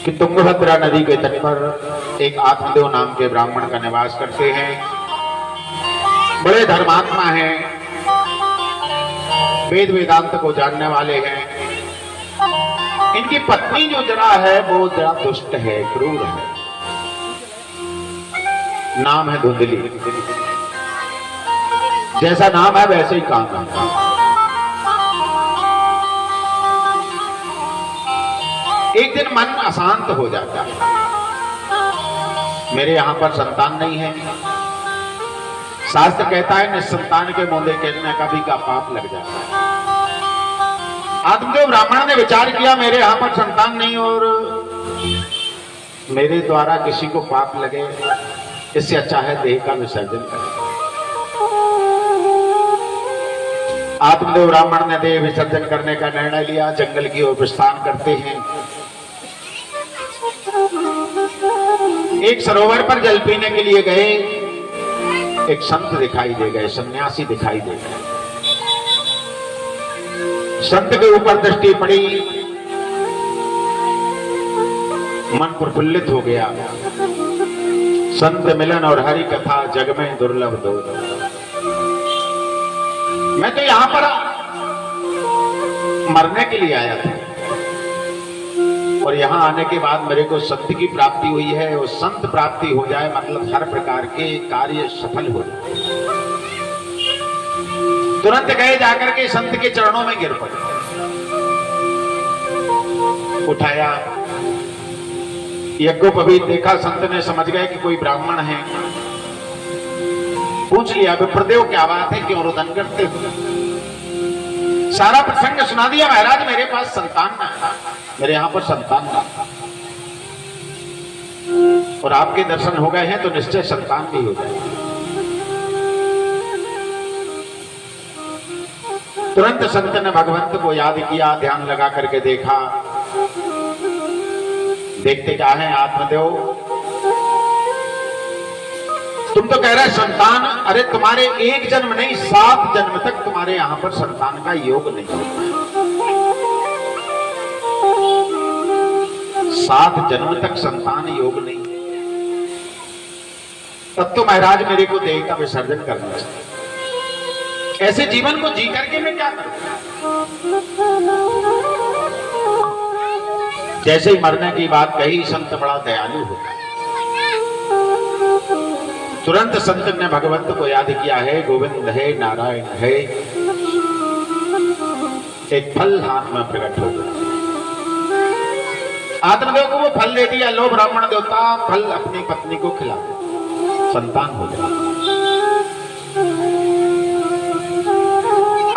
कि तुंगभद्रा नदी के तट पर एक आत्मदेव नाम के ब्राह्मण का निवास करते हैं। बड़े धर्मात्मा हैं, वेद वेदांत को जानने वाले हैं। इनकी पत्नी जो जरा है वो जरा दुष्ट है, क्रूर है। नाम है धुंधली। जैसा नाम है वैसे ही काम है। एक दिन मन अशांत हो जाता है, मेरे यहां पर संतान नहीं है। शास्त्र कहता है निसंतान के मोंदे कहने का भी का पाप लग जाता है। आत्मदेव ब्राह्मण ने विचार किया मेरे यहां पर संतान नहीं और मेरे द्वारा किसी को पाप लगे, इससे अच्छा है देह का विसर्जन करें। आत्मदेव ब्राह्मण ने देह विसर्जन करने का निर्णय लिया। जंगल की ओर प्रस्थान करते हैं। एक सरोवर पर जल पीने के लिए गए। एक संत दिखाई दे गए, सन्यासी दिखाई दे गए। संत के ऊपर दृष्टि पड़ी, मन प्रफुल्लित हो गया। संत मिलन और हरि कथा जग में दुर्लभ दो। मैं तो यहां पर मरने के लिए आया था और यहां आने के बाद मेरे को संत की प्राप्ति हुई है। और संत प्राप्ति हो जाए मतलब हर प्रकार के कार्य सफल हो जाए। तुरंत गए जाकर के संत के चरणों में गिर पड़े, उठाया, यज्ञोपवीत देखा। संत ने समझ गए कि कोई ब्राह्मण है। पूछ लिया विप्रदेव क्या बात है, क्यों रुदन करते हो? सारा प्रसंग सुना दिया। महाराज मेरे पास संतान ना, मेरे यहां पर संतान ना, और आपके दर्शन हो गए हैं तो निश्चय संतान भी हो जाए। तुरंत संत ने भगवंत को याद किया, ध्यान लगा करके देखा। देखते क्या है आत्मदेव, तुम तो कह रहे संतान, अरे तुम्हारे एक जन्म नहीं 7 जन्म तक तुम्हारे यहां पर संतान का योग नहीं होता। 7 जन्म तक संतान योग नहीं। तब तो महाराज मेरे को देह का विसर्जन करना चाहिए। ऐसे जीवन को जी करके मैं क्या करूं? जैसे ही मरने की बात कही, संत बड़ा दयालु होता है। तुरंत संत ने भगवंत को याद किया है, गोविंद है, नारायण है। एक फल हाथ में प्रकट हो गया। आत्मदेव को वो फल दे दिया। लो ब्राह्मण देवता, फल अपनी पत्नी को खिला दो, संतान हो जाए।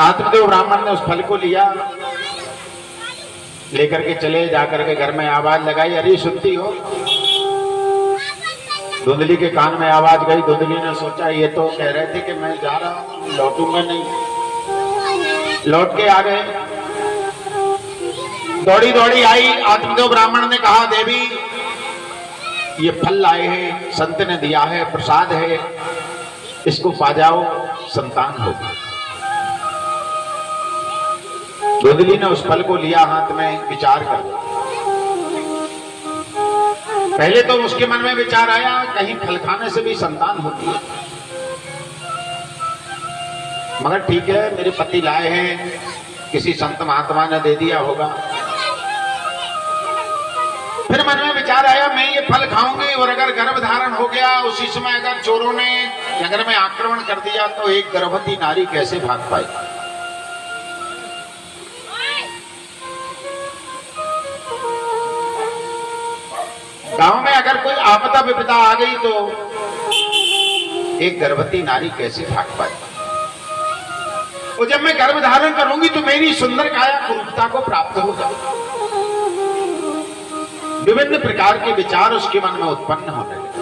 आत्मदेव ब्राह्मण ने उस फल को लिया, लेकर के चले। जाकर के घर में आवाज लगाई, अरे सुनती हो? धुंधली के कान में आवाज गई। धुंधली ने सोचा ये तो कह रहे थे कि मैं जा रहा हूं, लौटूंगा नहीं। लौट के आ गए। दौड़ी दौड़ी आई। आत्मदेव ब्राह्मण ने कहा देवी ये फल लाए हैं, संत ने दिया है, प्रसाद है, इसको पा जाओ, संतान होगी। धुंधली ने उस फल को लिया हाथ में, विचार कर। पहले तो उसके मन में विचार आया कहीं फल खाने से भी संतान होती है, मगर ठीक है मेरे पति लाए हैं, किसी संत महात्मा ने दे दिया होगा। फिर मन में विचार आया मैं ये फल खाऊंगी और अगर गर्भ धारण हो गया, उसी समय अगर चोरों ने नगर में आक्रमण कर दिया तो एक गर्भवती नारी कैसे भाग पाएगी? गांव में अगर कोई आपदा विपदा आ गई तो एक गर्भवती नारी कैसे भाग पाएगी? और जब मैं गर्भ धारण करूंगी तो मेरी सुंदर काया कुरूपता को प्राप्त होगा। विभिन्न प्रकार के विचार उसके मन में उत्पन्न होने लगे।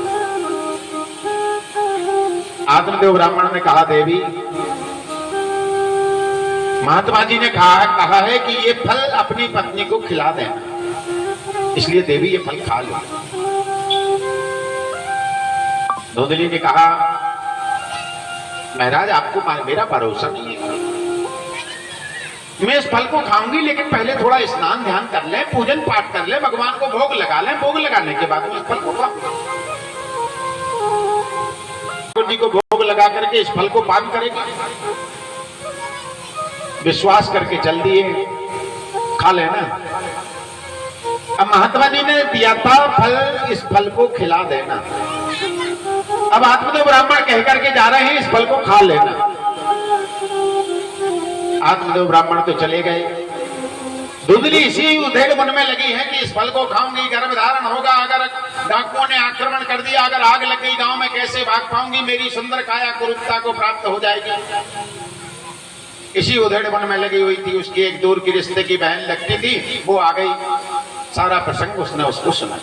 आत्मदेव ब्राह्मण ने कहा देवी महात्मा जी ने कहा है कि ये फल अपनी पत्नी को खिला देना, इसलिए देवी ये फल खा लो। धुंधली ने कहा महाराज आपको मेरा भरोसा नहीं है, मैं इस फल को खाऊंगी, लेकिन पहले थोड़ा स्नान ध्यान कर ले, पूजन पाठ कर ले, भगवान को भोग लगा ले, भोग लगाने के बाद मैं इस फल को खाऊंगी। जी को भोग लगा करके इस फल को पान करेगी, विश्वास करके चल दिए, खा लेना। अब महात्मा जी ने दिया था फल, इस फल को खिला देना। अब आत्मदेव ब्राह्मण कह करके जा रहे हैं इस फल को खा लेना। आत्मदेव ब्राह्मण तो चले गए, धुंधली इसी उधेड़ मन में लगी है कि इस फल को खाऊंगी, गर्भ धारण होगा, अगर डाकुओं ने आक्रमण कर दिया, अगर आग लग गई गांव में कैसे भाग पाऊंगी, मेरी सुंदर काया कुरूपता को प्राप्त हो जाएगी। इसी उधेड़ मन में लगी हुई थी। उसकी एक दूर की रिश्ते की बहन लगती थी, वो आ गई, सारा प्रसंग उसने उसको सुना।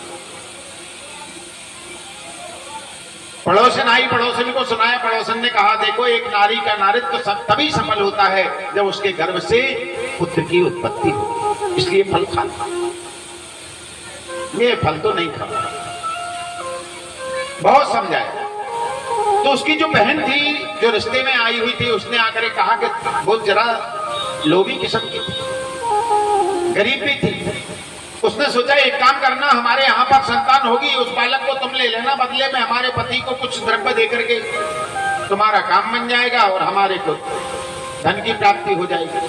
पड़ोसन आई, पड़ोसन को सुनाया। पड़ोसन ने कहा, देखो एक नारी का नारित्व तभी सफल होता है जब उसके गर्भ से पुत्र की उत्पत्ति हो, इसलिए फल खा। ये फल तो नहीं खा, बहुत समझाया। तो उसकी जो बहन थी, जो रिश्ते में आई हुई थी, उसने आकर कहा कि वो जरा लोभी किस्म की थी, गरीब भी थी। उसने सोचा एक काम करना, हमारे यहाँ पर संतान होगी, उस बालक को तुम ले लेना, बदले में हमारे पति को कुछ द्रव्य देकर के तुम्हारा काम बन जाएगा और हमारे को धन की प्राप्ति हो जाएगी।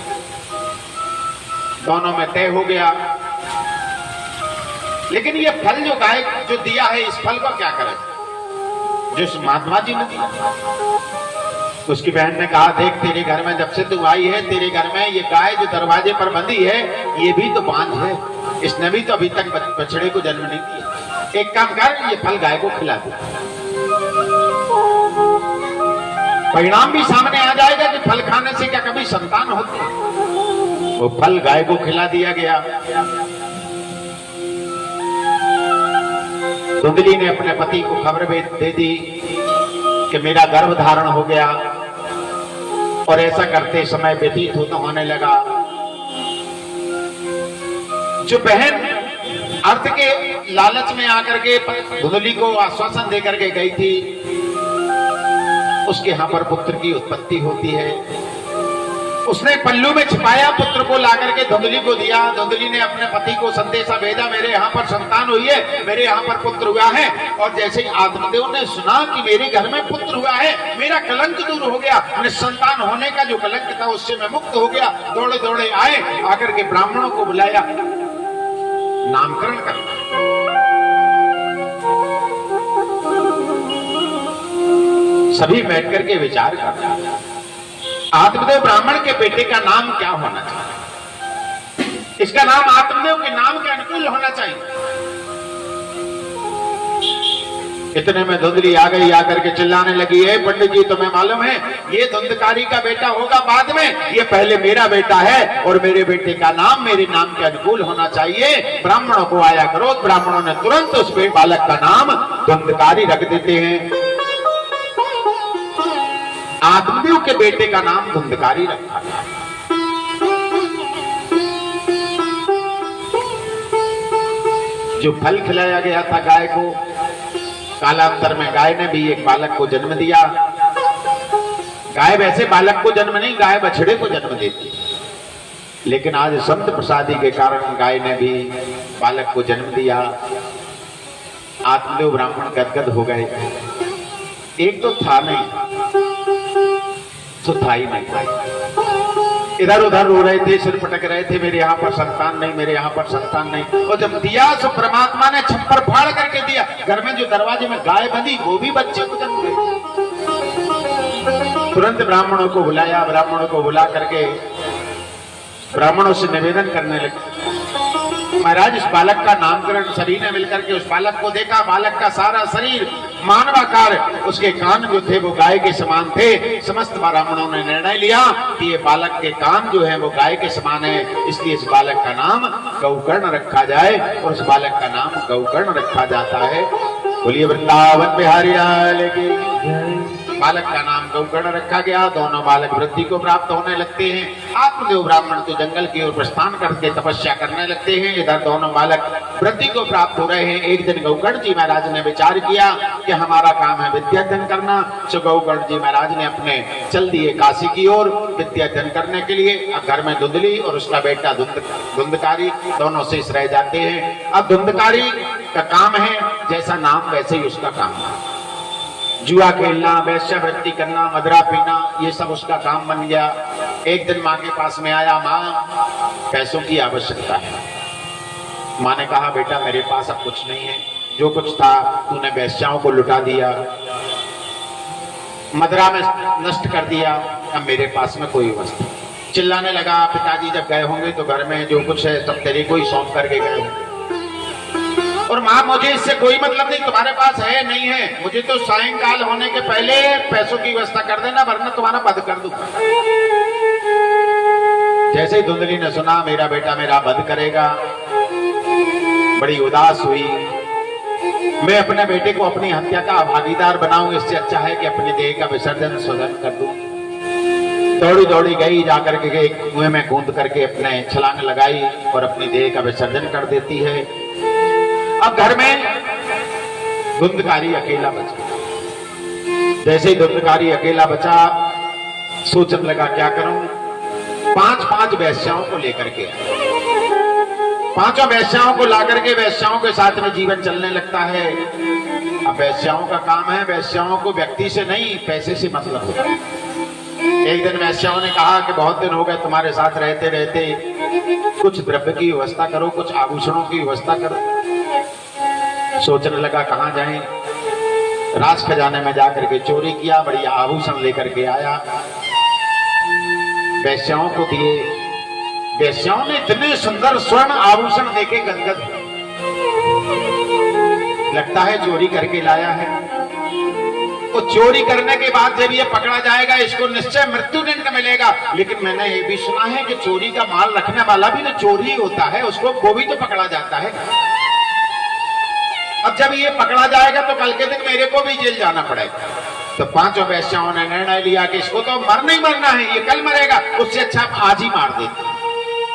दोनों में तय हो गया। लेकिन ये फल जो गाय जो दिया है, इस फल को क्या करें? जो महात्मा जी ने दिया, उसकी बहन ने कहा, देख तेरे घर में जब से तू आई है, तेरे घर में ये गाय जो दरवाजे पर बंधी है, ये भी तो बांझ है, इसने भी तो अभी तक बछड़े को जन्म नहीं दिया। एक काम कर, ये फल गाय को खिला दे, परिणाम भी सामने आ जाएगा कि फल खाने से क्या कभी संतान होती है। वो फल गाय को खिला दिया गया। धुंधली ने अपने पति को खबर दे दी कि मेरा गर्भ धारण हो गया, और ऐसा करते समय व्यतीत होने लगा। जो बहन अर्थ के लालच में आकर के धुंधली को आश्वासन देकर के गई थी, उसके यहां पर पुत्र की उत्पत्ति होती है। उसने पल्लू में छिपाया, पुत्र को लाकर के धुंधली को दिया। धुंधली ने अपने पति को संदेशा भेजा, मेरे यहाँ पर संतान हुई है, मेरे यहाँ पर पुत्र हुआ है। और जैसे ही आत्मदेव ने सुना कि मेरे घर में पुत्र हुआ है, मेरा कलंक दूर हो गया, निसंतान होने का जो कलंक था उससे मैं मुक्त हो गया। दौड़े दौड़े आए, आकर के ब्राह्मणों को बुलाया, नामकरण करना। सभी बैठ करके विचार करना, आत्मदेव ब्राह्मण के बेटे का नाम क्या होना चाहिए? इसका नाम आत्मदेव के नाम के अनुकूल होना चाहिए। इतने में धुंधली आ गई, आकर के चिल्लाने लगी, है पंडित जी तुम्हें मालूम है ये धुंधकारी का बेटा होगा बाद में, ये पहले मेरा बेटा है और मेरे बेटे का नाम मेरे नाम के अनुकूल होना चाहिए। ब्राह्मणों को आया क्रोध, ब्राह्मणों ने तुरंत उस बालक का नाम धुंधकारी रख देते हैं। आत्मदेव के बेटे का नाम धुंधकारी रखा गया। जो फल खिलाया गया था गाय को, कालांतर में गाय ने भी एक बालक को जन्म दिया। गाय वैसे बालक को जन्म नहीं, गाय बछड़े को जन्म देती, लेकिन आज संत प्रसादी के कारण गाय ने भी बालक को जन्म दिया। आत्मदेव ब्राह्मण गदगद हो गए। एक तो था नहीं, तो था ही नहीं, इधर उधर रो रहे थे, सिर पटक रहे थे, मेरे यहाँ पर संतान नहीं, मेरे यहाँ पर संतान नहीं। और जब दिया तो परमात्मा ने छप्पर फाड़ करके दिया। घर में जो दरवाजे में गाय बंधी, वो भी बच्चे को जन्म गए। तुरंत ब्राह्मणों को बुलाया, ब्राह्मणों को बुला करके ब्राह्मणों से निवेदन करने लगे, महाराज इस बालक का नामकरण। सभी ने मिलकर के उस बालक को देखा, बालक का सारा शरीर मानवाकार, उसके कान जो थे वो गाय के समान थे। समस्त ब्राह्मणों ने निर्णय लिया कि ये बालक के कान जो है वो गाय के समान है, इसलिए इस बालक का नाम गौकर्ण रखा जाए, और उस बालक का नाम गौकर्ण रखा जाता है। बोलिए वृंदावन बिहारी लाल की जय। बालक का नाम गौगण रखा गया। दोनों बालक वृद्धि को प्राप्त होने लगते हैं। आत्मदेव ब्राह्मण तो जंगल की ओर प्रस्थान करके तपस्या करने लगते हैं। इधर दोनों बालक वृद्धि को प्राप्त हो रहे हैं। एक दिन गौगण जी महाराज ने विचार किया कि हमारा काम है विद्याध्ययन करना। सो गौगण जी महाराज ने अपने चल दिए काशी की ओर विद्याध्ययन करने के लिए। अब घर में धुंधली और उसका बेटा धुंधकारी दोनों शेष रह जाते हैं। अब धुंधकारी का काम है जैसा नाम वैसे ही उसका काम है, जुआ खेलना, वेश्यावृत्ति करना, मदरा पीना, ये सब उसका काम बन गया। एक दिन माँ के पास में आया, माँ पैसों की आवश्यकता है। माँ ने कहा बेटा मेरे पास अब कुछ नहीं है, जो कुछ था तूने वेश्याओं को लुटा दिया, मदरा में नष्ट कर दिया, अब मेरे पास में कोई वस्तु। चिल्लाने लगा। पिताजी जब गए होंगे तो घर में जो कुछ है सब तेरे को ही सौंप करके गए होंगे। और माँ मुझे इससे कोई मतलब नहीं, तुम्हारे पास है नहीं है, मुझे तो सायंकाल होने के पहले पैसों की व्यवस्था कर देना वरना तुम्हारा वध कर दूंगा। जैसे ही धुंधली ने सुना मेरा बेटा मेरा वध करेगा, बड़ी उदास हुई। मैं अपने बेटे को अपनी हत्या का भागीदार बनाऊं, इससे अच्छा है कि अपने देह का विसर्जन स्वयं कर दूं। दौड़ी दौड़ी गई, जाकर के एक कुएं में कूद करके अपने छलांग लगाई और अपनी देह का विसर्जन कर देती है। अब घर में धुंधकारी अकेला बचा। जैसे ही धुंधकारी अकेला बचा सोचने लगा क्या करूं। 5 वेश्याओं को लेकर के, 5 वेश्याओं को लाकर के वेश्याओं के साथ में जीवन चलने लगता है। अब वेश्याओं का काम है, वेश्याओं को व्यक्ति से नहीं पैसे से मतलब होता है। एक दिन वेश्याओं ने कहा कि बहुत दिन हो गए तुम्हारे साथ रहते रहते, कुछ द्रव्य की व्यवस्था करो, कुछ आभूषणों की व्यवस्था करो। सोचने लगा कहां जाएं। राज खजाने में जाकर के चोरी किया, बढ़िया आभूषण लेकर के आया, वेश्याओं को दिए। वेश्याओं ने इतने सुंदर स्वर्ण आभूषण देखे गदगद, लगता है चोरी करके लाया है। तो चोरी करने के बाद जब ये पकड़ा जाएगा इसको निश्चय मृत्युदंड मिलेगा। लेकिन मैंने ये भी सुना है कि चोरी का माल रखने वाला भी तो चोरी होता है, उसको वो भी तो पकड़ा जाता है। अब जब ये पकड़ा जाएगा तो कल के दिन मेरे को भी जेल जाना पड़ेगा। तो 5 वेश्याओं ने निर्णय लिया कि इसको तो मरना ही मरना है, ये कल मरेगा, उससे अच्छा आप आज ही मार देते।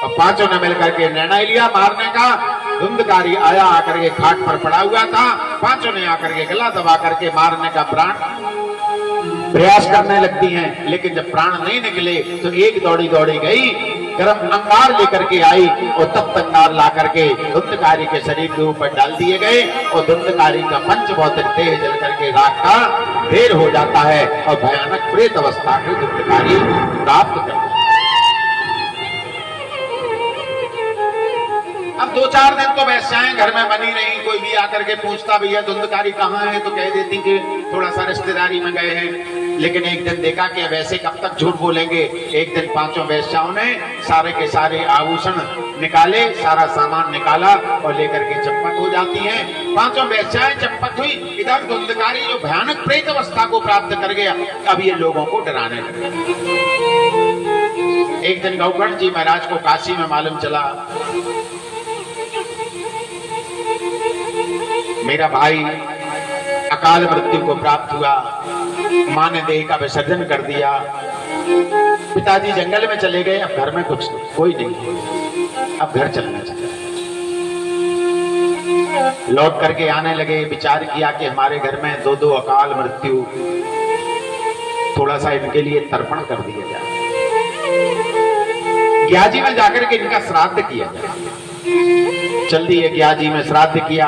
और 5 ने मिलकर के निर्णय लिया मारने का। धुंधकारी आया, आकर के खाट पर पड़ा हुआ था। 5 ने आकर के गला दबा करके मारने का प्रयास करने लगती हैं, लेकिन जब प्राण नहीं निकले तो एक दौड़ी दौड़ी गई, गर्म अंगार लेकर के आई और तप्त अंगार ला करके धुंधकारी के शरीर के ऊपर डाल दिए गए और धुंधकारी का पंचभौतिक देह जल करके राख का ढेर हो जाता है और भयानक प्रेत अवस्था को धुंधकारी प्राप्त करता है। अब 2-4 दिन तो वेश्याएं घर में बनी रही। कोई भी आकर के पूछता भैया धुंधकारी कहाँ है तो कह देती कि थोड़ा सा रिश्तेदारी में गए हैं। लेकिन एक दिन देखा कि वैसे कब तक झूठ बोलेंगे। एक दिन 5 वेश्याओं ने सारे के सारे आभूषण निकाले, सारा सामान निकाला और लेकर के चंपत हो जाती हैं। 5 वेश्याएं चंपत हुई। इधर धुंधकारी जो भयानक प्रेत अवस्था को प्राप्त कर गया, अब ये लोगों को डराने लगे। एक दिन गौगण जी महाराज को काशी में मालूम चला मेरा भाई अकाल मृत्यु को प्राप्त हुआ, मां ने देह का विसर्जन कर दिया, पिताजी जंगल में चले गए, अब घर में कोई नहीं, अब घर चलना चाहिए। लौट करके आने लगे, विचार किया कि हमारे घर में 2 अकाल मृत्यु, थोड़ा सा इनके लिए तर्पण कर दिया जाए, ग्याजी में जाकर के इनका श्राद्ध किया जाए। चल दिए ग्याजी में, श्राद्ध किया,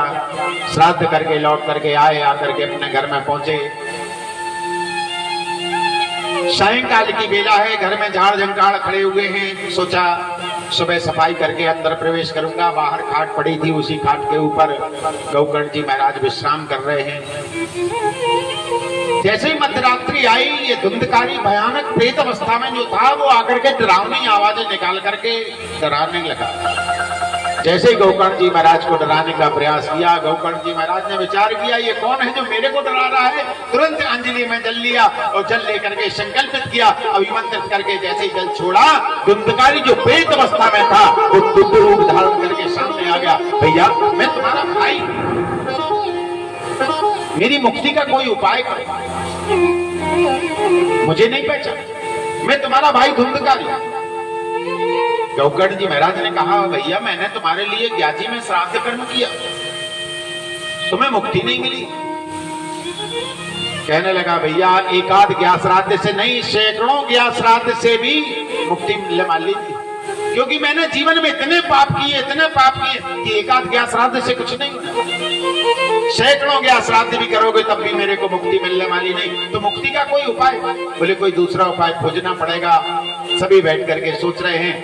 श्राद्ध करके लौट करके आए, आकर के अपने घर में पहुंचे। सायंकाल की बेला है, घर में झाड़ झंकाड़ खड़े हुए हैं। सोचा सुबह सफाई करके अंदर प्रवेश करूंगा। बाहर खाट पड़ी थी, उसी खाट के ऊपर गौगण जी महाराज विश्राम कर रहे हैं। जैसे ही मध्यरात्रि आई, ये धुंधकारी भयानक प्रेत अवस्था में जो था वो आकर के डरावनी आवाजें निकाल करके डराने लगा। जैसे ही गौकर्ण जी महाराज को डराने का प्रयास किया, गौकर्ण जी महाराज ने विचार किया ये कौन है जो मेरे को डरा रहा है। तुरंत अंजलि में जल लिया और जल लेकर के संकल्पित किया, अभिमंत्रित करके जैसे ही जल छोड़ा, धुंधकारी जो प्रेत अवस्था में था वो दुर्ग रूप धारण करके सामने आ गया। भैया मैं तुम्हारा भाई, मेरी मुक्ति का कोई उपाय करो। मुझे नहीं पहचाना, मैं तुम्हारा भाई धुंधकारी। गौकर्ण जी महाराज ने कहा, भैया मैंने तुम्हारे लिए ग्याजी में श्राद्ध कर्म किया, तुम्हें मुक्ति नहीं मिली। कहने लगा, भैया एक आध ज्ञा श्राद्ध से नहीं, सैकड़ों ज्ञा श्राद्ध से भी मुक्ति मिलने वाली थी, क्योंकि मैंने जीवन में इतने पाप किए कि एक आध ज्ञा श्राद्ध से कुछ नहीं होना। सैकड़ों ज्ञा श्राद्ध भी करोगे तब भी मेरे को मुक्ति मिलने वाली नहीं। तो मुक्ति का कोई उपाय? बोले कोई दूसरा उपाय खोजना पड़ेगा। सभी बैठ करके सोच रहे हैं।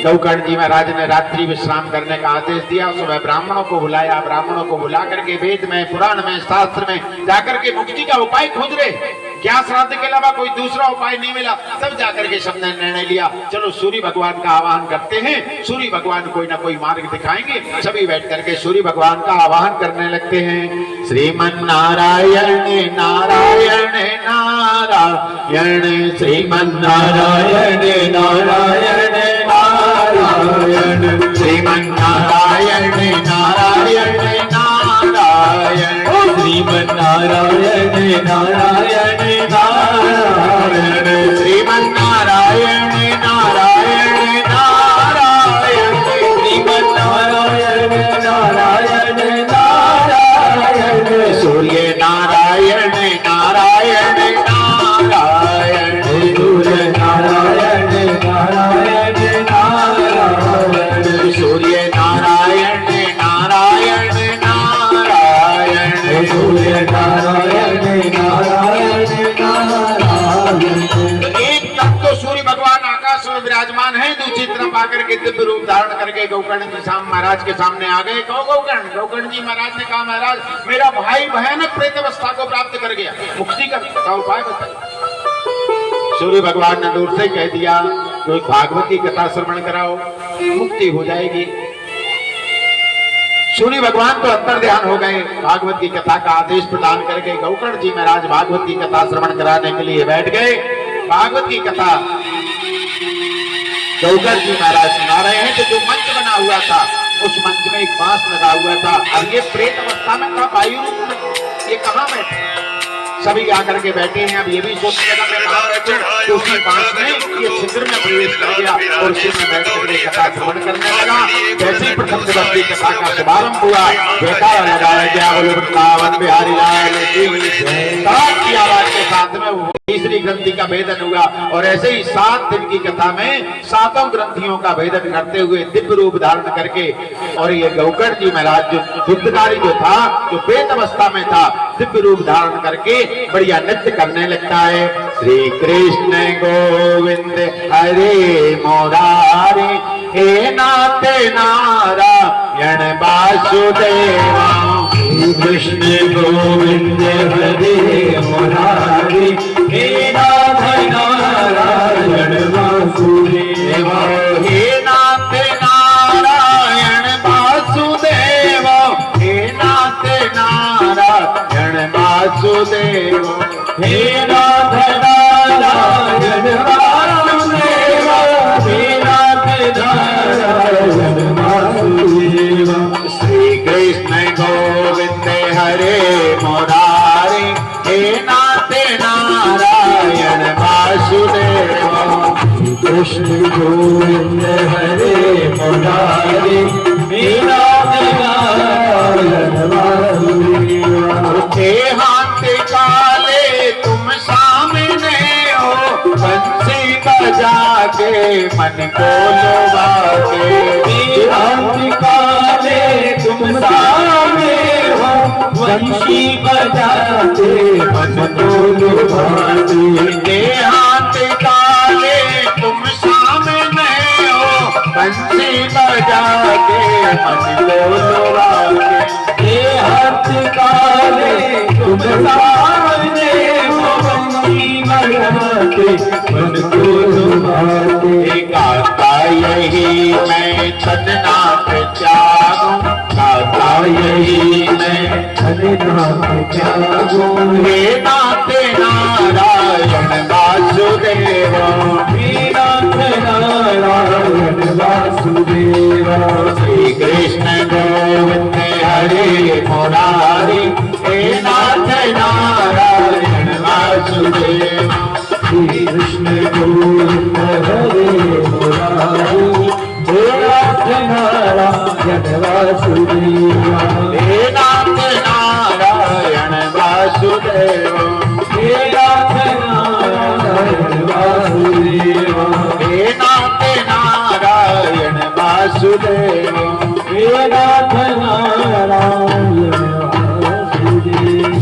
गौकर्ण जी महाराज ने रात्रि विश्राम करने का आदेश दिया। सुबह ब्राह्मणों को बुलाया, ब्राह्मणों को बुला करके वेद में, पुराण में, शास्त्र में जाकर के मुक्ति का उपाय खोज रहे। क्या श्राद्ध के अलावा कोई दूसरा उपाय नहीं मिला। तब जाकर के सबने निर्णय लिया, चलो सूर्य भगवान का आवाहन करते हैं, सूर्य भगवान कोई ना कोई मार्ग दिखाएंगे। सभी बैठ करके सूर्य भगवान का आवाहन करने लगते हैं। श्रीमन नारायण नारायण नारायण, श्रीमन नारायण नारायण नारायण, श्रीमन नारायण नारायण नारायण, श्रीमन नारायण नारायण नारायण, श्रीमन नारायण नारायण नारायण, श्रीमन नारायण नारायण नारायण, सूर्य नारायण नारायण नारायण, सूर्य नारायण नारायण नारायण, सूर्य नारायण नारायण नारायण, सूर्य नारायण नारायण नारायण। एक तक तो सूर्य भगवान आकाश में विराजमान है, दूसरी तरफ आकर के दिव्य रूप धारण करके गौकर्ण जी महाराज के सामने आ गए। कहो गौकर्ण जी महाराज ने कहा, महाराज मेरा भाई भयानक प्रेत अवस्था को प्राप्त कर गया, मुक्ति का उपाय बताइए। सूर्य भगवान ने दूर से कह दिया, कोई भागवत की कथा श्रवण कराओ, मुक्ति हो जाएगी। सूर्य भगवान तो अंतर ध्यान हो गए, भागवत की कथा का आदेश प्रदान करके गौकर्ण जी महाराज भागवत की कथा श्रवण कराने के लिए बैठ गए। भागवत की कथा गौकर्ण जी महाराज सुना रहे हैं। तो जो मंच बना हुआ था, उस मंच में एक बांस लगा हुआ था। अब ये प्रेत अवस्था में था, वायु रूप में, ये कहाँ बैठे? सभी आकर के बैठे हैं। अब ये भी सोचने लगा मैं कहाँ बैठे, तो उसी बांस में ये छिद्र में प्रवेश कर गया और उसी में बैठ करके कथा श्रवण करने लगा। जैसे ही प्रथम दिवस की कथा का शुभारंभ हुआ, जयकारा लगाया गया, बोले वृंदावन बिहारी लाल की आवाज के साथ में वो तीसरी ग्रंथि का भेदन हुआ। और ऐसे ही 7 दिन की कथा में 7 ग्रंथियों का भेदन करते हुए दिव्य रूप धारण करके, और ये गौकर्ण जी महाराज जो धुंधकारी जो था, जो प्रेत अवस्था में था, दिव्य रूप धारण करके बढ़िया नृत्य करने लगता है। श्री कृष्ण गोविंद हरे मुरारी, हे नाथ नारायण वासुदेवा, कृष्ण गोविंद हरे मुरारी, हे नाथ नारायण वासुदेवा, हे नाथ नारायण वासुदेवा, हे नाथ नारायण वासुदेवा, हे नाथ नारायण वासुदेवा, हे नाथ नारायण वासुदेवा। श्री कृष्ण गोविंद हरे मुरारी, हे नाथ नारायण वासुदेवा, कृष्ण गोविंद हरे मुरारी, हे नाथ नारायण वासुदेवा। उठे हाथ काले तुम सामने हो, बंसी बजा के मन को लुभा के, हाथ काले तुम सामने हो, बंसी बजा के मन को लुभा के, हाथ काले तुम सामने हो, बंसी बजा के मन को लुभा के, हाथ काले तुम सामने हो, बंसी बजा के मन को लुभा के। गाता यही मैं छदनाथ त्यागूं, गाता यही मैं छदनाथ त्यागूं, हे नाथ नारायण वासुदेवा, हे नाथ नारायण वासुदेवा। श्री कृष्ण गोविंद हरे मुरारी, हे नाथ नारायण हे नाथ नारायण वासुदेव, हे नाथ नारायण वासुदेव, हे नाथ नारायण वासुदेव, हे नाथ नारायण वासुदेव।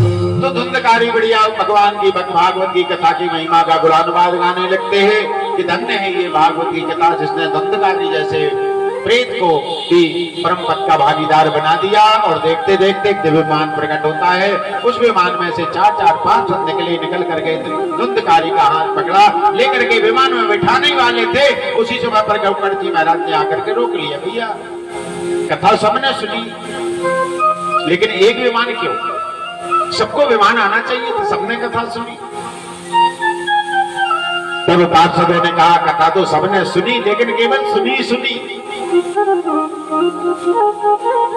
तो धुंधकारी बढ़िया भगवान की भागवत की कथा की महिमा का गुणानुवाद गाने लगते हैं कि धन्य है ये भागवत की कथा जिसने धुंधकारी जैसे प्रेत को भी परम पद का भागीदार बना दिया। और देखते देखते एक दिव्य विमान प्रकट होता है। उस विमान में से 4-4-5 रथ निकल करके धुंधकारी का हाथ पकड़ा, लेकर के विमान में बिठाने वाले थे। उसी समय पर गौकर्ण जी महाराज ने आकर के रोक लिया, भैया कथा सबने सुनी लेकिन एक विमान क्यों? सबको विमान आना चाहिए तो सबने कथा सुनी। तब पार्षदों ने कहा कथा तो सबने सुनी लेकिन केवल सुनी।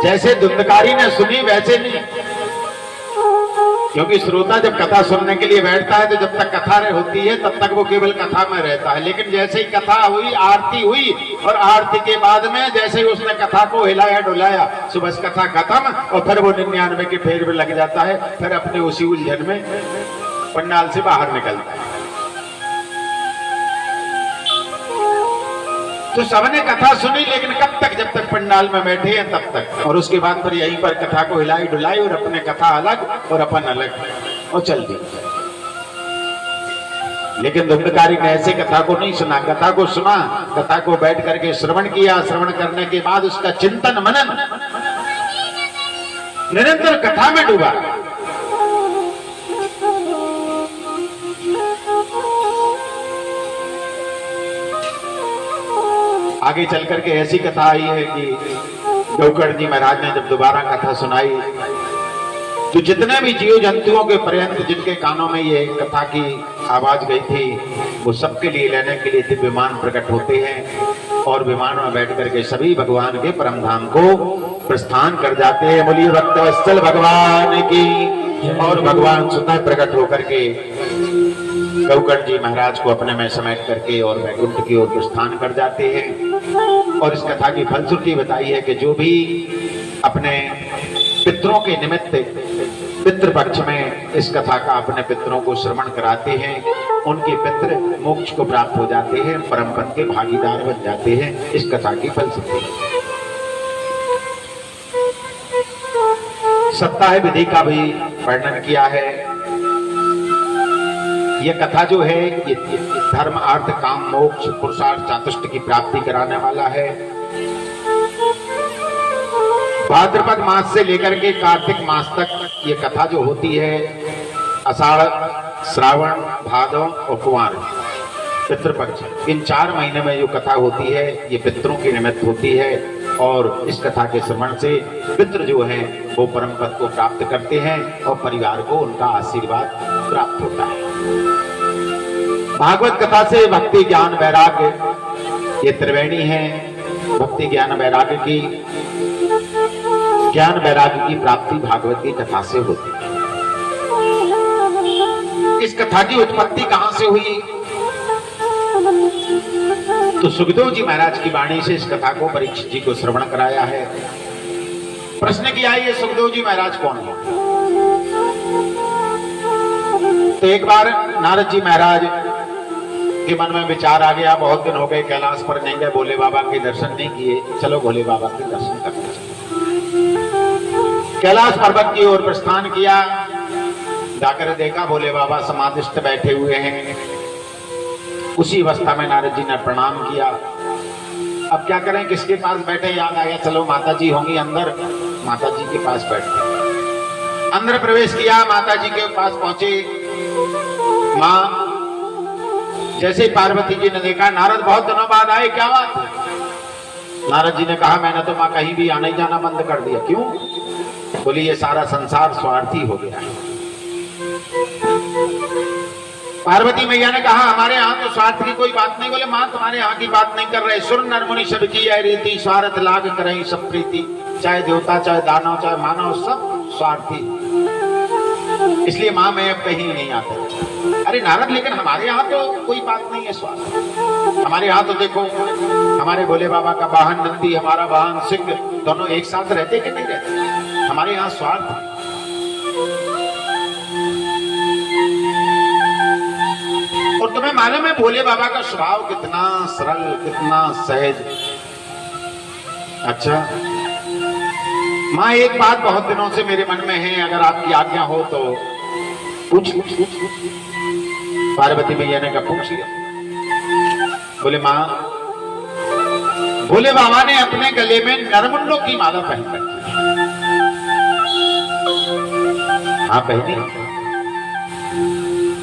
जैसे धुंधकारी ने सुनी वैसे नहीं, क्योंकि श्रोता जब कथा सुनने के लिए बैठता है तो जब तक कथा होती है तब तक वो केवल कथा में रहता है। लेकिन जैसे ही कथा हुई, आरती हुई और आरती के बाद में जैसे ही उसने कथा को हिलाया डुलाया, सुबह कथा खत्म और फिर वो 99 के फेर में लग जाता है, फिर अपने उसी उलझन में पंडाल से बाहर निकलता है। तो सबने कथा सुनी लेकिन कब तक? जब तक पंडाल में बैठे हैं तब तक। और उसके बाद फिर यहीं पर कथा को हिलाई डुलाई और अपने कथा अलग और अपन अलग और चल दी। लेकिन धुंधकारी ने ऐसे कथा को नहीं सुना। कथा को सुना, कथा को बैठ करके श्रवण किया। श्रवण करने के बाद उसका चिंतन मनन निरंतर कथा में डूबा। आगे चल करके ऐसी कथा आई है कि गौकर्ण जी महाराज ने जब दोबारा कथा सुनाई तो जितने भी जीव जंतुओं के पर्यंत जिनके कानों में ये कथा की आवाज गई थी वो सबके लिए लेने के लिए दिव्य विमान प्रकट होते हैं और विमान में बैठ करके सभी भगवान के परम धाम को प्रस्थान कर जाते हैं। बोलिए भक्तवत्सल भगवान की। और भगवान स्वतः प्रकट होकर के गौकर्ण जी महाराज को अपने में समेट करके और वैकुंठ की ओर प्रस्थान कर जाते हैं। और इस कथा की फलश्रुति बताई है कि जो भी अपने पितरों के निमित्त पितृपक्ष में इस कथा का अपने पितरों को श्रवण कराते हैं उनके पितृ मोक्ष को प्राप्त हो जाते हैं, परम पद के भागीदार बन जाते हैं। इस कथा की फलश्रुति सप्ताह विधि का भी वर्णन किया है। यह कथा जो है ये धर्म अर्थ काम मोक्ष पुरुषार्थ चातुष्ट की प्राप्ति कराने वाला है। भाद्रपद मास से लेकर के कार्तिक मास तक ये कथा जो होती है, आषाढ़ श्रावण भादव और कुंवर पितृपक्ष, इन 4 महीने में जो कथा होती है ये पितरों की निमित्त होती है। और इस कथा के श्रवण से पितृ जो हैं वो परम पद को प्राप्त करते हैं और परिवार को उनका आशीर्वाद प्राप्त होता है। भागवत कथा से भक्ति ज्ञान वैराग्य ये त्रिवेणी है। भक्ति ज्ञान वैराग्य की प्राप्ति भागवत की कथा से होती है। इस कथा की उत्पत्ति कहां से हुई? तो सुखदेव जी महाराज की वाणी से इस कथा को परीक्षित जी को श्रवण कराया है। प्रश्न किया ये सुखदेव जी महाराज कौन है? तो एक बार नारद जी महाराज के मन में विचार आ गया, बहुत दिन हो गए कैलाश पर नहीं गए, भोले बाबा के दर्शन नहीं किए, चलो भोले बाबा के दर्शन करते चलो। कैलाश पर्वत की ओर प्रस्थान किया। जाकर देखा भोले बाबा समाधिस्थ बैठे हुए हैं। उसी अवस्था में नारद जी ने प्रणाम किया। अब क्या करें, किसके पास बैठे? याद आया चलो माता जी होंगी अंदर, माता जी के पास बैठे। अंदर प्रवेश किया, माता जी के पास पहुंचे। मां जैसे पार्वती जी ने देखा नारद बहुत दिनों बाद आए, क्या बात है? नारद जी ने कहा मैंने तो मां कहीं भी आने जाना बंद कर दिया। क्यों? बोली ये सारा संसार स्वार्थी हो गया है। पार्वती मैया ने कहा हमारे यहाँ तो स्वार्थ की कोई बात नहीं। बोले मां तुम्हारे यहाँ की बात नहीं कर रहे। सुर नर मुनि सब की है रीति, स्वार्थ लाग करें सब प्रीति। चाहे देवता चाहे दानव चाहे मानव सब स्वार्थी, इसलिए मां मैं अब कहीं नहीं आता। अरे नारद लेकिन हमारे यहाँ तो कोई बात नहीं है स्वार्थ। हमारे यहाँ तो देखो हमारे भोले बाबा का वाहन नंदी, हमारा वाहन सिंह, दोनों एक साथ रहते कि नहीं रहते? हमारे यहाँ स्वार्थ है। और तुम्हें मालूम है भोले बाबा का स्वभाव कितना सरल, कितना सहज। अच्छा माँ, एक बात बहुत दिनों से मेरे मन में है, अगर आपकी आज्ञा हो तो पूछ। पार्वती मैया ने कहा पूछ लिया। बोले माँ, भोले बाबा ने अपने गले में नरमुंडों की माला पहन रखी है। हाँ पहनी।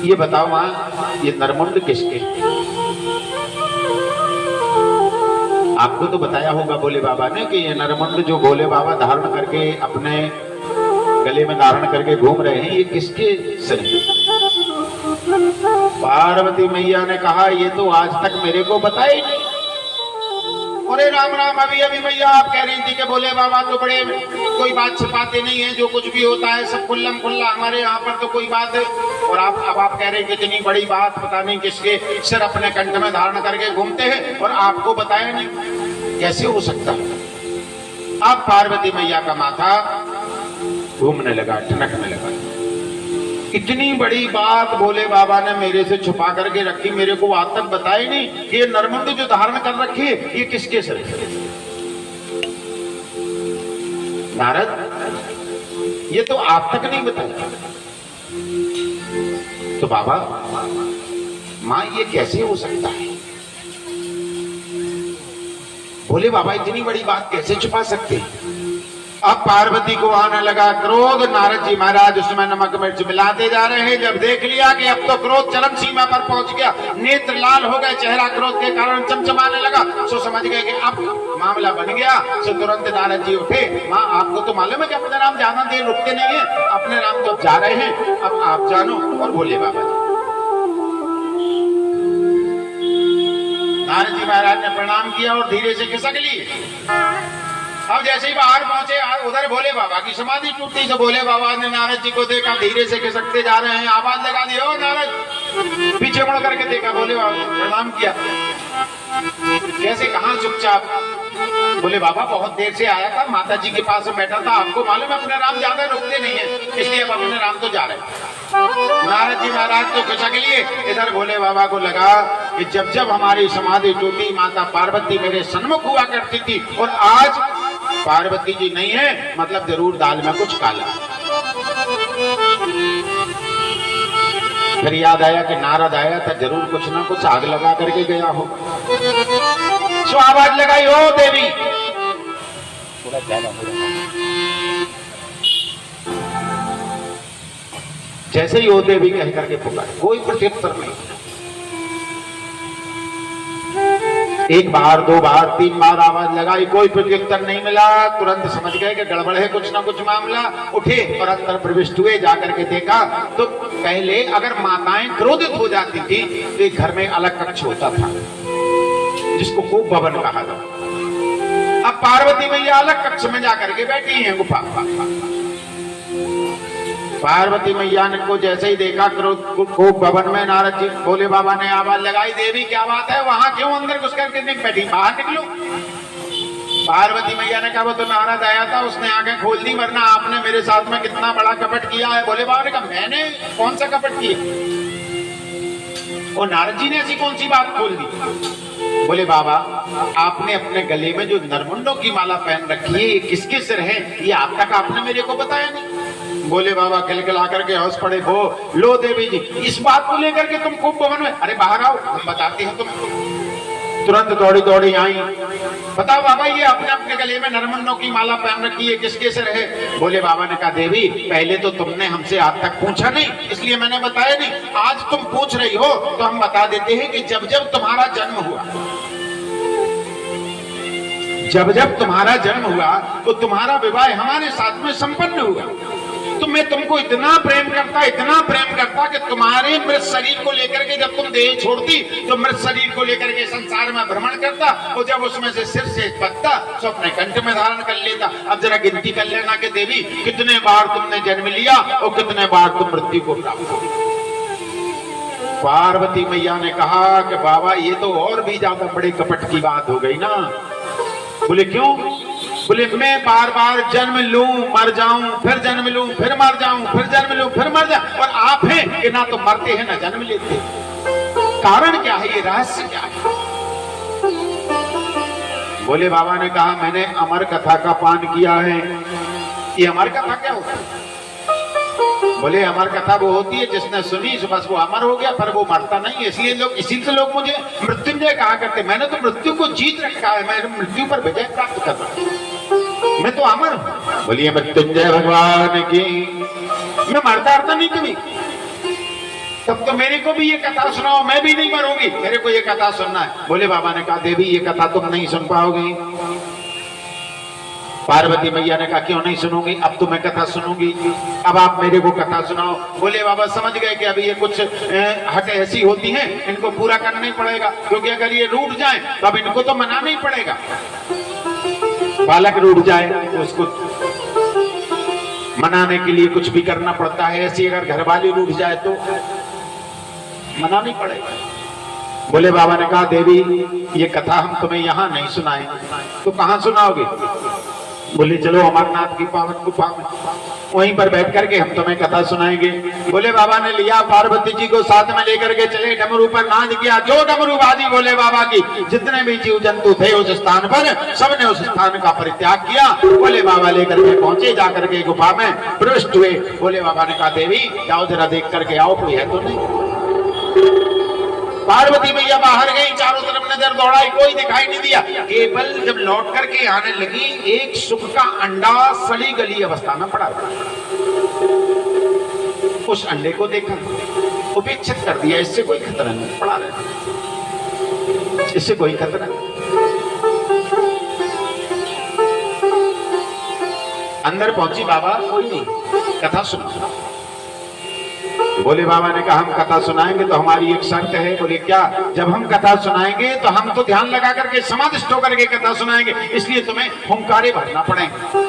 ये बताओ माँ, ये नरमुंड किसके? आपको तो बताया होगा भोले बाबा ने कि ये नरमुंड जो भोले बाबा धारण करके अपने गले में धारण करके घूम रहे हैं, ये किसके सिर? पार्वती मैया ने कहा ये तो आज तक मेरे को बताया ही नहीं। अरे राम राम, अभी अभी मैया आप कह रही थी कि भोले बाबा तो बड़े कोई बात छिपाते नहीं है, जो कुछ भी होता है सब खुल्लम खुल्ला, हमारे यहाँ पर तो कोई बात है। और अब आप कह रहे हैं कि इतनी बड़ी बात पता नहीं किसके सिर अपने कंठ में धारण करके घूमते हैं और आपको बताया नहीं, कैसे हो सकता है? अब पार्वती मैया का माथा घूमने लगा, ठनकने लगा। इतनी बड़ी बात भोले बाबा ने मेरे से छुपा करके रखी, मेरे को आज तक बताई नहीं कि ये नरमुंड जो धारण कर रखी है ये किसके सिर? नारद, ये तो आप तक नहीं बताया। तो बाबा, मां ये कैसे हो सकता है? भोले बाबा इतनी बड़ी बात कैसे छुपा सकते हैं? अब पार्वती को आने लगा क्रोध। नारद जी महाराज उसमें नमक मिर्च मिलाते जा रहे हैं। जब देख लिया कि अब तो क्रोध चरम सीमा पर पहुंच गया, नेत्र लाल हो गए, चेहरा क्रोध के कारण चमचमाने लगा, सो समझ गए कि अब मामला बन गया। सो तुरंत नारद जी उठे। माँ, आपको तो मालूम है कि अपने राम ज्यादा देर रुकते नहीं है, अपने राम तो जा रहे हैं, अब आप जानो और भोले बाबा जी। नारद जी महाराज ने प्रणाम किया और धीरे से खिसक ली। अब जैसे ही बाहर पहुंचे, उधर भोले बाबा की समाधि टूटी। तो भोले बाबा ने नारद जी को देखा, धीरे से खिसकते जा रहे हैं, आवाज लगा दी, ओ नारद। पीछे मुड़ करके देखा, भोले बाबा ने प्रणाम किया। कैसे, कहां चुपचाप? बोले बाबा बहुत देर से आया था, माता जी के पास बैठा था, आपको मालूम है अपने राम ज्यादा रुकते नहीं है, इसलिए अब अपने राम तो जा रहे हैं। नारद जी महाराज तो खिसक लिए। इधर भोले बाबा को लगा कि जब जब हमारी समाधि टूटी, माता पार्वती मेरे सन्मुख हुआ करती थी और आज पार्वती जी नहीं है, मतलब जरूर दाल में कुछ काला। फिर याद आया कि नारद आया था, जरूर कुछ ना कुछ आग लगा करके गया हो। सो आवाज लगाई, ओ देवी। थोड़ा ज्यादा हो रहा। जैसे ही ओ देवी कह करके पुकारे, कोई प्रत्युत्तर नहीं। एक बार, दो बार, तीन बार आवाज लगाई, कोई प्रत्युत्तर नहीं मिला। तुरंत समझ गए कि गड़बड़ है, कुछ ना कुछ मामला। उठे और अंदर प्रविष्ट हुए। जाकर के देखा तो पहले अगर माताएं क्रोधित हो जाती थी तो एक घर में अलग कक्ष होता था जिसको खूब भवन कहा जाता। अब पार्वती मैया अलग कक्ष में जाकर के बैठी हैं गुफा। पार्वती मैया ने को जैसे ही देखा खूब भवन में, नारद जी भोले बाबा ने आवाज लगाई, देवी क्या बात है, वहां क्यों अंदर घुस करके नहीं बैठी, बाहर निकलो। पार्वती मैया ने कहा वो तो नारद आया था, उसने आंखें खोल दी, वरना आपने मेरे साथ में कितना बड़ा कपट किया है। भोले बाबा ने कहा मैंने कौन सा कपट किया? और नारद जी ने ऐसी कौन सी बात खोल दी? बोले बाबा, आपने अपने गले में जो नरमुंडों की माला पहन रखी है ये किसके सिर है, ये आप तक आपने मेरे को बताया नहीं। बोले बाबा खिलखिला करके हंस पड़े। हो लो देवी जी, इस बात को लेकर के तुम खूब भवन में, अरे बाहर आओ हम बताते हैं तुमको। तुरंत दौड़ी दौड़ी आई। बताओ बाबा, ये अपने अपने गले में नरमुंडों की माला पहन रखी है, किसके सिर है? बोले बाबा ने कहा देवी, पहले तो तुमने हमसे आज तक पूछा नहीं, इसलिए मैंने बताया नहीं। आज तुम पूछ रही हो तो हम बता देते हैं कि जब जब तुम्हारा जन्म हुआ, जब जब तुम्हारा जन्म हुआ तो तुम्हारा विवाह हमारे साथ में संपन्न हुआ। तो मैं तुमको इतना प्रेम करता कि तुम्हारे मृत शरीर को लेकर के जब तुम देह छोड़ती तो मृत शरीर को लेकर के संसार में भ्रमण करता, और जब उसमें से सिर से बचता तो अपने कंठ में धारण कर लेता। अब जरा गिनती कर लेना कि देवी कितने बार तुमने जन्म लिया और कितने बार तुम मृत्यु को प्राप्त हो। पार्वती मैया ने कहा कि बाबा ये तो और भी ज्यादा बड़े कपट की बात हो गई ना। बोले क्यों? बोले मैं बार बार जन्म लूं मर जाऊं, फिर जन्म लूं फिर मर जाऊं, फिर जन्म लूं फिर मर जाऊं, और आप हैं कि ना तो मरते हैं ना जन्म लेते हैं। कारण क्या है, ये रहस्य क्या है? बोले बाबा ने कहा मैंने अमर कथा का पान किया है। ये अमर कथा क्या होता है? बोले अमर कथा वो होती है जिसने सुनी बस वो अमर हो गया, पर वो मरता नहीं है। इसलिए लोग, इसी से लोग मुझे मृत्युंजय कहा करते। मैंने तो मृत्यु को जीत रखा है, मैं मृत्यु पर विजय प्राप्त कर रहा हूं, मैं तो अमर हूं। बोलिए मृत्युंजय भगवान की। मैं मरता नहीं कभी। तब तो मेरे को भी ये कथा सुनाओ, मैं भी नहीं मरूंगी, मेरे को ये कथा सुनना है। बोले बाबा ने कहा देवी ये कथा तुम नहीं सुन पाओगी। पार्वती मैया ने कहा क्यों नहीं सुनूंगी, अब तो मैं कथा सुनूंगी, अब आप मेरे को कथा सुनाओ। बोले बाबा समझ गए कि अभी ये कुछ हट ऐसी होती हैं, इनको पूरा करना ही पड़ेगा, क्योंकि अगर ये रूठ जाए तो अब इनको तो मनाना ही पड़ेगा। बालक रूठ जाए तो उसको मनाने के लिए कुछ भी करना पड़ता है, ऐसी अगर घरवाली रूठ जाए तो मनाना ही पड़ेगा। बोले बाबा ने कहा देवी ये कथा हम तुम्हें यहाँ नहीं सुनाएं तो कहाँ सुनाओगे? बोले चलो अमरनाथ की पावन गुफा में, वहीं पर बैठ करके हम तुम्हें कथा सुनाएंगे। बोले बाबा ने लिया पार्वती जी को साथ में लेकर के चले, डमरू पर नाद किया। जो डमरू बाजी बोले बाबा की, जितने भी जीव जंतु थे उस स्थान पर, सबने उस स्थान का परित्याग किया। बोले बाबा लेकर के पहुंचे, जाकर के गुफा में प्रविष्ट हुए। बोले बाबा ने कहा देवी जाओ जरा देख करके आओ, कोई है तो नहीं। पार्वती मैया बाहर गई, चारों तरफ नजर दौड़ाई, कोई दिखाई नहीं दिया। केवल जब लौट करके आने लगी, एक सुख का अंडा सड़ी गली अवस्था में पड़ा था। उस अंडे को देखा, उपेक्षित कर दिया, इससे कोई खतरा नहीं, पड़ा रहा, इससे कोई खतरा नहीं। अंदर पहुंची, बाबा कोई नहीं, कथा सुना। बोले बाबा ने कहा हम कथा सुनाएंगे तो हमारी एक शर्त है। बोले क्या? जब हम कथा सुनाएंगे तो हम तो ध्यान लगा करके समाधिष्ट होकर के कथा सुनाएंगे, इसलिए तुम्हें हुंकारे भरना पड़ेंगे।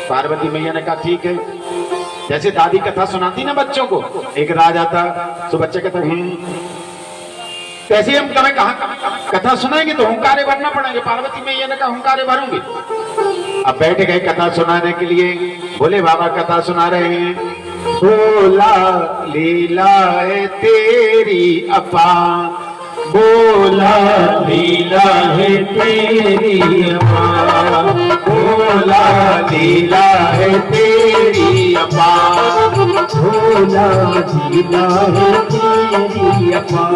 पार्वती मैया ने कहा ठीक है। जैसे दादी कथा सुनाती ना बच्चों को, एक राजा था तो बच्चे कहता कैसे हम तुम्हें कहा कथा सुनाएंगे तो हुंकारे भरना पड़ेंगे। पार्वती मैया ने कहा हुंकारे भरूंगी। अब बैठ गए कथा सुनाने के लिए। बोले बाबा कथा सुना रहे हैं। बोला लीला है तेरी अपा, बोला लीला है तेरी अपा, बोला लीला है तेरी अपा, बोला लीला है तेरी अपा।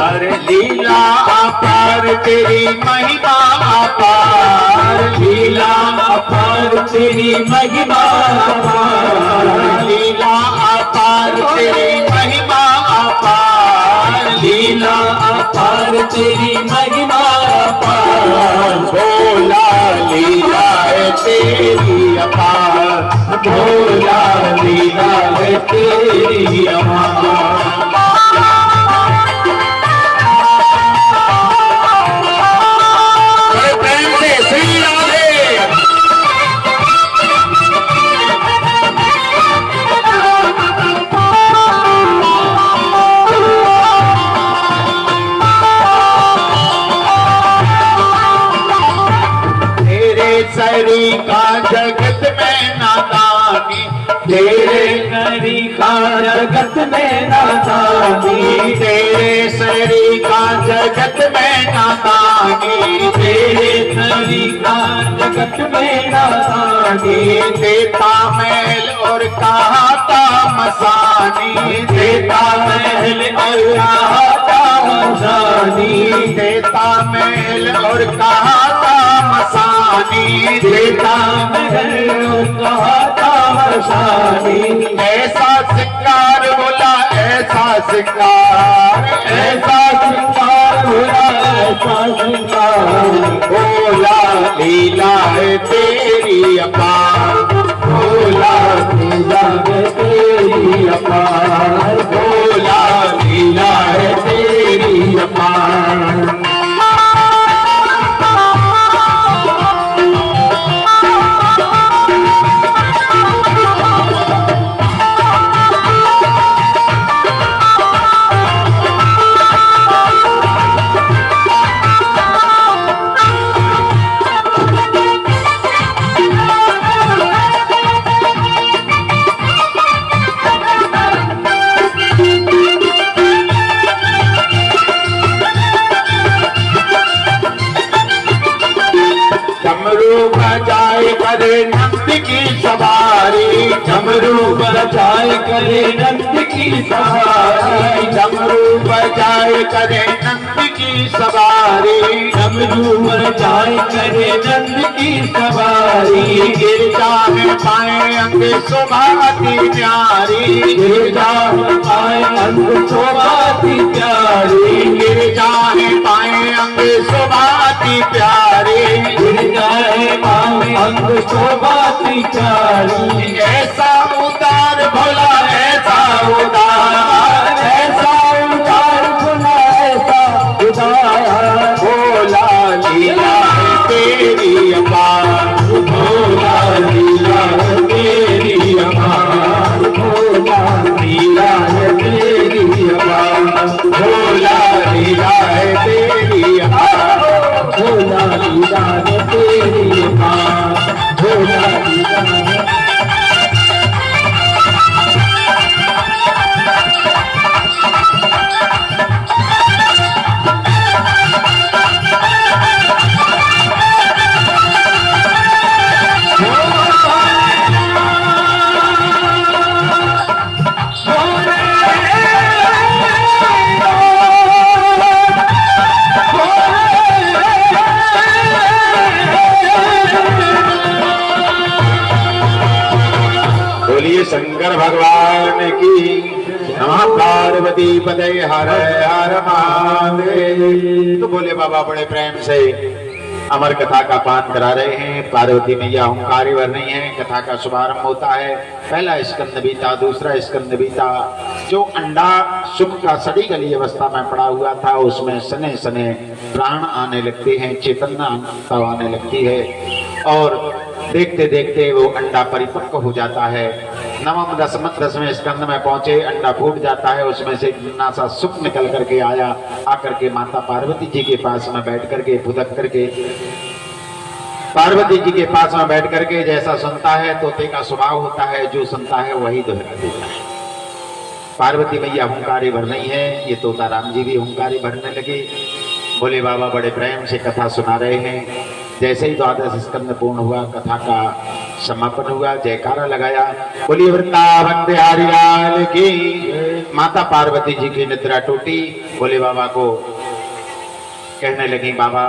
अरे लीला अपार तेरी महिमा अपार, लीला अपार तेरी महिमा अपार, लीला अपार तेरी महिमा अपार, लीला अपार तेरी महिमा अपार। बोला लीला है तेरी अपार, बोला लीला है तेरी अपार। प्रेम से श्री राधे। सरी का जगत में नादानी, तेरे सरी का जगत में नादानी, तेरे सरी का जगत में नादानी, तेरे सरी का जगत में नादानी। देता महल और कहाता मसानी, देता महल और कहाता मसानी, देता महल और कहाता मसानी, देता महल और कहाता मसानी। ऐसा सिंगार बोला ऐसा सिंगार, ऐसा सिंगार बोला ऐसा सिंगार। बोला लीला है तेरी अपार, बोला लीला है तेरी अपार, बोला लीला है तेरी अपार। डमरू बजाए करे नंद की सवारी, डमरू बजाए करे नंद की सवारी, डमरू बजाए करे नंद की सवारी, गिरजा में पाए अंग शोभाती प्यारी, गिरजा पाए अंग शोभाती प्यारी, गिरजा में पाए अंग शोभाती प्यारी, गिरजा पाए अंग शोभाती प्यारी, ऐसा उदार भोला ऐसा उदार, ऐसा उदार भोला ऐसा उदार, भोला लीला है तेरी अपार, भोला लीला है तेरी अपार, भोला लीला है तेरी अपार, भोला लीला है तेरी अपार, भोला लीला है तेरी अपार, भोला लीला है। बोलिए शंकर भगवान की नमः। पार्वती पदे हर हर महादेव। तो बोले बाबा बड़े प्रेम से अमर कथा का पान करा रहे हैं। पार्वती मैया हुंकारी भर रही है। कथा का शुभारंभ होता है। पहला स्कंद बीता, दूसरा स्कंद बीता। जो अंडा सुख का सड़ी गली अवस्था में पड़ा हुआ था, उसमें सने सने प्राण आने लगते हैं, चेतना आने लगती है और देखते देखते वो अंडा परिपक्व हो जाता है। नवम दसवें स्कंद में पहुंचे, अंडा फूट जाता है, उसमें से इतना सा सुख निकल करके आया। आकर के माता पार्वती जी के पास में बैठ करके फुदक करके पार्वती जी के पास में बैठ करके जैसा सुनता है तोते का स्वभाव होता है, जो सुनता है वही दोहरा देता है। पार्वती मैया हुंकारी भर रही है, ये तोता राम जी भी हुंकारी भरने लगे। बोले बाबा बड़े प्रेम से कथा सुना रहे हैं। जैसे ही द्वादश स्कंद पूर्ण हुआ, कथा का समापन हुआ, जयकारा लगाया। बोलिए वृंदावन बिहारी लाल की। माता पार्वती जी की निद्रा टूटी। बोले बाबा को कहने लगी, बाबा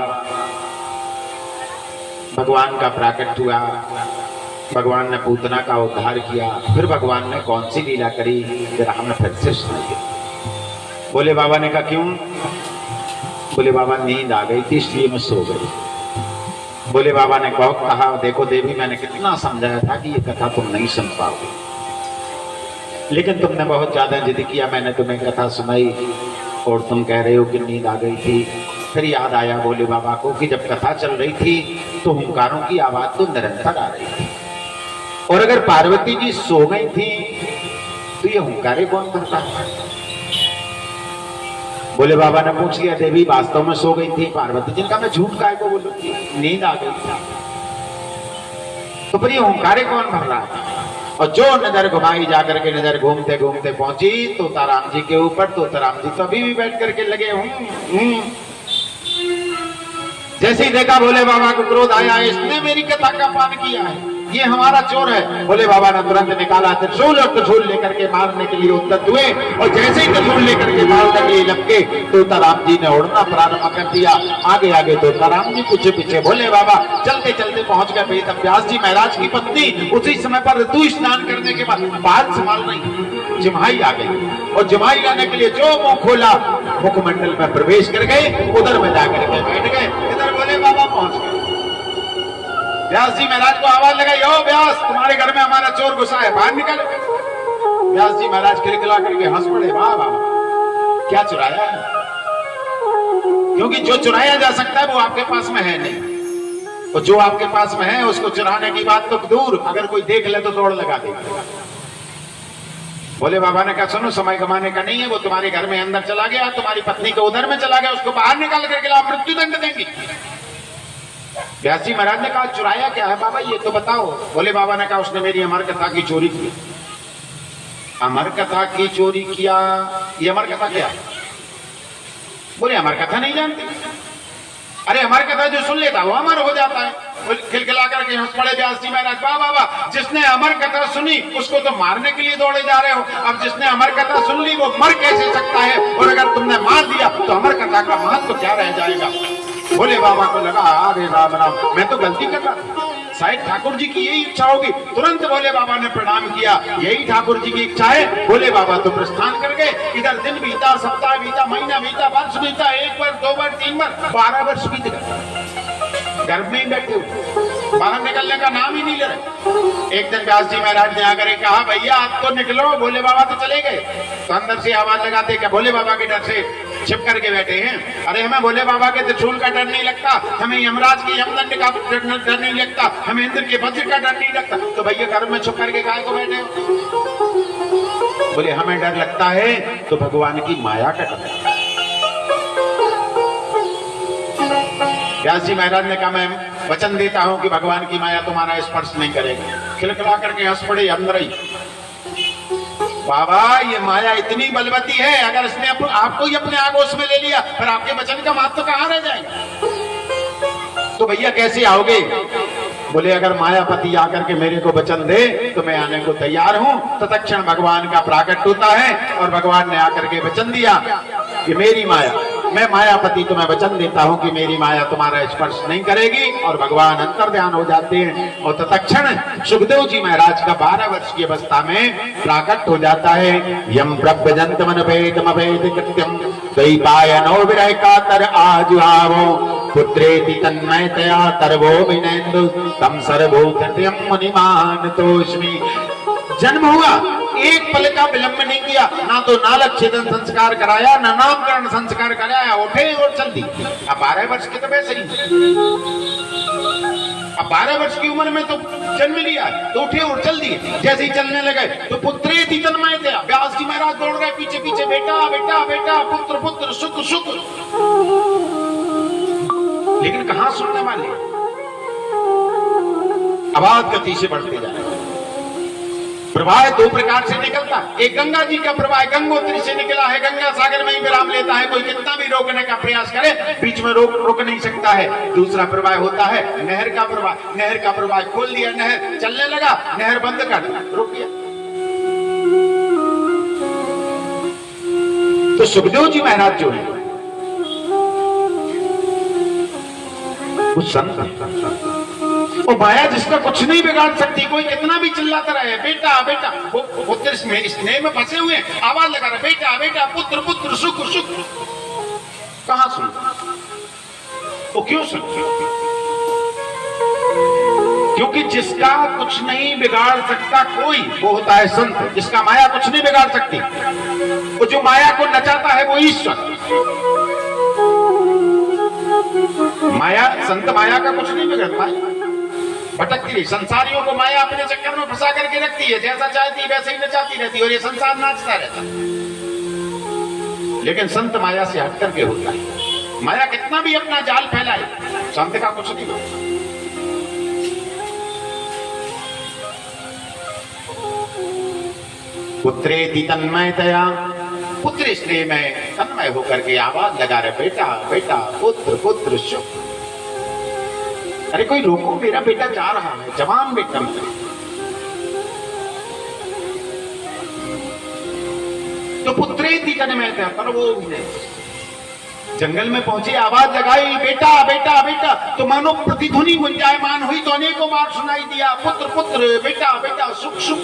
भगवान का प्राकट हुआ, भगवान ने पूतना का उद्धार किया, फिर भगवान ने कौन सी लीला करी, जरा हमें फिर से सुनाइए। बोले बाबा ने कहा क्यों? बोले बाबा नींद आ गई थी इसलिए मैं सो गई। बोले बाबा ने कहा देखो देवी, मैंने कितना समझाया था कि ये कथा तुम नहीं सुन पाओगे, लेकिन तुमने बहुत ज्यादा जिद किया। मैंने तुम्हें कथा सुनाई और तुम कह रहे हो कि नींद आ गई थी। फिर याद आया बोले बाबा को कि जब कथा चल रही थी तो हुंकारों की आवाज तो निरंतर आ रही थी, और अगर पार्वती जी सो गई थी तो ये हुंकारे कौन करता है? बोले बाबा ने पूछ लिया, देवी वास्तव में सो गई थी पार्वती जी? का मैं झूठ काहे को बोलूं, नींद आ गई थी। तो फिर ये हुंकारे कौन भर रहा था? और जो नजर घुमाई जाकर के नजर घूमते घूमते पहुंची तो ताराम जी के ऊपर। तो ताराम जी तो अभी भी बैठ करके लगे जैसे ही देखा बोले बाबा को क्रोध आया, इसने मेरी कथा का पान किया है, ये हमारा चोर है। बोले बाबा ने तुरंत निकाला त्रिशूल और त्रिशूल लेकर के मारने के लिए उद्यत हुए, और जैसे ही त्रिशूल लेकर के मारने के लिए लपके तो ताराम जी ने उड़ना प्रारंभ कर दिया। आगे आगे तो ताराम जी पीछे पीछे। बोले बाबा चलते चलते पहुंच गए वेद व्यास जी महाराज की पत्नी। उसी समय पर ऋतु स्नान करने के बाद बाल संभाल रही, जमाई आ गई, और जमाई आने के लिए जो मुंह खोला मुखमंडल में प्रवेश कर गए, उधर में जाकर के बैठ गए। इधर बोले बाबा पहुंच गए। व्यास जी महाराज को आवाज लगाई, ओ व्यास तुम्हारे घर में हमारा चोर घुसा है, बाहर निकल। व्यास जी महाराज खिलखिला करके हंस पड़े, वाह वाह क्या चुराया है? क्योंकि जो चुराया जा सकता है वो आपके पास में है नहीं, और जो आपके पास में है उसको चुराने की बात तो दूर, अगर कोई देख ले तो दौड़ लगा देगा। बोले बाबा ने कहा सुनो, समय गंवाने का नहीं है, वो तुम्हारे घर में अंदर चला गया, तुम्हारी पत्नी के उधर में चला गया, उसको बाहर निकाल करके ला, मृत्यु दंड देंगे। व्यास जी महाराज ने कहा चुराया क्या है बाबा, ये तो बताओ। बोले बाबा ने कहा उसने मेरी अमर कथा की चोरी की। अमर कथा की चोरी किया? ये अमर कथा क्या? बोले अमर कथा नहीं जानते? अरे हमारी कथा जो सुन लेता वो अमर हो जाता है। खिलखिला करके हंस पड़े व्यास जी महाराज, वाह वाह वाह, जिसने अमर कथा सुनी उसको तो मारने के लिए दौड़े जा रहे हो, अब जिसने अमर कथा सुन ली वो मर कैसे सकता है, और अगर तुमने मार दिया तो अमर कथा का महत्व क्या रह जाएगा। भोले बाबा को लगा अरे राम राम, मैं तो गलती कर रहा, शायद ठाकुर जी की यही इच्छा होगी। तुरंत भोले बाबा ने प्रणाम किया, यही ठाकुर जी की इच्छा है। भोले बाबा तो प्रस्थान कर गए। इधर दिन बीता, सप्ताह बीता, महीना बीता, वर्ष बीता, 1 बार 2 बार 3 बार 12 वर्ष बीत गए। घर में ही बैठे हुए, बाहर निकलने का नाम ही नहीं ले रहे। एक दिन व्यास जी महाराज ने आकर कहा भैया आप तो निकलो, भोले बाबा तो चले गए। तो अंदर से आवाज लगाते क्या भोले बाबा के डर से छिप करके बैठे हैं। अरे हमें भोले बाबा के त्रिशूल का डर नहीं लगता, हमें यमराज के यमदंड का डर नहीं लगता, हमें इंद्र के वज्र का डर नहीं लगता, तो भैया घर में छुप करके काहे को बैठे हो। बोले हमें डर लगता है तो भगवान की माया का डर। व्यास जी महाराज ने कहा मैं वचन देता हूं कि भगवान की माया तुम्हारा स्पर्श नहीं करेगी। खिलखिला करके हंस पड़े अंदर ही, बाबा ये माया इतनी बलवती है, अगर इसने आपको ही अपने आगोश में ले लिया फिर आपके वचन का महत्व कहां रह जाएगा। तो भैया कैसे आओगे। बोले अगर मायापति आकर के मेरे को वचन दे तो मैं आने को तैयार हूं। तत्क्षण भगवान का प्राकट होता है और भगवान ने आकर के वचन दिया कि मेरी माया, मैं मायापति तुम्हें वचन देता हूं कि मेरी माया तुम्हारा स्पर्श नहीं करेगी। और भगवान अंतर्ध्यान हो जाते हैं और तत्क्षण सुखदेव जी महाराज का 12 वर्ष की अवस्था में प्राकट हो जाता है। यम प्रभजंत मन भेद कृत्यम द्वैपायनो विरह कातर आजुहावो पुत्रेति तन्मयतया तरवो विनेन्दु तम सर्वभूतम मुनिमान तोष्मि। जन्म हुआ, एक पल का विलंब नहीं किया, ना तो नालक छेदन संस्कार कराया, ना नामकरण संस्कार कराया, उठे और चल दी। अब 12 वर्ष के तो वैसे ही, अब 12 वर्ष की उम्र में तो जन्म लिया तो उठे और चल दिए। जैसे ही चलने लगे तो पुत्रेति तन्मयतया, व्यास जी महाराज दौड़ रहे पीछे पीछे, बेटा बेटा बेटा, पुत्र पुत्र, सुख सुख। लेकिन कहां सुनने वाले, आवाज गति से बढ़ते जा रहे। प्रवाह 2 प्रकार से निकलता, एक गंगा जी का प्रवाह गंगोत्री से निकला है, गंगा सागर में ही विराम लेता है, कोई कितना भी रोकने का प्रयास करे बीच में रोक नहीं सकता है। दूसरा प्रवाह होता है नहर का प्रवाह, नहर का प्रवाह खोल दिया, नहर चलने लगा, नहर बंद कर दिया, रोक दिया। तो सुखदेव जी महाराज जो है वो संत, वो माया जिसका कुछ नहीं बिगाड़ सकती, कोई कितना भी चिल्लाता रहे बेटा बेटा, वो पुत्र स्नेह में फंसे हुए आवाज लगा रहे बेटा बेटा, पुत्र पुत्र, सुख सुख। कहां सुन, वो क्यों सुन? क्योंकि जिसका कुछ नहीं बिगाड़ सकता कोई, वो होता है संत, जिसका माया कुछ नहीं बिगाड़ सकती। वो जो माया को नचाता है वो ईश्वर। माया, संत माया का कुछ नहीं बिगड़ता है, भटकती रही। संसारियों को माया अपने चक्कर में फंसा करके रखती है, जैसा चाहती वैसे ही नचाती रहती है और ये संसार नाचता रहता है। लेकिन संत माया से हट करके होता है। माया कितना भी अपना जाल फैलाए, संत का कुछ नहीं होता। पुत्रेति तन्मयतया, पुत्र स्नेह में तन्मय होकर के आवाज लगा रहे बेटा बेटा, पुत्र पुत्र, सुख। अरे कोई रोको, मेरा बेटा जा रहा है, जवान बेटा। तो पुत्रेति तन्मयतया, पर वो जंगल में पहुंचे, आवाज लगाई बेटा बेटा बेटा, तो मानो प्रतिध्वनि गुंजायमान हुई, तो अनेकों बार सुनाई दिया पुत्र पुत्र, बेटा बेटा, सुख सुख।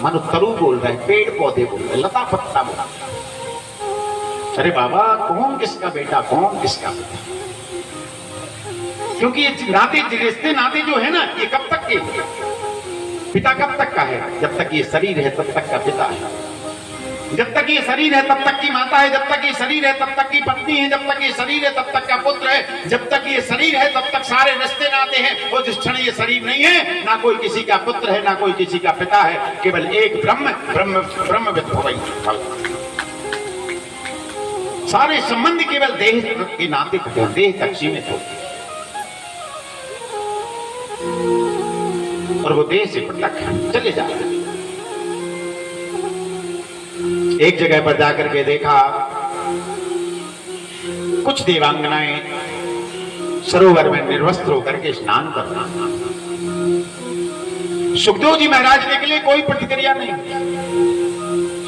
मानो तरु बोल रहे, पेड़ पौधे बोल रहे, लता पत्ता बोल रहे। अरे बाबा कौन किसका बेटा, कौन किसका बेटा? क्योंकि ये नाते, रिश्ते नाते जो है ना, ये कब तक के? पिता कब तक का है? जब तक ये शरीर है तब तक का पिता है, जब तक ये शरीर है तब तक की माता है, जब तक ये शरीर है तब तक की पत्नी है, जब तक ये शरीर है तब तक का पुत्र है, जब तक ये शरीर है तब तक सारे रिश्ते नाते हैं। और जिस क्षण ये शरीर नहीं है, ना कोई किसी का पुत्र है, ना कोई किसी का पिता है, केवल एक ब्रह्म ब्रह्म ब्रह्म विद्भवई। सारे संबंध केवल देह के नाते होते, देह तक सीमित होते, और वो देह से पटक चले जाते। एक जगह पर जाकर के देखा कुछ देवांगनाएं सरोवर में निर्वस्त्र होकर के स्नान करना। सुखदेव जी महाराज निकले, कोई प्रतिक्रिया नहीं।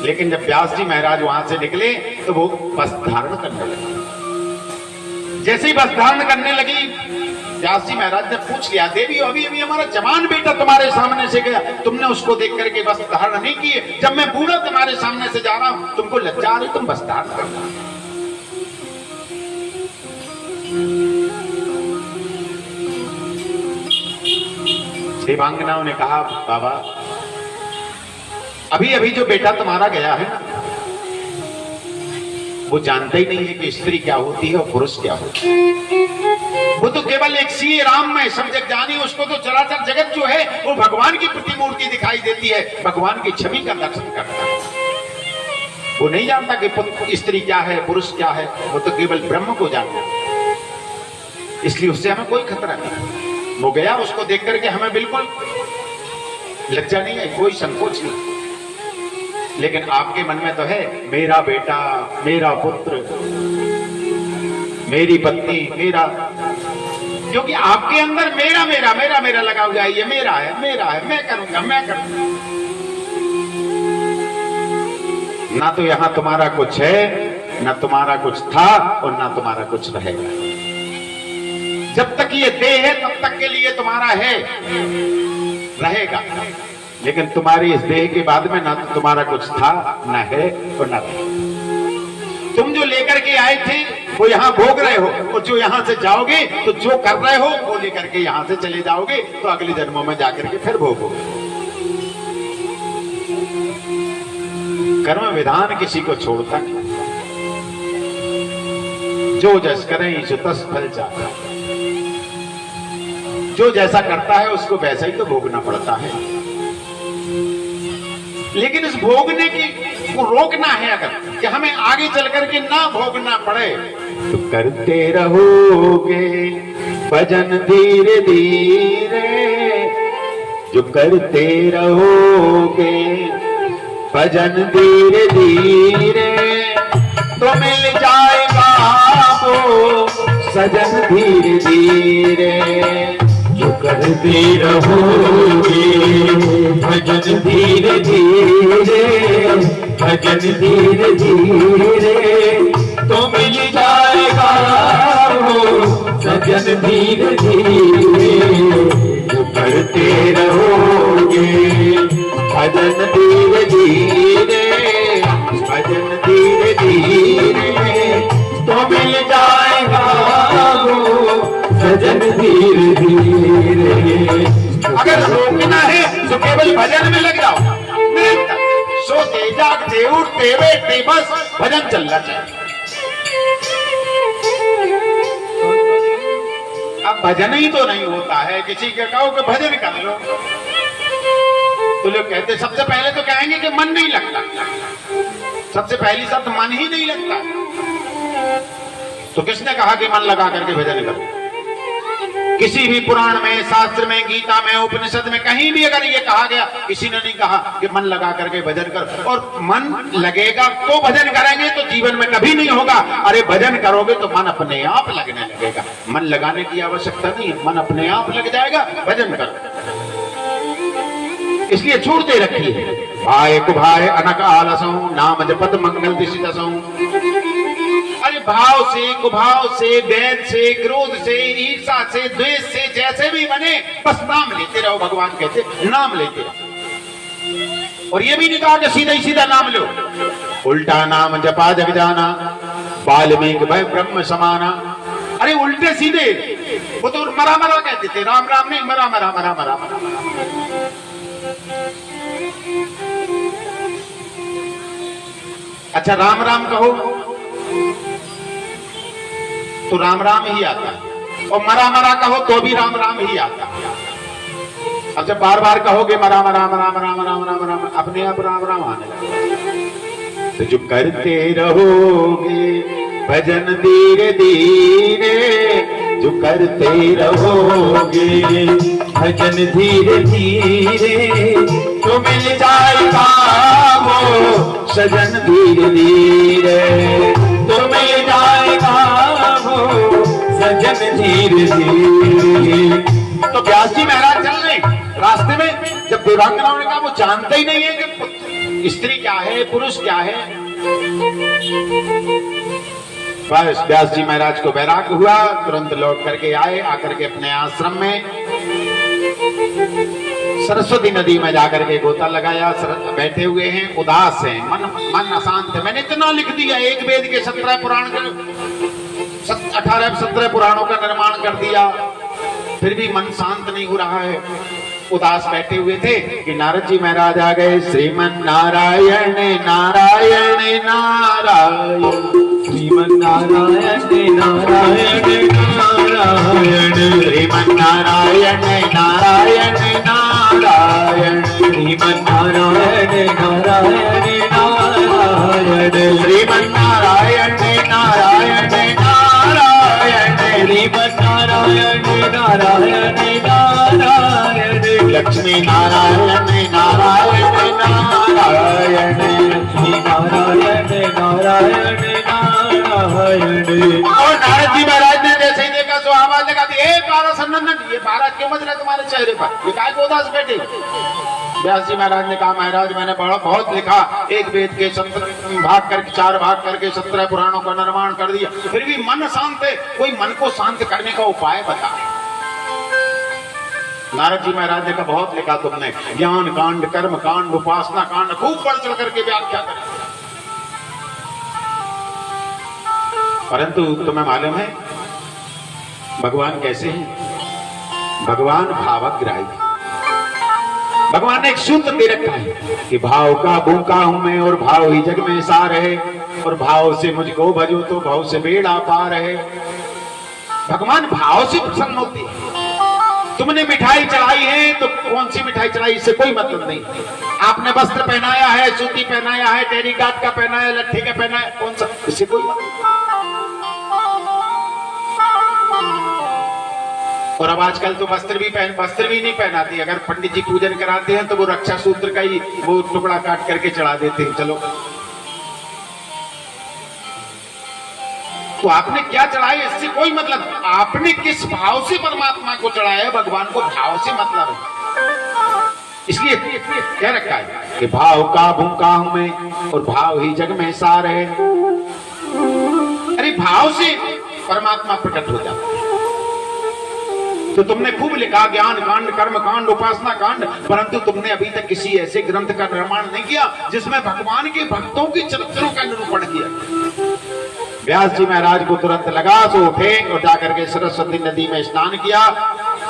लेकिन जब व्यास जी महाराज वहां से निकले तो वो वस्त्र धारण करने लगे। जैसे ही वस्त्र धारण करने लगी, व्यास जी महाराज ने पूछ लिया, देवी अभी अभी हमारा जवान बेटा तुम्हारे सामने से गया, तुमने उसको देख करके वस्त्र धारण नहीं किए। जब मैं बूढ़ा तुम्हारे सामने से जा रहा हूं, तुमको लज्जा आ रही, तुम वस्त्र धारण करना। देवांगनाओं ने कहा, बाबा अभी अभी जो बेटा तुम्हारा गया है ना, वो जानता ही नहीं है कि स्त्री क्या होती है और पुरुष क्या होती है। वो तो केवल एक सी राम में सब जग जानी, उसको तो चराचर जगत जो है वो भगवान की प्रतिमूर्ति दिखाई देती है, भगवान की छवि का दर्शन करता है। वो नहीं जानता कि स्त्री क्या है, पुरुष क्या है, वो तो केवल ब्रह्म को जानता है। इसलिए उससे हमें कोई खतरा नहीं। वो गया, उसको देख करके हमें बिल्कुल लज्जा नहीं है, कोई संकोच नहीं। लेकिन आपके मन में तो है, मेरा बेटा, मेरा पुत्र, मेरी पत्नी, मेरा, क्योंकि आपके अंदर मेरा मेरा मेरा मेरा लगा हुआ है, ये मेरा है, मेरा है, मैं करूंगा, मैं करूंगा। ना तो यहां तुम्हारा कुछ है, ना तुम्हारा कुछ था, और ना तुम्हारा कुछ रहेगा। जब तक ये देह है तब तक के लिए तुम्हारा है, रहेगा। लेकिन तुम्हारी इस देह के बाद में ना तो तुम्हारा कुछ था, ना है और ना रहेगा। तुम जो लेकर के आए थे वो यहां भोग रहे हो, और जो यहां से जाओगे तो जो कर रहे हो वो लेकर के यहां से चले जाओगे, तो अगले जन्मों में जाकर के फिर भोगोगे। कर्म विधान किसी को छोड़ता नहीं। जो जस करें सो तस फल जाता। जो जैसा करता है उसको वैसा ही तो भोगना पड़ता है। लेकिन इस भोगने की को रोकना है, अगर कि हमें आगे चल करके ना भोगना पड़े, तो करते रहोगे भजन धीरे धीरे। जो करते रहोगे भजन धीरे धीरे, तो मिल जाएगा वो सजन धीरे धीरे। जो करते रहोगे भजन धीरे धीरे, भजन धीरे धीरे, तो मिल जाएगा वो सजन धीरे धीरे। जो करते रहोगे भजन धीरे धीरे, भजन धीरे धीरे, तो मिल जाएगा वो भजन धीरे धीरे। अगर रोकना है तो केवल भजन में लग जाओ। सोते जागते उठते बैठते बस भजन चलना चाहिए। अब भजन ही तो नहीं होता है, किसी के कहो कि भजन कर लो तो लोग कहते, सबसे पहले तो कहेंगे कि मन नहीं लगता। सबसे पहली शब्द मन ही नहीं लगता। तो किसने कहा कि मन लगा करके भजन करो? किसी भी पुराण में, शास्त्र में, गीता में, उपनिषद में कहीं भी अगर ये कहा गया, किसी ने नहीं कहा कि मन लगा करके भजन कर। और मन लगेगा तो भजन करेंगे तो जीवन में कभी नहीं होगा। अरे भजन करोगे तो मन अपने आप लगने लगेगा। मन लगाने की आवश्यकता नहीं है, मन अपने आप लग जाएगा। भजन करो, इसलिए छूटते रखिए। भाई कुभाय अनक आलसों, नाम जपत मंगल दिशि दसों। अरे भाव से, कुभाव से, वैर से, क्रोध से, ईर्षा से, द्वेष से, जैसे भी बने बस नाम लेते रहो। भगवान कहते नाम लेते रहो। और ये भी नहीं कहा कि सीधा ही सीधा नाम लो। उल्टा नाम जपा जग जाना, वाल्मीकि भय ब्रह्म समाना। अरे उल्टे सीधे, वो तो मरा मरा कहते थे, राम राम नहीं, मरा मरा मरा मरा मरा। अच्छा राम राम कहो तो राम राम ही आता है, और मरा मरा कहो तो भी राम राम ही आता है। अब जब बार बार कहोगे मरा मरा मरा मरा मरा मरा मरा, अपने आप राम राम आने लगेगा। तो जो करते रहोगे भजन धीरे धीरे, जो करते रहोगे भजन धीरे धीरे, तो मिल जाएगा वो सजन धीरे धीरे, तो मिल जाएगा तो व्यास जी महाराज चल रहे रास्ते में, जब देवांगनाओं ने कहा वो जानते ही नहीं है कि स्त्री क्या है पुरुष क्या है। बस व्यास जी महाराज को वैराग्य हुआ, तुरंत लौट करके आए, आकर के अपने आश्रम में सरस्वती नदी में जाकर के गोता लगाया। बैठे हुए हैं, उदास हैं, मन अशांत है। मैंने इतना लिख दिया, एक वेद के 17 पुराण 18-17 पुराणों का निर्माण कर दिया, फिर भी मन शांत नहीं हो रहा है। उदास बैठे हुए थे कि नारद जी महाराज आ गए। श्रीमन नारायण नारायण नारायण, श्रीमन नारायण नारायण नारायण, श्रीमन नारायण नारायण नारायण, श्रीमन नारायण नारायण नारायण, श्रीमन नारायण नारायण नारायण, श्रीमन नारायण नारायण नारायण, लक्ष्मी नारायण नारायण नारायण, लक्ष्मी नारायण नारायण नारायण। और नारद जी महाराज ने जैसे ही देखा तो आवाज लगा दी, हे पारस नंदन, ये महाराज क्यों मच रहा है तुम्हारे चेहरे पर, ये काय को उदास बैठे। व्यास जी महाराज ने कहा, महाराज मैंने बहुत लिखा, एक वेद के 4 भाग करके 17 पुराणों का निर्माण कर दिया, फिर भी मन शांत है, कोई मन को शांत करने का उपाय बता। नारद जी महाराज ने कहा, बहुत लिखा तुमने, ज्ञान कांड, कर्म कांड, उपासना कांड, खूब बढ़ चढ़ करके व्याख्या करें, परंतु तुम्हें मालूम है भगवान कैसे हैं? भगवान भावग्राही। भगवान ने एक सूत्र दे रखा है कि भाव का भूखा हूं मैं और भाव ही जग में सार है, और भाव से मुझको भजो तो भाव से बेड़ा पार है। भगवान भाव से प्रसन्न होते हैं। तुमने मिठाई चढ़ाई है तो कौन सी मिठाई चढ़ाई, इससे कोई मतलब नहीं। आपने वस्त्र पहनाया है, सूती पहनाया है, टेरिकाट का पहना है, लट्ठी का पहना है, कौन सा, इससे कोई मतलब नहीं। और अब आजकल तो वस्त्र भी नहीं पहनाती, अगर पंडित जी पूजन कराते हैं तो वो रक्षा सूत्र का ही वो टुकड़ा काट करके चढ़ा देते हैं। चलो, तो आपने क्या चढ़ाया इससे कोई मतलब, आपने किस भाव से परमात्मा को चढ़ाया, भगवान को भाव से मतलब है। इसलिए क्या रखा है कि भाव का भूखा हूं मैं और भाव ही जग में सार है। अरे भाव से परमात्मा प्रकट हो जाता है। तो तुमने खूब लिखा ज्ञान कांड, कर्म कांड, उपासना कांड, परंतु तुमने अभी तक किसी ऐसे ग्रंथ का निर्माण नहीं किया जिसमें भगवान के भक्तों के चरित्रों का निरूपण किया। व्यास जी महाराज को तुरंत लगा, सो उठे और जाकर के सरस्वती नदी में स्नान किया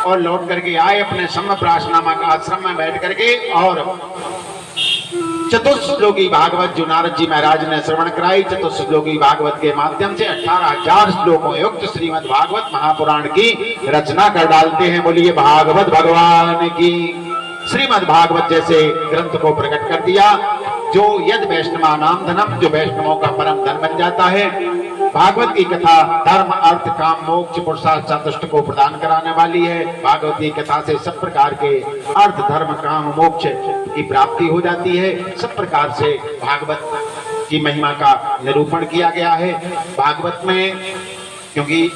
और लौट करके आए अपने सम्यप्राश नामक आश्रम में बैठ करके, और चतुश्लोकी भागवत जो नारद जी महाराज ने श्रवण कराई, चतुश्लोकी भागवत के माध्यम से 18,000 श्लोकों युक्त श्रीमद् भागवत महापुराण की रचना कर डालते हैं। बोलिए भागवत भगवान की। श्रीमद् भागवत जैसे ग्रंथ को प्रकट कर दिया जो यद वैष्णवा नाम धनम, जो वैष्णवों का परम धन बन जाता है। भागवत की कथा धर्म अर्थ काम मोक्ष पुरुषार्थ चतुष्ट को प्रदान कराने वाली है। भागवत की कथा से सब प्रकार के अर्थ धर्म काम मोक्ष की प्राप्ति हो जाती है। सब प्रकार से भागवत की महिमा का निरूपण किया गया है भागवत में। क्योंकि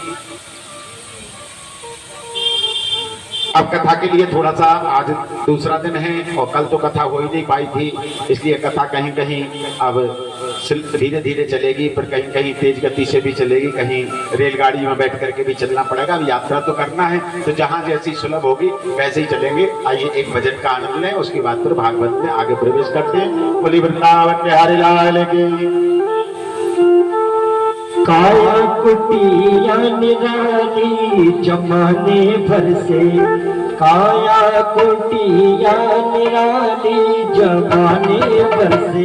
अब कथा के लिए थोड़ा सा आज दूसरा दिन है और कल तो कथा हो ही नहीं पाई थी, इसलिए कथा कहीं कहीं अब धीरे धीरे चलेगी, पर कहीं कहीं तेज गति से भी चलेगी, कहीं रेलगाड़ी में बैठ करके भी चलना पड़ेगा। अब यात्रा तो करना है तो जहां जैसी सुलभ होगी वैसे ही चलेंगे। आइए एक भजन का आनंद लें, उसके बाद फिर भागवत में आगे प्रवेश करते हैं। बोली वृंदावन बिहारी लाल की। काया कुटिया निराली जमाने भर से, काया कुटिया निराली जमाने भर से,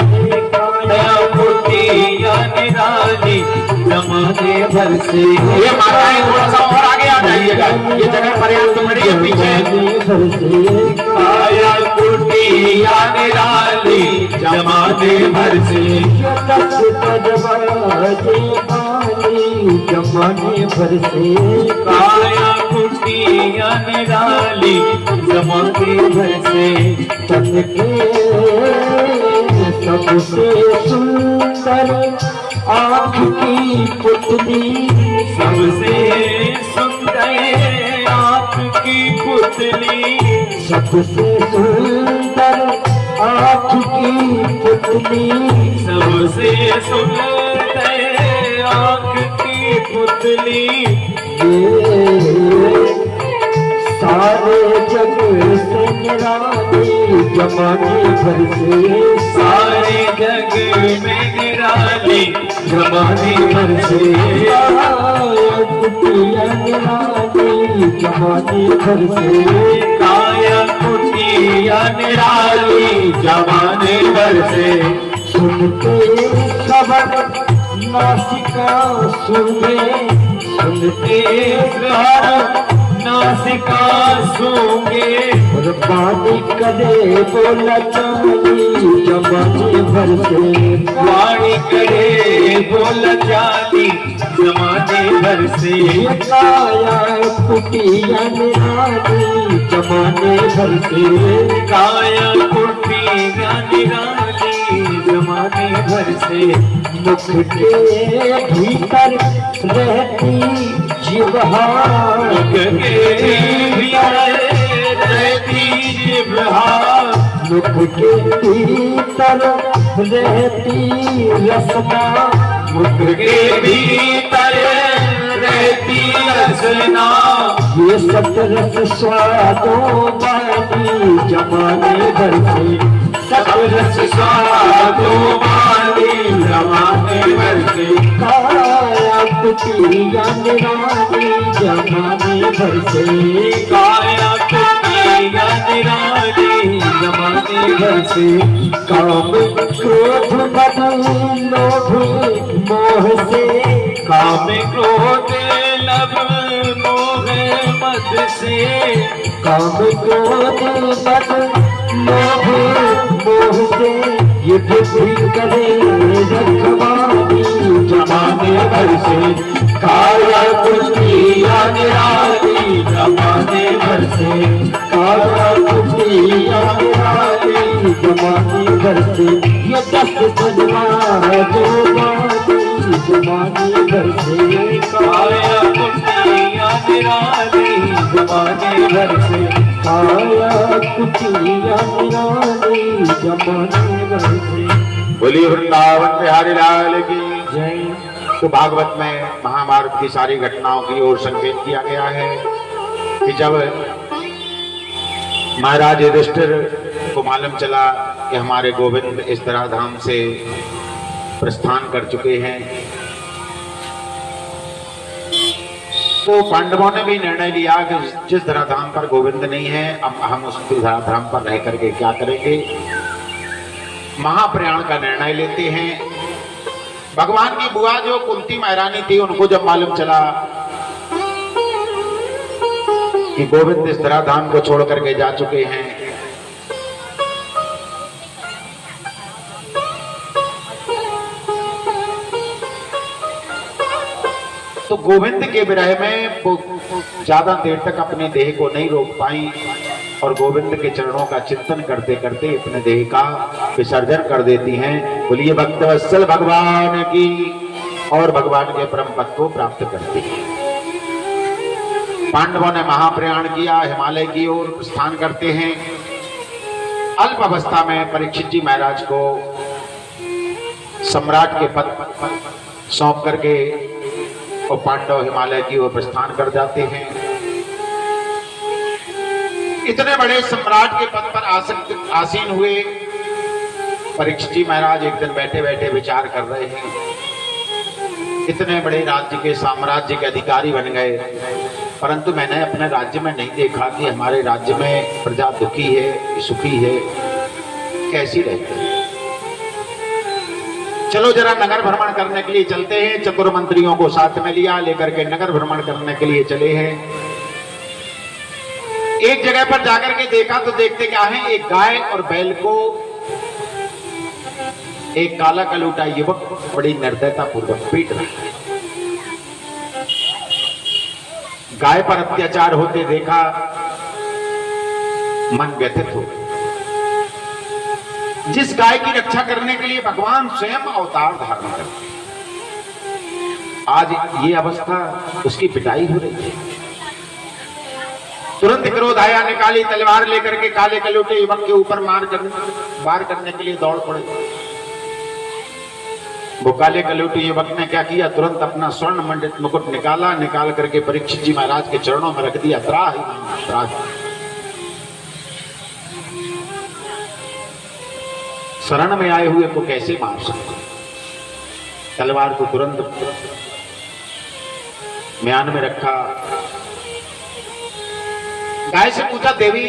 काया कुटिया निराली जमाने भर से। ये माताएं थोड़ा सा और आगे आ जाइएगा, ये जगह पर्याप्त बड़ी है पीछे। भर से काया कुटिया निराली जमाने भर से, जमाने भर से, काया कुटिया निराली जमाने भर से। तन के सबसे सुंदर आँख की पुतली, सबसे सुंदर आँख की पुतली, सबसे सुंदर आँख की पुतली, सबसे सुंदर आँख की पुतली। ये सारे जग से निराली, जमाने भर से सारे जग में निराली, जमाने भर से कुटिया निराली, जमाने भर से काया कुटिया निराली, जमाने भर से। सुनते खबर नासिका सुने, सुनते खबर नासिका सूंगे, और वाणी करे बोला जानी, जमाने भर से वाणी करे बोला जानी, जमाने भर से। काया कुटिया निराली, जमाने भर से काया कुटिया निराली, जमाने भर से। मुख के भीतर रहती जिह्वा, मुख के भीतर रहती जिह्वा, मुख के भीतर रहती रसना, मुख के भीतर रहती रसना। ये सतरस स्वादों वाली, जमाने भर से सतरस स्वादों वाली, जमाने भर से। काया कुटिया निराली, जमाने भर से काया कुटिया निराली, जमाने भर से। काम क्रोध मद लोभ मोह से, काम क्रोध लब मोह मद से, काम क्रोध मद लोभ मोह से। ये बुद्धि करे रखवाली, जमाने भर से। काया कुटिया निराली, जमाने भर से। काया कुटिया निराली, जमाने भर से। ये 10 जन्मा जो बाती, जमाने भर से। काया कुटिया निराली, जमाने भर से। काया कुटिया निराली, जमाने भर से। बोलिए वृंदावन बिहारी लाल की जय। तो भागवत में महाभारत की सारी घटनाओं की ओर संकेत किया गया है कि जब महाराज युधिष्ठिर को मालूम चला कि हमारे गोविंद इस तरह धाम से प्रस्थान कर चुके हैं, तो पांडवों ने भी निर्णय लिया कि जिस धराधाम पर गोविंद नहीं है, अब हम उस धराधाम पर रह करके क्या करेंगे। महाप्रयाण का निर्णय लेते हैं। भगवान की बुआ जो कुंती महारानी थी, उनको जब मालूम चला कि गोविंद इस धराधाम को छोड़ करके जा चुके हैं, तो गोविंद के विरह में वो ज्यादा देर तक अपने देह को नहीं रोक पाई और गोविंद के चरणों का चिंतन करते करते अपने देह का विसर्जन कर देती हैं। बोलिए भक्तवत्सल भगवान की, और भगवान के परम पद को प्राप्त करती हैं। पांडवों ने महाप्रयाण किया, हिमालय की ओर प्रस्थान करते हैं। अल्प अवस्था में परीक्षित जी महाराज को सम्राट के पद सौंप करके और पांडव हिमालय की ओर प्रस्थान कर जाते हैं। इतने बड़े सम्राट के पद पर आसीन हुए परीक्षित जी महाराज एक दिन बैठे बैठे विचार कर रहे हैं। इतने बड़े राज्य के साम्राज्य के अधिकारी बन गए, परंतु मैंने अपने राज्य में नहीं देखा कि हमारे राज्य में प्रजा दुखी है, सुखी है, कैसी रहती है। चलो जरा नगर भ्रमण करने के लिए चलते हैं। चतुर मंत्रियों को साथ में लिया, लेकर के नगर भ्रमण करने के लिए चले हैं। एक जगह पर जाकर के देखा तो देखते क्या है, एक गाय और बैल को एक काला कलूटा युवक बड़ी निर्दयता पूर्वक पीट रहा है। गाय पर अत्याचार होते देखा, मन व्यथित हो। जिस गाय की रक्षा करने के लिए भगवान स्वयं अवतार धारण करते, आज ये अवस्था उसकी पिटाई हो रही है। तुरंत क्रोध आया, निकाली तलवार लेकर के काले कलूटे युवक के ऊपर वार करने के लिए दौड़ पड़े। वो काले कलूटे युवक ने क्या किया, तुरंत अपना स्वर्ण मंडित मुकुट निकाला, निकाल करके परीक्षित जी महाराज के चरणों में रख दिया। त्राहि त्राहि, शरण में आए हुए को कैसे मार सकते। तलवार को तुरंत म्यान में रखा। गाय से पूछा, देवी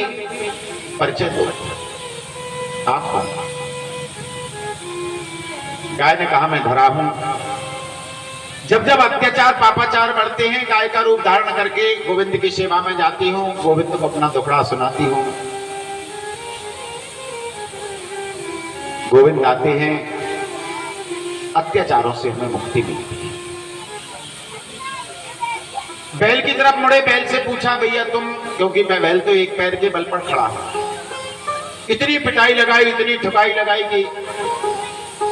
परिचय दो, आप कौन? गाय ने कहा, मैं धरा हूं। जब जब अत्याचार पापाचार बढ़ते हैं, गाय का रूप धारण करके गोविंद की सेवा में जाती हूं, गोविंद को अपना दुखड़ा सुनाती हूं। गोविंद आते हैं, अत्याचारों से हमें मुक्ति मिलती है। बैल की तरफ मुड़े, बैल से पूछा, भैया तुम, क्योंकि मैं बैल तो एक पैर के बल पर खड़ा हूं, इतनी पिटाई लगाई, इतनी ठुकाई लगाई कि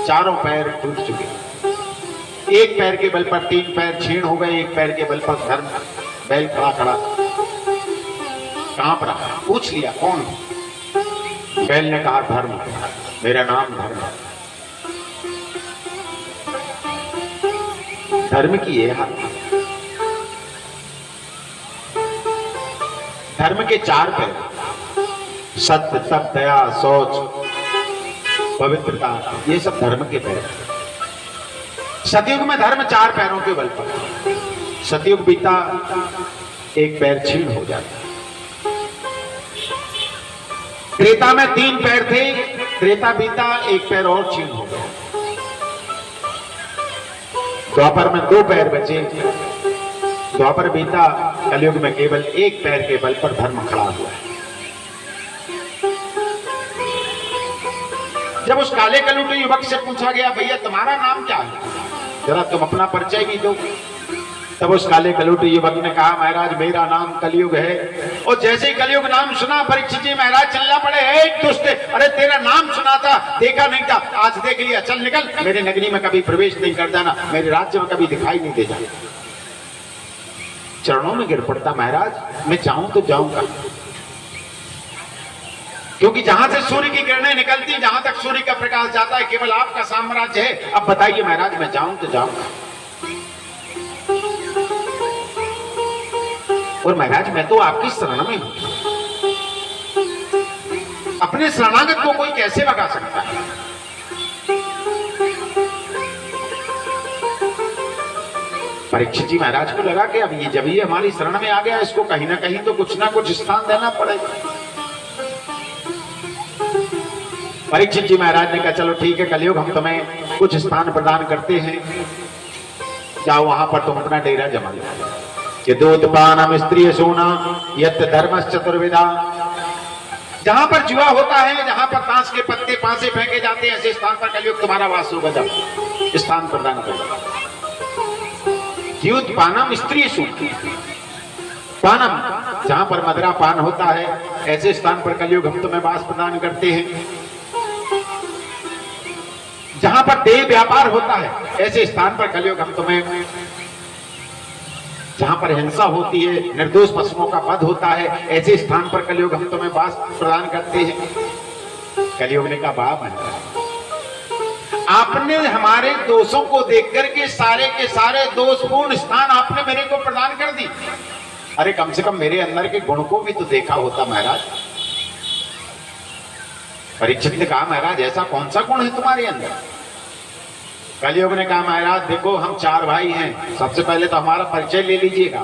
चारों पैर टूट चुके। एक पैर के बल पर 3 पैर छीण हो गए, एक पैर के बल पर धर्म। बैल खड़ा खड़ा कांप रहा। पूछ लिया, कौन? बैल ने कहा, धर्म, मेरा नाम धर्म। धर्म की ये हाल। धर्म के 4 पैर, सत्य, तप, दया, शौच, पवित्रता, ये सब धर्म के पैर। सतयुग में धर्म 4 पैरों के बल पर। सतयुग बीता, एक पैर छीण हो जाता। त्रेता में 3 पैर थे, त्रेता बीता, एक पैर और छीण हो गया। द्वापर में 2 पैर बचे। द्वापर बीता, कलयुग में केवल 1 पैर के बल पर धर्म खड़ा हुआ है। जब उस काले कलूटे युवक से पूछा गया, भैया तुम्हारा नाम क्या है, जरा तुम अपना परिचय भी दो। तब उस काले कलूटे युवक ने कहा, महाराज मेरा नाम कलयुग है। और जैसे ही कलयुग नाम सुना, परीक्षित जी महाराज चिल्ला पड़े, हे दुष्ट, अरे तेरा नाम सुना था, देखा नहीं था, आज देख लिया, चल निकल, मेरे नगरी में कभी प्रवेश नहीं कर जाना, मेरे राज्य में कभी दिखाई नहीं दे जाना। चरणों में गिर पड़ता, महाराज मैं जाऊं तो जाऊंगा, क्योंकि जहां से सूर्य की किरणें निकलती, जहां तक सूर्य का प्रकाश जाता है, केवल आपका साम्राज्य है। अब बताइए महाराज, मैं जाऊं तो जाऊंगा। और महाराज मैं तो आपकी शरण में हूं, अपने शरणागत को कोई कैसे भगा सकता है? परीक्षित जी महाराज को लगा कि अब जब ये हमारी शरण में आ गया, इसको कहीं ना कहीं तो कुछ ना कुछ स्थान देना पड़ेगा। परीक्षित जी महाराज ने कहा, चलो ठीक है कलयुग, हम तुम्हें कुछ स्थान प्रदान करते हैं, जाओ वहां पर तुम अपना डेरा जमा लो। यदोत्पानम स्त्रीय सोना यत् धर्मश्च चतुर्विधा। जहां पर जुआ होता है, जहां पर ताश के पत्ते पांसे फेंके जाते हैं, ऐसे स्थान पर कलयुग तुम्हारा वास होगा, जब स्थान प्रदान करो। युद्ध स्त्रीय सूत्र पानम, जहां पर मदरा पान होता है, ऐसे स्थान पर कलयुग हम तुम्हें वास प्रदान करते हैं। जहां पर देह व्यापार होता है, ऐसे स्थान पर कलयुग हम तुम्हें, जहां पर हिंसा होती है, निर्दोष पशुओं का वध होता है, ऐसे स्थान पर कलयुग हम तुम्हें वास प्रदान करते हैं। कलयुग ने कहा, बाप है, आपने हमारे दोषों को देख करके सारे के सारे दोषपूर्ण स्थान आपने मेरे को प्रदान कर दी। अरे कम से कम मेरे अंदर के गुण को भी तो देखा होता महाराज। परीक्षित ने कहा, महाराज ऐसा कौन सा गुण है तुम्हारे अंदर? कलयुग ने कहा, महाराज देखो हम 4 भाई हैं, सबसे पहले तो हमारा परिचय ले लीजिएगा।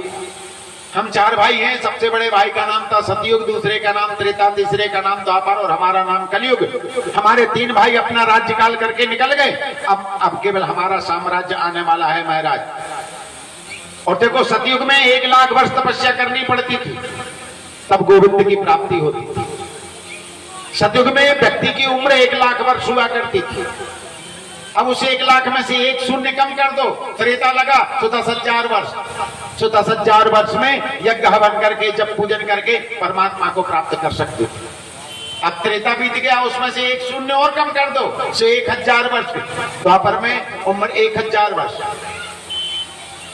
हम 4 भाई हैं, सबसे बड़े भाई का नाम था सतयुग, दूसरे का नाम त्रेता, तीसरे का नाम द्वापर और हमारा नाम कलयुग। हमारे 3 भाई अपना राज्य काल करके निकल गए, अब केवल हमारा साम्राज्य आने वाला है महाराज। और देखो सतयुग में 1 लाख वर्ष तपस्या करनी पड़ती थी, तब गोविंद की प्राप्ति होती थी। सतयुग में व्यक्ति की उम्र 1 लाख वर्ष हुआ करती थी, अब उसे 1 लाख में से 1 शून्य कम कर दो, त्रेता लगा तो 10,000 वर्ष। तो 10,000 वर्ष में यज्ञ हवन करके, जब पूजन करके परमात्मा को प्राप्त कर सकते थे। अब त्रेता बीत गया, उसमें से 1 शून्य और कम कर दो, तो 1000 वर्ष। द्वापर में उम्र 1000 वर्ष।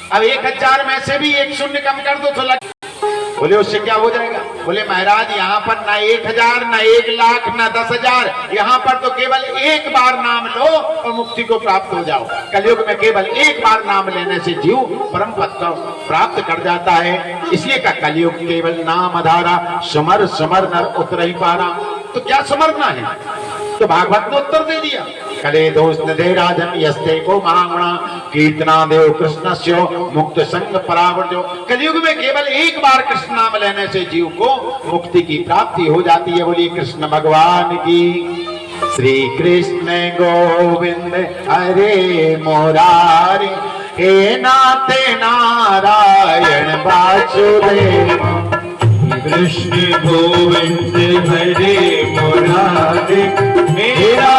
अब 1000 में से भी 1 शून्य कम कर दो तो बोले उससे क्या हो जाएगा? बोले महाराज यहाँ पर ना 1000 ना 1,00,000 ना 10,000, यहाँ पर तो केवल एक बार नाम लो और मुक्ति को प्राप्त हो जाओ। कलयुग में केवल एक बार नाम लेने से जीव परम पद को प्राप्त कर जाता है। इसलिए का कलयुग केवल नाम आधारा, समर समर नर उतर ही पारा। तो क्या समरना है? तो भागवत ने उत्तर दे दिया, कले दोष दे राजन यस्ते को मांगना कीर्तना देव कृष्ण स्यो मुक्त संग परावर्जो। कलयुग में केवल एक बार कृष्ण नाम लेने से जीव को मुक्ति की प्राप्ति हो जाती है। बोलिए कृष्ण भगवान की। श्री कृष्ण गोविंद हरे मुरारी, हे नाथ नारायण वासुदेव। कृष्ण गोविंद हरे मुरारी, मेरा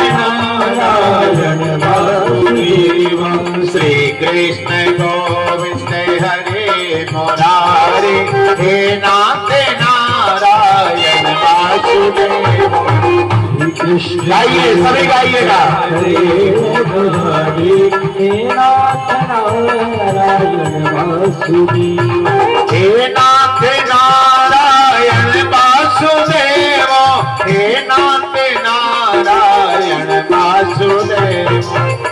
नारायण वासुदेव। श्री कृष्ण गोविंद हरे मुरारी, हे नाथ नारायण वासुदेव। कृष्ण गाइए, सभी गाइएगा। हरे मुरारी, मेरा नारायण वासुदेव। हे नाथ नारायण वासुदेव, हे नाथ नारायण वासुदेव।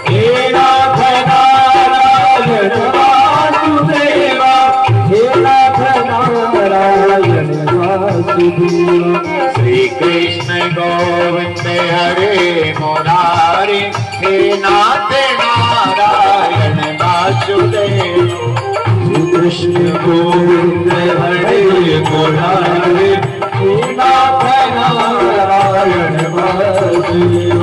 हे नाथ नारायण वासुदेव, हे नाथ नारायण वासुदेव। श्री कृष्ण गोविंद हरे मुरारी, हे नाथ नारायण वासुदेव। कृष्ण गोविंद हरे मुरारी, हे नाथ नारायण वासुदेव।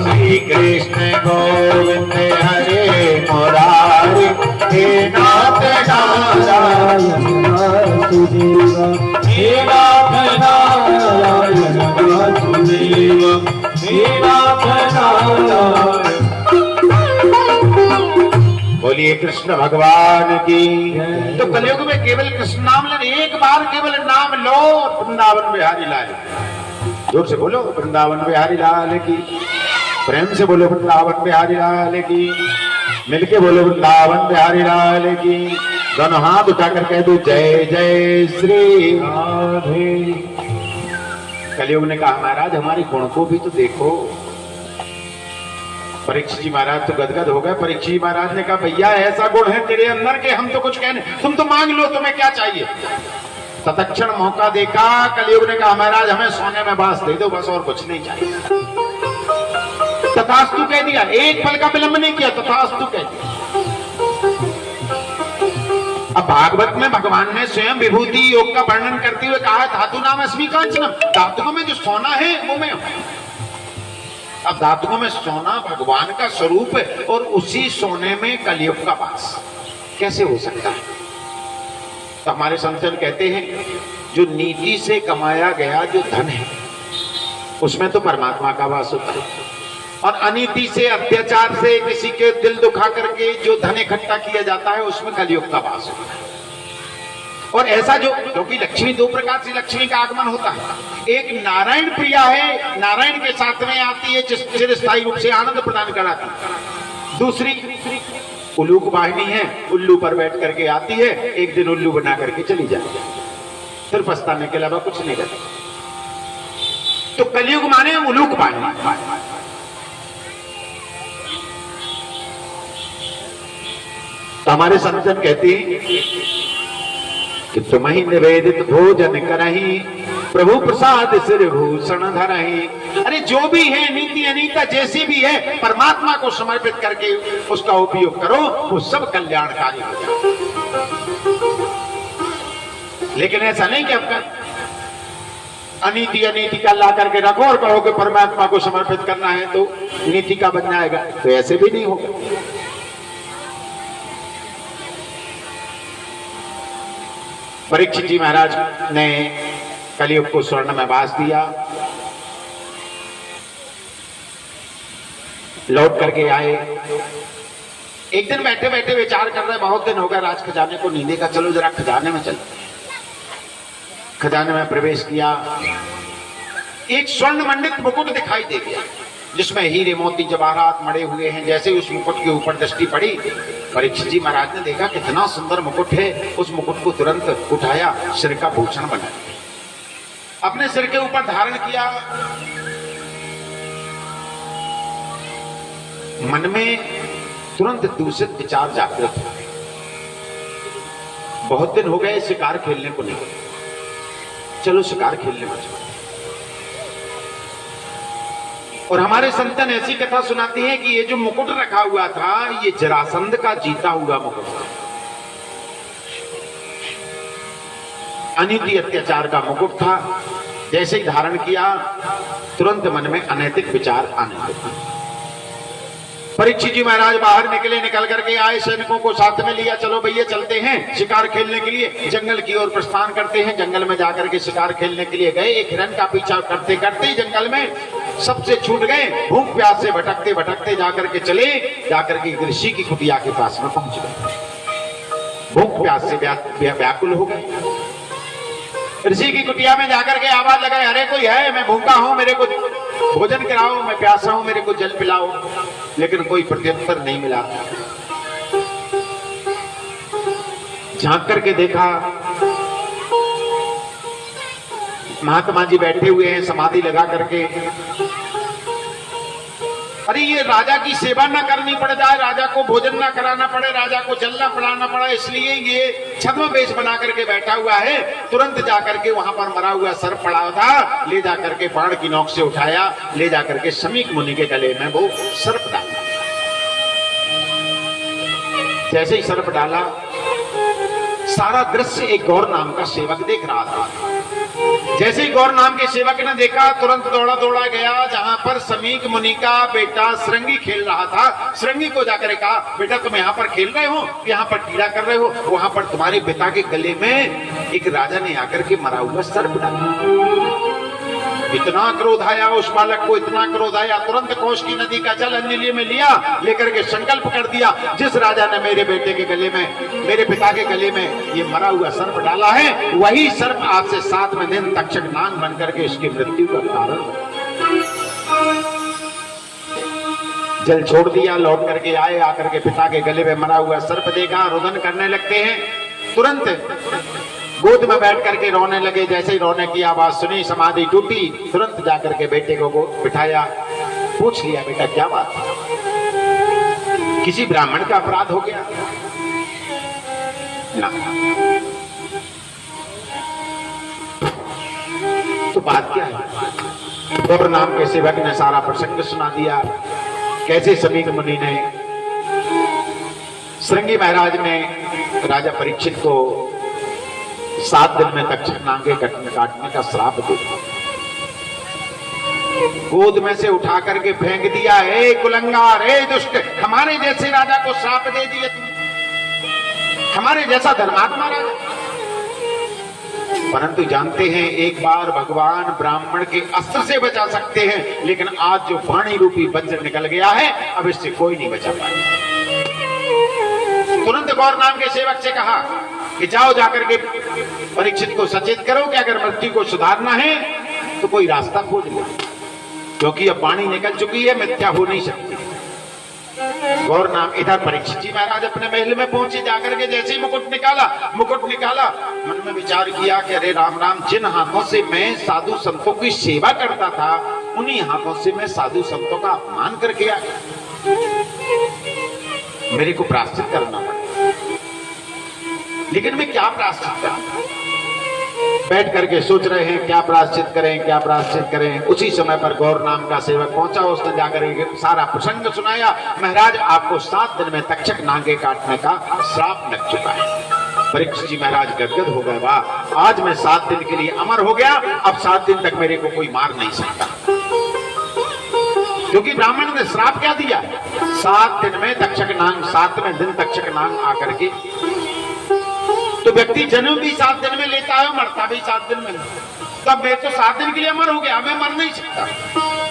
श्री कृष्ण गोविंद हरे मुरारी, हे नाथ नारायण वासुदेव। हे नाथ नारायण वासुदेव, हे नाथ नारायण। बोलिए कृष्ण भगवान की। तो कलयुग में केवल कृष्ण नाम लेने, एक बार केवल नाम लो, वृंदावन बिहारी लाल। जोर से बोलो वृंदावन बिहारी लाल की। प्रेम से बोलो वृंदावन बिहारी लाल की। मिलके बोलो वृंदावन बिहारी लाल की। दोनों हाथ उठाकर कह दो जय जय श्री राधे। कलयुग ने कहा महाराज हमारे गुण को भी तो देखो। परीक्षित जी महाराज तो गदगद हो गए। परीक्षित जी महाराज ने कहा भैया ऐसा गुण है तेरे अंदर के हम तो कुछ कहने, तुम तो मांग लो, तुम्हें क्या चाहिए। तत्क्षण मौका देखा। कलयुग ने कहा महाराज हमें सोने में बांस दे दो बस, और कुछ नहीं चाहिए। तथास्तु कह दिया, एक पल का विलंब नहीं किया, तथास्तु कह दिया। अब भागवत में भगवान ने स्वयं विभूति योग का वर्णन करते हुए कहा धातु नाम अस्मि कांचनम। धातुओं में जो सोना है वो मैं हूं। अब धातुओं में सोना भगवान का स्वरूप है और उसी सोने में कलयुग का वास कैसे हो सकता है। तो हमारे संतजन कहते हैं जो नीति से कमाया गया जो धन है उसमें तो परमात्मा का वास होता है, और अनीति से अत्याचार से किसी के दिल दुखा करके जो धन इकट्ठा किया जाता है उसमें कलयुग का वास होता है। और ऐसा जो क्योंकि लक्ष्मी दो प्रकार से लक्ष्मी का आगमन होता है। एक नारायण प्रिया है, नारायण के साथ में आती है चिरस्थायी रूप से आनंद प्रदान कराती है। दूसरी उल्लू वाहिनी है, उल्लू पर बैठ करके आती है, एक दिन उल्लू बना करके चली जाती है, फिर पछताने के अलावा कुछ नहीं रहता। तो कलयुग माने उल्लूक वाहिनी। तो हमारे संतजन कहते हैं कि तुम ही निवेदित भोजन करही, प्रभु प्रसाद सिर भूषण धरही। अरे जो भी है नीति अनीता जैसी भी है परमात्मा को समर्पित करके उसका उपयोग करो, वो सब कल्याणकारी हो जाए। लेकिन ऐसा नहीं कि आपका अनीति अनीति का ला करके रखो और कहो कि परमात्मा को समर्पित करना है तो नीति का बन जाएगा, तो ऐसे भी नहीं होगा। परीक्षित जी महाराज ने कलयुग को स्वर्ण में बांस दिया, लौट करके आए। एक दिन बैठे बैठे विचार कर रहे, बहुत दिन हो गया राज खजाने को नहीं देखा, चलो जरा खजाने में चलते। खजाने में प्रवेश किया, एक स्वर्ण मंडित मुकुट दिखाई दे गया जिसमें हीरे मोती जवाहरात मड़े हुए हैं। जैसे उस मुकुट के ऊपर दृष्टि पड़ी, परीक्षित जी महाराज ने देखा कितना सुंदर मुकुट है। उस मुकुट को तुरंत उठाया, सिर का भूषण बना। अपने सिर के ऊपर धारण किया। मन में तुरंत दूषित विचार जागृत हो। बहुत दिन हो गए शिकार खेलने को नहीं, चलो शिकार खेलने में चलो। और हमारे संतन ऐसी कथा सुनाती है कि ये जो मुकुट रखा हुआ था, ये जरासंध का जीता हुआ मुकुट था। अनिति अत्याचार का मुकुट था। जैसे ही धारण किया, तुरंत मन में अनैतिक विचार आने लगे। परीक्षित जी महाराज बाहर निकले, निकल करके आए, सैनिकों को साथ में लिया, चलो भैया चलते हैं शिकार खेलने के लिए। जंगल की ओर प्रस्थान करते हैं। जंगल में जाकर के शिकार खेलने के लिए गए। एक हिरण का पीछा करते करते जंगल में सबसे छूट गए। भूख प्यास से भटकते भटकते जाकर के चले, जाकर के ऋषि की कुटिया के पास में पहुंच गए। भूख प्यास से व्याकुल हो गए। ऋषि की कुटिया में जाकर के आवाज लगाए, अरे कोई है, मैं भूखा हूं, मेरे को भोजन कराओ, मैं प्यासा हूं, मेरे को जल पिलाओ। लेकिन कोई प्रत्युत्तर नहीं मिला। झांक करके देखा, महात्मा जी बैठे हुए हैं समाधि लगा करके। अरे ये राजा की सेवा ना करनी पड़ जाए, राजा को भोजन ना कराना पड़े, राजा को जल ना पिलाना पड़े, इसलिए ये छद्म बना करके बैठा हुआ है। तुरंत जाकर के वहां पर मरा हुआ सर्प पड़ा था, ले जाकर के बाण की नोक से उठाया, ले जाकर के शमीक मुनि के गले में वो सर्प डाला। जैसे ही सर्प डाला, सारा दृश्य एक गौर नाम का सेवक देख रहा था। जैसे ही गौर नाम के सेवक ने देखा, तुरंत दौड़ा दौड़ा गया जहां पर शमीक मुनि का बेटा श्रृंगी खेल रहा था। श्रृंगी को जाकर कहा, बेटा तुम यहाँ पर खेल रहे हो, यहाँ पर क्रीड़ा कर रहे हो, वहां पर तुम्हारे पिता के गले में एक राजा ने आकर के मरा हुआ सर्प डाला। इतना क्रोध आया उस बालक को, इतना क्रोध आया, तुरंत कोष की नदी का जल अंजलि में लिया, लेकर के संकल्प कर दिया, जिस राजा ने मेरे बेटे के गले में, मेरे पिता के गले में ये मरा हुआ सर्प डाला है, वही सर्प आज से 7वें दिन तक्षक नाग बन करके इसकी मृत्यु का कारण। जल छोड़ दिया, लौट करके आए, आकर के पिता के गले में मरा हुआ सर्प देखा, रुदन करने लगते हैं। तुरंत गोद में बैठ करके रोने लगे। जैसे ही रोने की आवाज सुनी, समाधि टूटी। तुरंत जाकर के बेटे को बिठाया, पूछ लिया, बेटा क्या बात है, किसी ब्राह्मण का अपराध हो गया? ना। तो बात क्या है? गौर नाम के सेवक ने सारा प्रसंग सुना दिया। कैसे शमीक मुनि ने, श्रृंगी महाराज ने राजा परीक्षित को 7 दिन में तक्षक नागे काटने का श्राप दिया। गोद में से उठा करके फेंक दिया। हे कुलंगार, हे दुष्ट, हमारे जैसे राजा को श्राप दे दिए तुम, हमारे जैसा धर्मात्मा राजा। परंतु जानते हैं, एक बार भगवान ब्राह्मण के अस्त्र से बचा सकते हैं, लेकिन आज जो वाणी रूपी वज्र निकल गया है, अब इससे कोई नहीं बचा पाएगा। तुरंत गौर नाम के सेवक से कहा कि जाओ जाकर के परीक्षित को सचेत करो कि अगर मृत्यु को सुधारना है तो कोई रास्ता खोज लो, क्योंकि अब वाणी निकल चुकी है, मिथ्या हो नहीं सकती। गौर नाम इधर परीक्षित जी महाराज अपने महल में पहुंचे। जाकर के जैसे ही मुकुट निकाला, मन में विचार किया कि अरे राम राम, जिन हाथों से मैं साधु संतों की सेवा करता था, उन्हीं हाथों से मैं साधु संतों का अपमान करके आया, मेरे को प्रायश्चित करना पड़ा। लेकिन मैं क्या प्रायश्चित करूं? बैठ करके सोच रहे हैं क्या प्रायश्चित करें। उसी समय पर गौर नाम का सेवक पहुंचा। उसने जाकर सारा प्रसंग सुनाया। महाराज, आपको 7 दिन में तक्षक नागे काटने का श्राप लग चुका है। परीक्षित जी महाराज गदगद हो गए। वाह, आज मैं 7 दिन के लिए अमर हो गया, अब 7 दिन तक मेरे को कोई मार नहीं सकता, क्योंकि ब्राह्मण ने श्राप क्या दिया? 7 दिन में तक्षक नाग, 7वें दिन तक्षक नाग आकर के, तो व्यक्ति जन्म भी 7 दिन में लेता है, मरता भी 7 दिन में। तब मैं तो 7 दिन के लिए अमर हो गया, मैं मर नहीं सकता।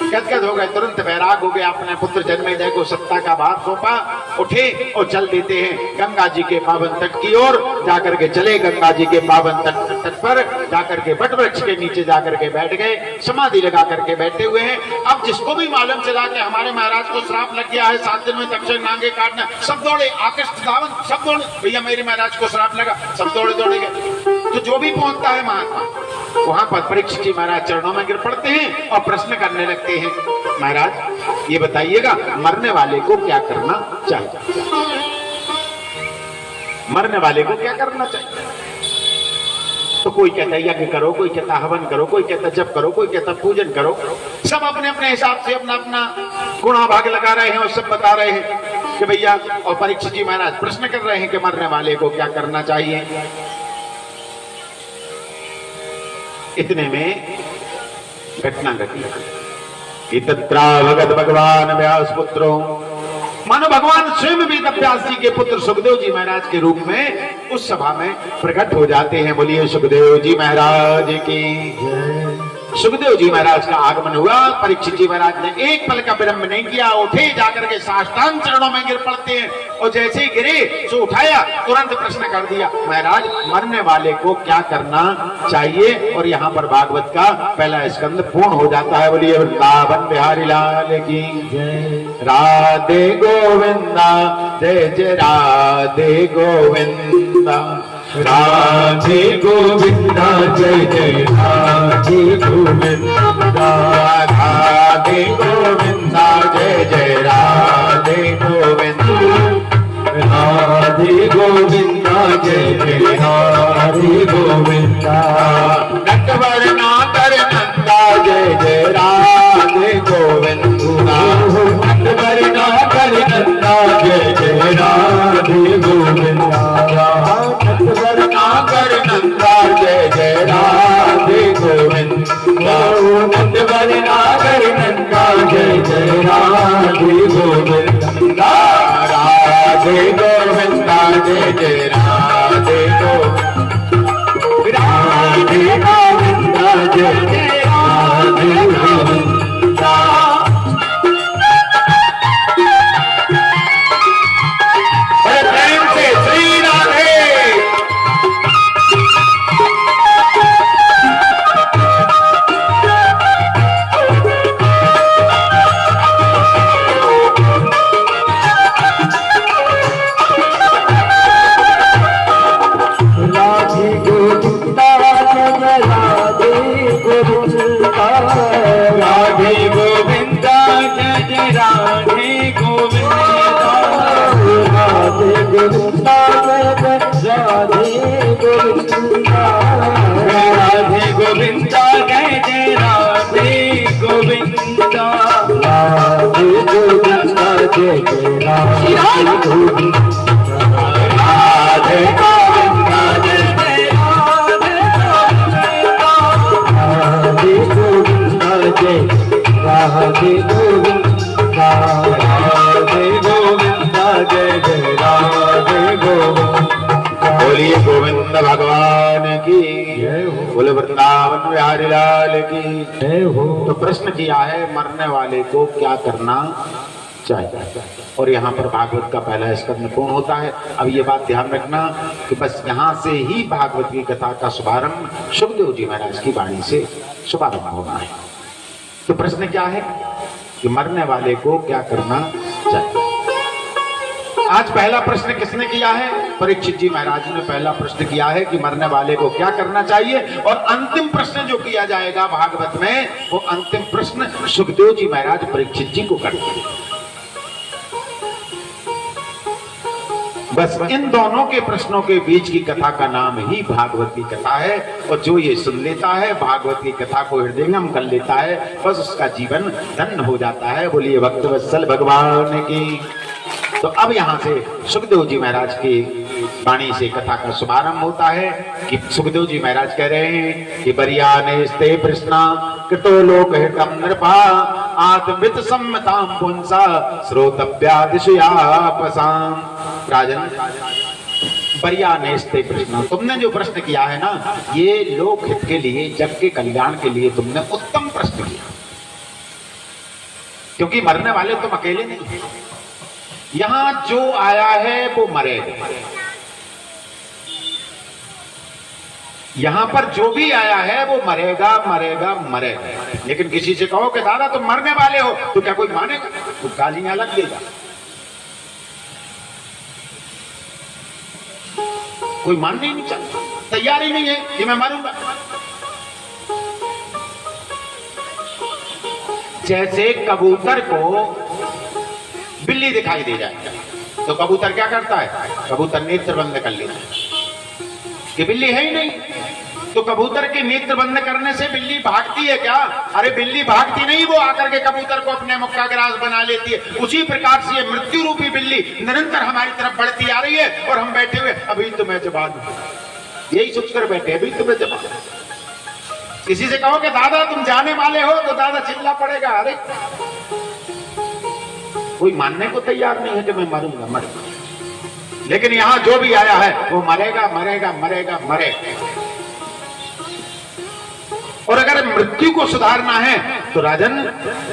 गदगद हो गए, तुरंत वैराग हो गए। अपने पुत्र जन्मेजय को सत्ता का भार सौंपा, उठे और चल देते हैं गंगा जी के पावन तट की ओर। जाकर के चले गंगा जी के पावन तट पर, जाकर के वट वृक्ष के नीचे जाकर के बैठ गए, समाधि लगा करके बैठे हुए हैं। अब जिसको भी मालूम चला कि हमारे महाराज को श्राप लग गया है, 7 दिन में तक्षक नागे काटना, सब दौड़े, आकृष्ट धावन, सब दौड़े, भैया मेरे महाराज को श्राप लगा, सब दौड़े गए। तो जो भी पहुंचता है महात्मा, वहां पर परीक्षित जी महाराज चरणों में गिर पड़ते हैं और प्रश्न करने लगते हैं, महाराज ये बताइएगा मरने वाले को क्या करना चाहिए? मरने वाले को क्या करना चाहिए? तो कोई कहता है यज्ञ करो, कोई कहता हवन करो, कोई कहता जप करो, कोई कहता पूजन करो। सब अपने अपने हिसाब से अपना अपना गुणा भाग लगा रहे हैं और सब बता रहे हैं कि भैया। और परीक्षित जी महाराज प्रश्न कर रहे हैं कि मरने वाले को क्या करना चाहिए। इतने में घटना घटी। तत्रावगत भगवान व्यास पुत्रो, मानो भगवान स्वयं वेद व्यास जी के पुत्र सुखदेव जी महाराज के रूप में उस सभा में प्रकट हो जाते हैं। बोलिए सुखदेव जी महाराज की। सुखदेव जी महाराज का आगमन हुआ। परीक्षित जी महाराज ने एक पल का विलंब नहीं किया, उठे जाकर के साष्टांग चरणों में गिर पड़ते हैं और जैसे ही गिरे सो उठाया, तुरंत प्रश्न कर दिया, महाराज मरने वाले को क्या करना चाहिए? और यहाँ पर भागवत का पहला स्कंद पूर्ण हो जाता है। बोलिए वृंदावन बिहारी लाल की राधे गोविंदा, जय जय राधे गोविंदा, राधे गोविंदा, जय जय राधे गोविंदा, राधे गोविंदा, जय जय राधे गोविंदा, राधे गोविंदा, जय जय राधे गोविंदा, नटवरना कर नंदा, जय जय राधे गोविंदा, नटवरना कर नंदा, जय जय राधे गोविंदा, नटवरना कर नंदा, जय जय राधे गोविंदा, नटवरना कर नंदा, जय जय राधे गोविंदा, राधे गोविंदा, जय जय राधे गोविंदा, राधे गोविंदा, जय जय राधे गोविंदा। बड़े प्रेम से श्री राधे। राधे गोविंदा, जय राधे गोविंदा, राधे गोविंदा, जय जय राधे गोविंदा, राधे गोविंदा, जय जय राधे गोविंदा, राधे गोविंदा, जय जय राधे गोविंदा, राधे गोविंदा, जय जय राधे गोविंदा, राधे गोविंदा, जय जय राधे गोविंदा, जय राधे गोविंदा, राधे गोविंदा, जय जय राधे गोविंदा। बोलिए गोविंद भगवान की बोले वृंदावन बिहारी लाल की जय हो। तो प्रश्न किया है मरने वाले को क्या करना चाहिए, और यहाँ पर भागवत का पहला स्कंद पूर्ण होता है। अब ये बात ध्यान रखना कि बस यहाँ से ही भागवत की कथा का शुभारंभ सुखदेव जी महाराज की वाणी से शुभारंभ होना है। तो प्रश्न क्या है कि मरने वाले को क्या करना चाहिए। आज पहला प्रश्न किसने किया है? परीक्षित जी महाराज ने पहला प्रश्न किया है कि मरने वाले को क्या करना चाहिए। और अंतिम प्रश्न जो किया जाएगा भागवत में, वो अंतिम प्रश्न सुखदेव जी महाराज परीक्षित जी को करते हैं। बस इन दोनों के प्रश्नों के बीच की कथा का नाम ही भागवत की कथा है। और जो ये सुन लेता है, भागवत की कथा को हृदयंगम कर लेता है, बस उसका जीवन धन्य हो जाता है। बोलिए भक्तवत्सल भगवान की। तो अब यहाँ से सुखदेव जी महाराज की वाणी से कथा का शुभारंभ होता है कि सुखदेव जी महाराज कह रहे हैं कि बरियाने स्ते प्रश्ना कृतो लोक हितम नृपा आत्मवित सम्मताम पुंसा श्रोतव्यादिशयापसाम। राजन बरियाने स्ते प्रश्ना, तुमने जो प्रश्न किया है ना, ये लोक हित के लिए, जग के कल्याण के लिए तुमने उत्तम प्रश्न किया। क्योंकि मरने वाले तुम अकेले नहीं हैं, यहां जो आया है वो मरेगा। यहां पर जो भी आया है वो मरेगा मरेगा मरेगा। लेकिन किसी से कहो कि दादा तुम मरने वाले हो, तो क्या कोई मानेगा? तो गालियां लग देगा। कोई मानने ही नहीं चाहता, तैयार ही नहीं है कि मैं मारूंगा। जैसे कबूतर को बिल्ली दिखाई दे जाए तो कबूतर क्या करता है? कबूतर नेत्र बंद कर लेता है कि बिल्ली है ही नहीं। तो कबूतर के नेत्र बंद करने से बिल्ली भागती है क्या? अरे बिल्ली भागती नहीं, वो आकर के कबूतर को अपने मुख का ग्रास बना लेती है। उसी प्रकार से ये मृत्यु रूपी बिल्ली निरंतर हमारी तरफ बढ़ती आ रही है और हम बैठे हुए अभी तुम्हें जवाब यही सोचकर बैठे, अभी तुम्हें जवाब। किसी से कहो कि दादा तुम जाने वाले हो तो दादा चिल्ला पड़ेगा, अरे कोई मानने को तैयार नहीं है कि मैं मरूंगा, मरूंगा। लेकिन यहां जो भी आया है वो मरेगा मरेगा मरेगा मरेगा। और अगर मृत्यु को सुधारना है तो राजन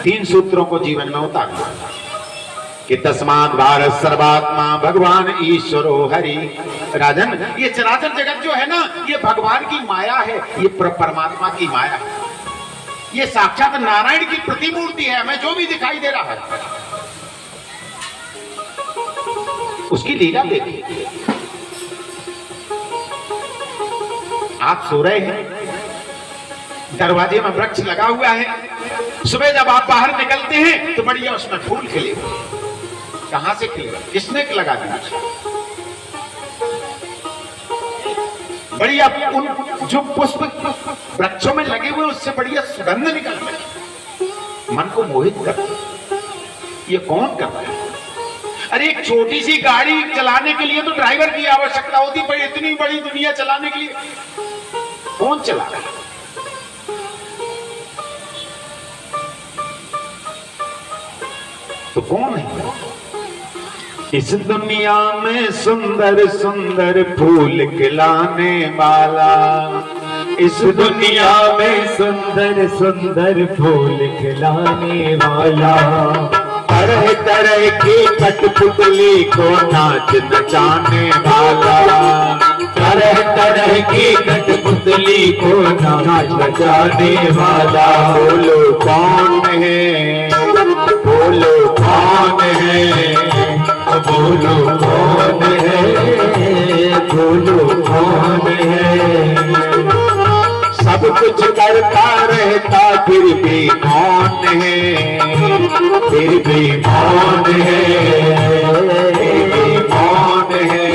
3 सूत्रों को जीवन में उतारना कि तस्मात् भारत सर्वात्मा भगवान ईश्वरो हरि। राजन ये चराचर जगत जो है ना, ये भगवान की माया है, ये परमात्मा की माया है, ये साक्षात नारायण की प्रतिमूर्ति है। हमें जो भी दिखाई दे रहा है उसकी लीला देखिए। आप सो रहे हैं, दरवाजे में वृक्ष लगा हुआ है, सुबह जब आप बाहर निकलते हैं तो बढ़िया उसमें फूल खिले। कहां से खिले? किसने लगा दिया? बढ़िया उन जो पुष्प वृक्षों में लगे हुए उससे बढ़िया सुगंध निकलती है, मन को मोहित करती। ये कौन कर रहा है? अरे एक छोटी सी गाड़ी चलाने के लिए तो ड्राइवर की आवश्यकता होती, पर इतनी बड़ी दुनिया चलाने के लिए कौन चला रहा है? तो कौन है? इस दुनिया में सुंदर सुंदर फूल खिलाने वाला, इस दुनिया में सुंदर सुंदर फूल खिलाने वाला, तरह तरह की कठपुतली को नाच नचाने वाला, तरह तरह की कठपुतली को नाच नचाने वाला। बोलो कौन है? बोलो कौन है? बोलो कौन है? बोलो कौन है? सब कुछ करता रहता फिर भी कौन है? फिर भी कौन है? कौन है?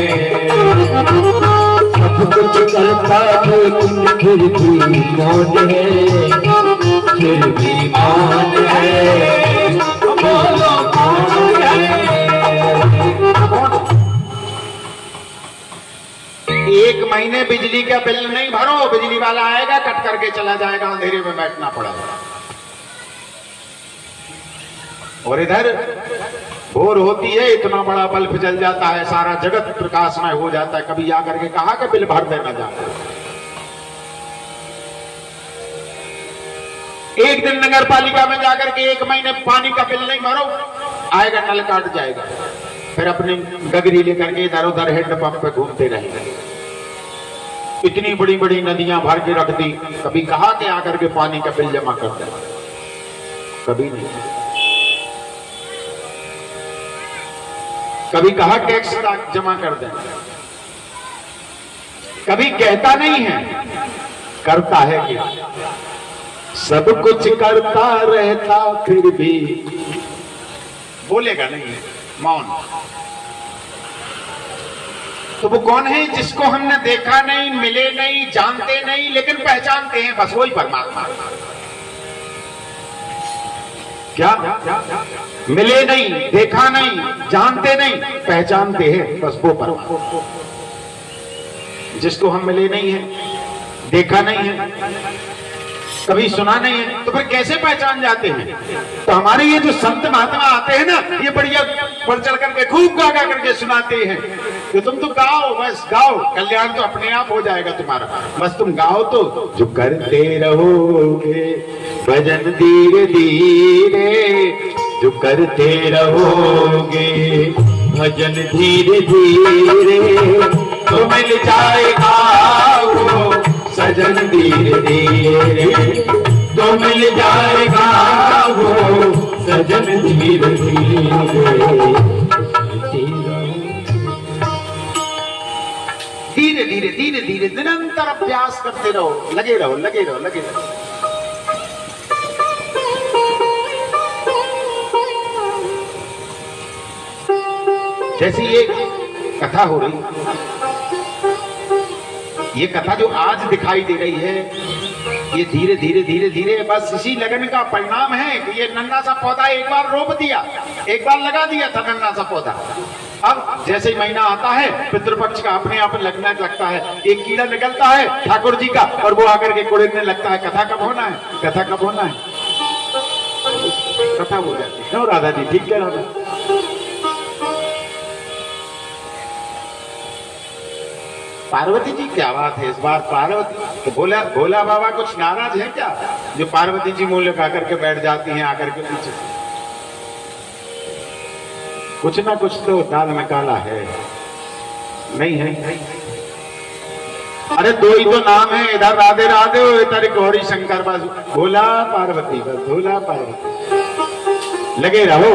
सब कुछ करता लेकिन फिर भी कौन है? फिर भी कौन है? बोलो कौन है? एक महीने बिजली का बिल नहीं भरो, बिजली वाला आएगा कट करके चला जाएगा, अंधेरे में बैठना पड़ेगा। और इधर भोर होती है, इतना बड़ा बल्ब जल जाता है, सारा जगत प्रकाशमय हो जाता है। कभी आकर के कहा कि बिल भर देना जाता है। एक दिन नगर पालिका में जाकर के 1 महीने पानी का बिल नहीं भरो, आएगा नल काट जाएगा, फिर अपनी गगरी लेकर के इधर उधर हैंडपंप पे घूमते रहेंगे। इतनी बड़ी बड़ी नदियां भर के रख दी, कभी कहा कि आकर के पानी का बिल जमा कर दे? कभी नहीं। कभी कहा टैक्स जमा कर दे? कभी कहता नहीं है, करता है क्या? सब कुछ करता रहता फिर भी बोलेगा नहीं, मौन। तो वो कौन है जिसको हमने देखा नहीं, मिले नहीं, जानते नहीं, लेकिन पहचानते हैं? बस वही परमात्मा। क्या? मिले नहीं, देखा नहीं, जानते नहीं, पहचानते हैं, बस वो परमात्मा। जिसको हम मिले नहीं है, देखा नहीं है, कभी सुना नहीं है, तो फिर कैसे पहचान जाते हैं? तो हमारे ये जो संत महात्मा आते हैं ना, ये बढ़िया बढ़ चढ़ करके खूब गा गा करके सुनाते हैं कि तुम तो गाओ, बस गाओ, कल्याण तो अपने आप हो जाएगा तुम्हारा। बस तुम गाओ तो जो करते रहोगे भजन धीरे धीरे, जो करते रहोगे भजन धीरे धीरे तो मिल जाएगा वो सजन धीरे धीरे, तो मिल जाएगा वो सजन धीरे धीरे। धीरे धीरे धीरे धीरे निरंतर अभ्यास करते रहो, लगे रहो लगे रहो लगे रहो। जैसे ये कथा हो रही, ये कथा जो आज दिखाई दे रही है, ये धीरे धीरे धीरे धीरे बस इसी लगन का परिणाम है कि ये नन्हा सा पौधा एक बार रोप दिया, एक बार लगा दिया था नन्हा सा पौधा। अब जैसे ही महीना आता है पितृपक्ष का अपने आप लगने लगता है, एक कीड़ा निकलता है ठाकुर जी का और वो आकर के कुड़ने लगता है, कथा कब होना है, कथा कब होना है, कथा हो जाती है। क्यों राधा जी, ठीक कह रहा था। पार्वती जी क्या बात है इस बार, पार्वती तो भोला बाबा कुछ नाराज है क्या जो पार्वती जी मुंह लगा करके बैठ जाती हैं आकर के पीछे? कुछ ना कुछ तो दाल में काला है, नहीं है? अरे दो ही तो नाम है, इधर राधे राधे हो, इधर गौरी शंकर बाजू, भोला पार्वती, बस भोला पार्वती लगे रहो।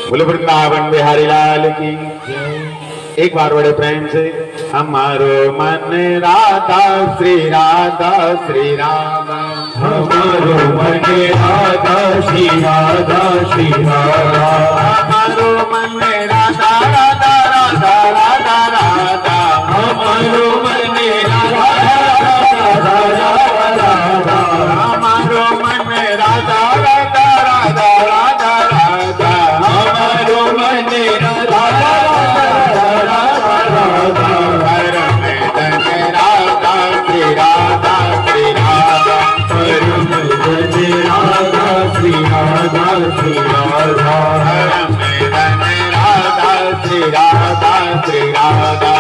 बोले वृंदावन बिहारी लाल की। एक बार बड़े प्रेम से, हमारो मन राधा श्री राधा श्री राधा, हमारो मन राधा श्री राधा श्री राधा, हमारो मन राधा राधा राधा राधा राधा, हमारो मन राधा राधा राधा राधा, हमारो मन राधा राधा राधा राधा राधा, हमारो मन राधा राधा राधा राधा, राधा श्री राधा परम जन राधा श्री राधा श्री राधा, राधा श्री राधा श्री राधा,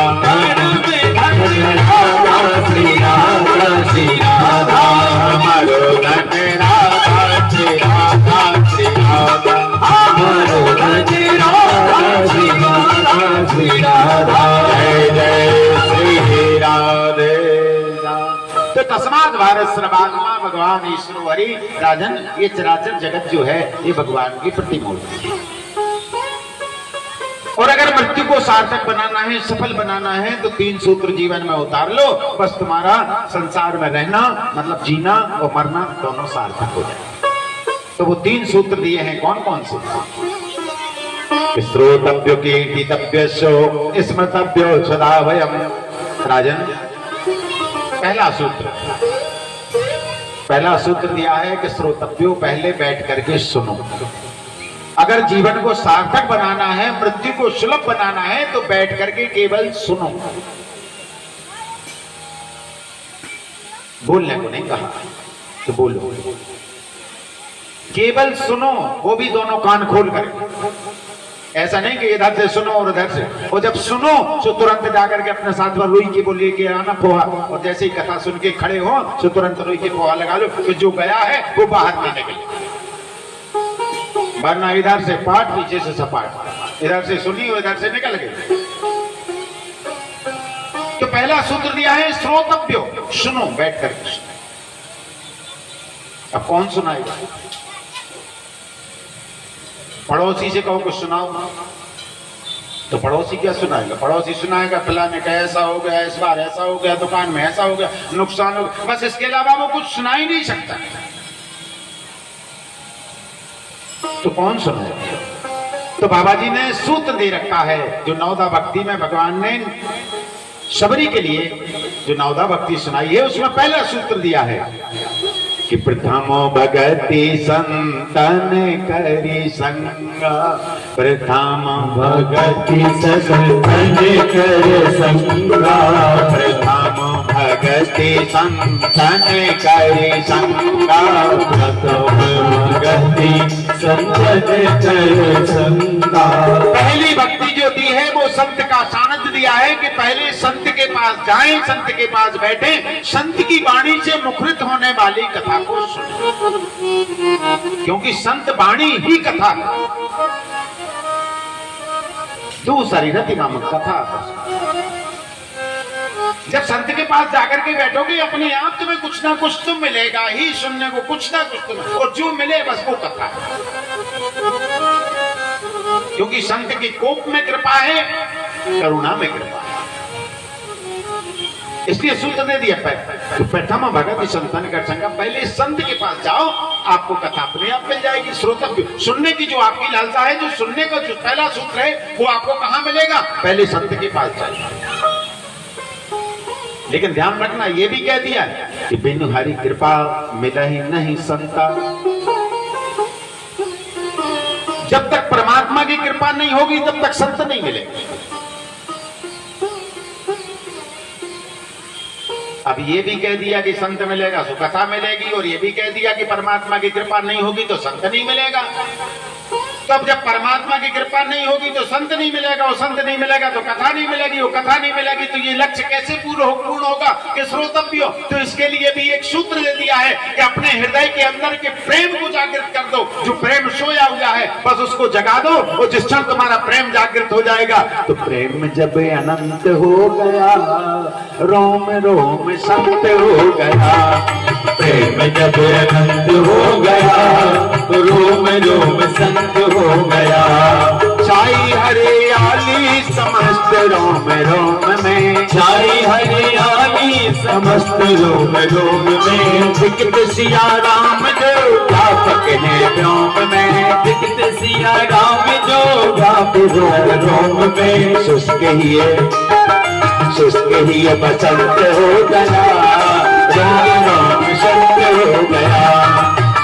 राधा श्री राधा श्री राधा, हमारो धन राधा श्री राधा श्री राधा, हमारो धन राधा श्री राधा श्री राधा, जय जय श्री राधे। तो तस्मात् भारत सर्वात्मा भगवान ईश्वर हरि राजन, ये चराचर जगत जो है ये भगवान की प्रतिमूर्ति है। और अगर मृत्यु को सार्थक बनाना है, सफल बनाना है, तो 3 सूत्र जीवन में उतार लो, बस तुम्हारा संसार में रहना मतलब जीना और मरना दोनों सार्थक हो जाए। तो वो 3 सूत्र दिए हैं, कौन कौन से? श्रोतव्यो कीर्तितव्य स्मृतव्यो सदा वयम। राजन, पहला सूत्र दिया है कि श्रोतव्यो, पहले बैठ करके सुनो। अगर जीवन को सार्थक बनाना है, मृत्यु को सुलभ बनाना है, तो बैठ करके केवल सुनो, बोलने को नहीं कहा, तो बोलो, केवल सुनो, वो भी दोनों कान खोल कर। ऐसा नहीं कि इधर से सुनो और उधर से, और जब सुनो तो तुरंत जाकर के अपने साथ में रुई की बोलिए के आना पोहा, और जैसे ही कथा सुन के खड़े हो तो तुरंत रुई की पोहा लगा लो, तो जो गया है वो बाहर नहीं निकले। वरना इधर से पाठ, पीछे से सपाट, इधर से सुनी और इधर से निकल गई। तो पहला सूत्र दिया है श्रोतव्यो, सुनो, बैठ कर। अब कौन सुनाएगा? पड़ोसी से कहो कुछ सुनाओ, तो पड़ोसी क्या सुनाएगा? पड़ोसी सुनाएगा फलाने का ऐसा हो गया, इस बार ऐसा हो गया, दुकान में ऐसा हो गया, नुकसान हो गया, बस इसके अलावा वो कुछ सुना ही नहीं सकता। तो कौन सुनाएगा? तो बाबा जी ने सूत्र दे रखा है, जो नवदा भक्ति में भगवान ने शबरी के लिए जो नवदा भक्ति सुनाई है, उसमें पहला सूत्र दिया है कि प्रथमो भगति संतन करी संगा, प्रथम भगति संतन कर संगा, प्रथम भगति संतन करी संगा, प्रथम भगति संतन कर संगा। पहली भक्ति जो दी है वो संत का सानिध्य दिया है कि पहले संत के पास जाएं, संत के पास बैठें, संत की वाणी से मुखरित होने वाली कथा को सुनें, क्योंकि संत वाणी ही कथा है। दूसरी रति नामक कथा। जब संत के पास जाकर के बैठोगे, अपने आप तुम्हें कुछ ना कुछ तो मिलेगा ही, सुनने को कुछ ना कुछ तुम्हें, और जो मिले बस वो कथा है, क्योंकि संत की कोप में कृपा है, करुणा में कृपा है। इसलिए सूत्र दे दिया, प्रथम भगति संतन कर संगा, पहले संत के पास जाओ आपको कथा अपने आप मिल जाएगी। श्रोतव्य, सुनने की जो आपकी लालसा है, जो सुनने का जो पहला सूत्र है, वो आपको कहां मिलेगा? पहले संत के पास चाहिए। लेकिन ध्यान रखना, ये भी कह दिया कि बिनु हरि कृपा मिला ही नहीं संता। जब तक परमात्मा की कृपा नहीं होगी तब तक संत नहीं मिलेंगे। अब ये भी कह दिया कि संत मिलेगा तो कथा मिलेगी, और ये भी कह दिया कि परमात्मा की कृपा नहीं होगी तो संत नहीं मिलेगा। तब जब परमात्मा की कृपा नहीं होगी तो संत नहीं मिलेगा, और संत नहीं मिलेगा तो कथा नहीं मिलेगी, और कथा नहीं मिलेगी तो ये लक्ष्य कैसे पूर्ण होगा कि श्रोतव्य। तो इसके लिए भी एक सूत्र दे दिया है कि अपने हृदय के अंदर के प्रेम को जागृत कर दो। जो प्रेम सोया हुआ है बस उसको जगा दो, और जिस क्षण तुम्हारा प्रेम जागृत हो जाएगा तो प्रेम जब अनंत हो गया, रोम रोम संत हो गया। प्रेम जब अनंत हो गया, रोम रोम संत हो गया। छाई हरियाली समस्त रोम रोम में, छाई हरियाली समस्त रोम रोम में। दिखत सिया राम जो व्यापक है व्योम में, दिखत सिया राम जो व्यापक रोम रोम में। शुष्क ही बसंत हो गया, राम राम संत हो गया।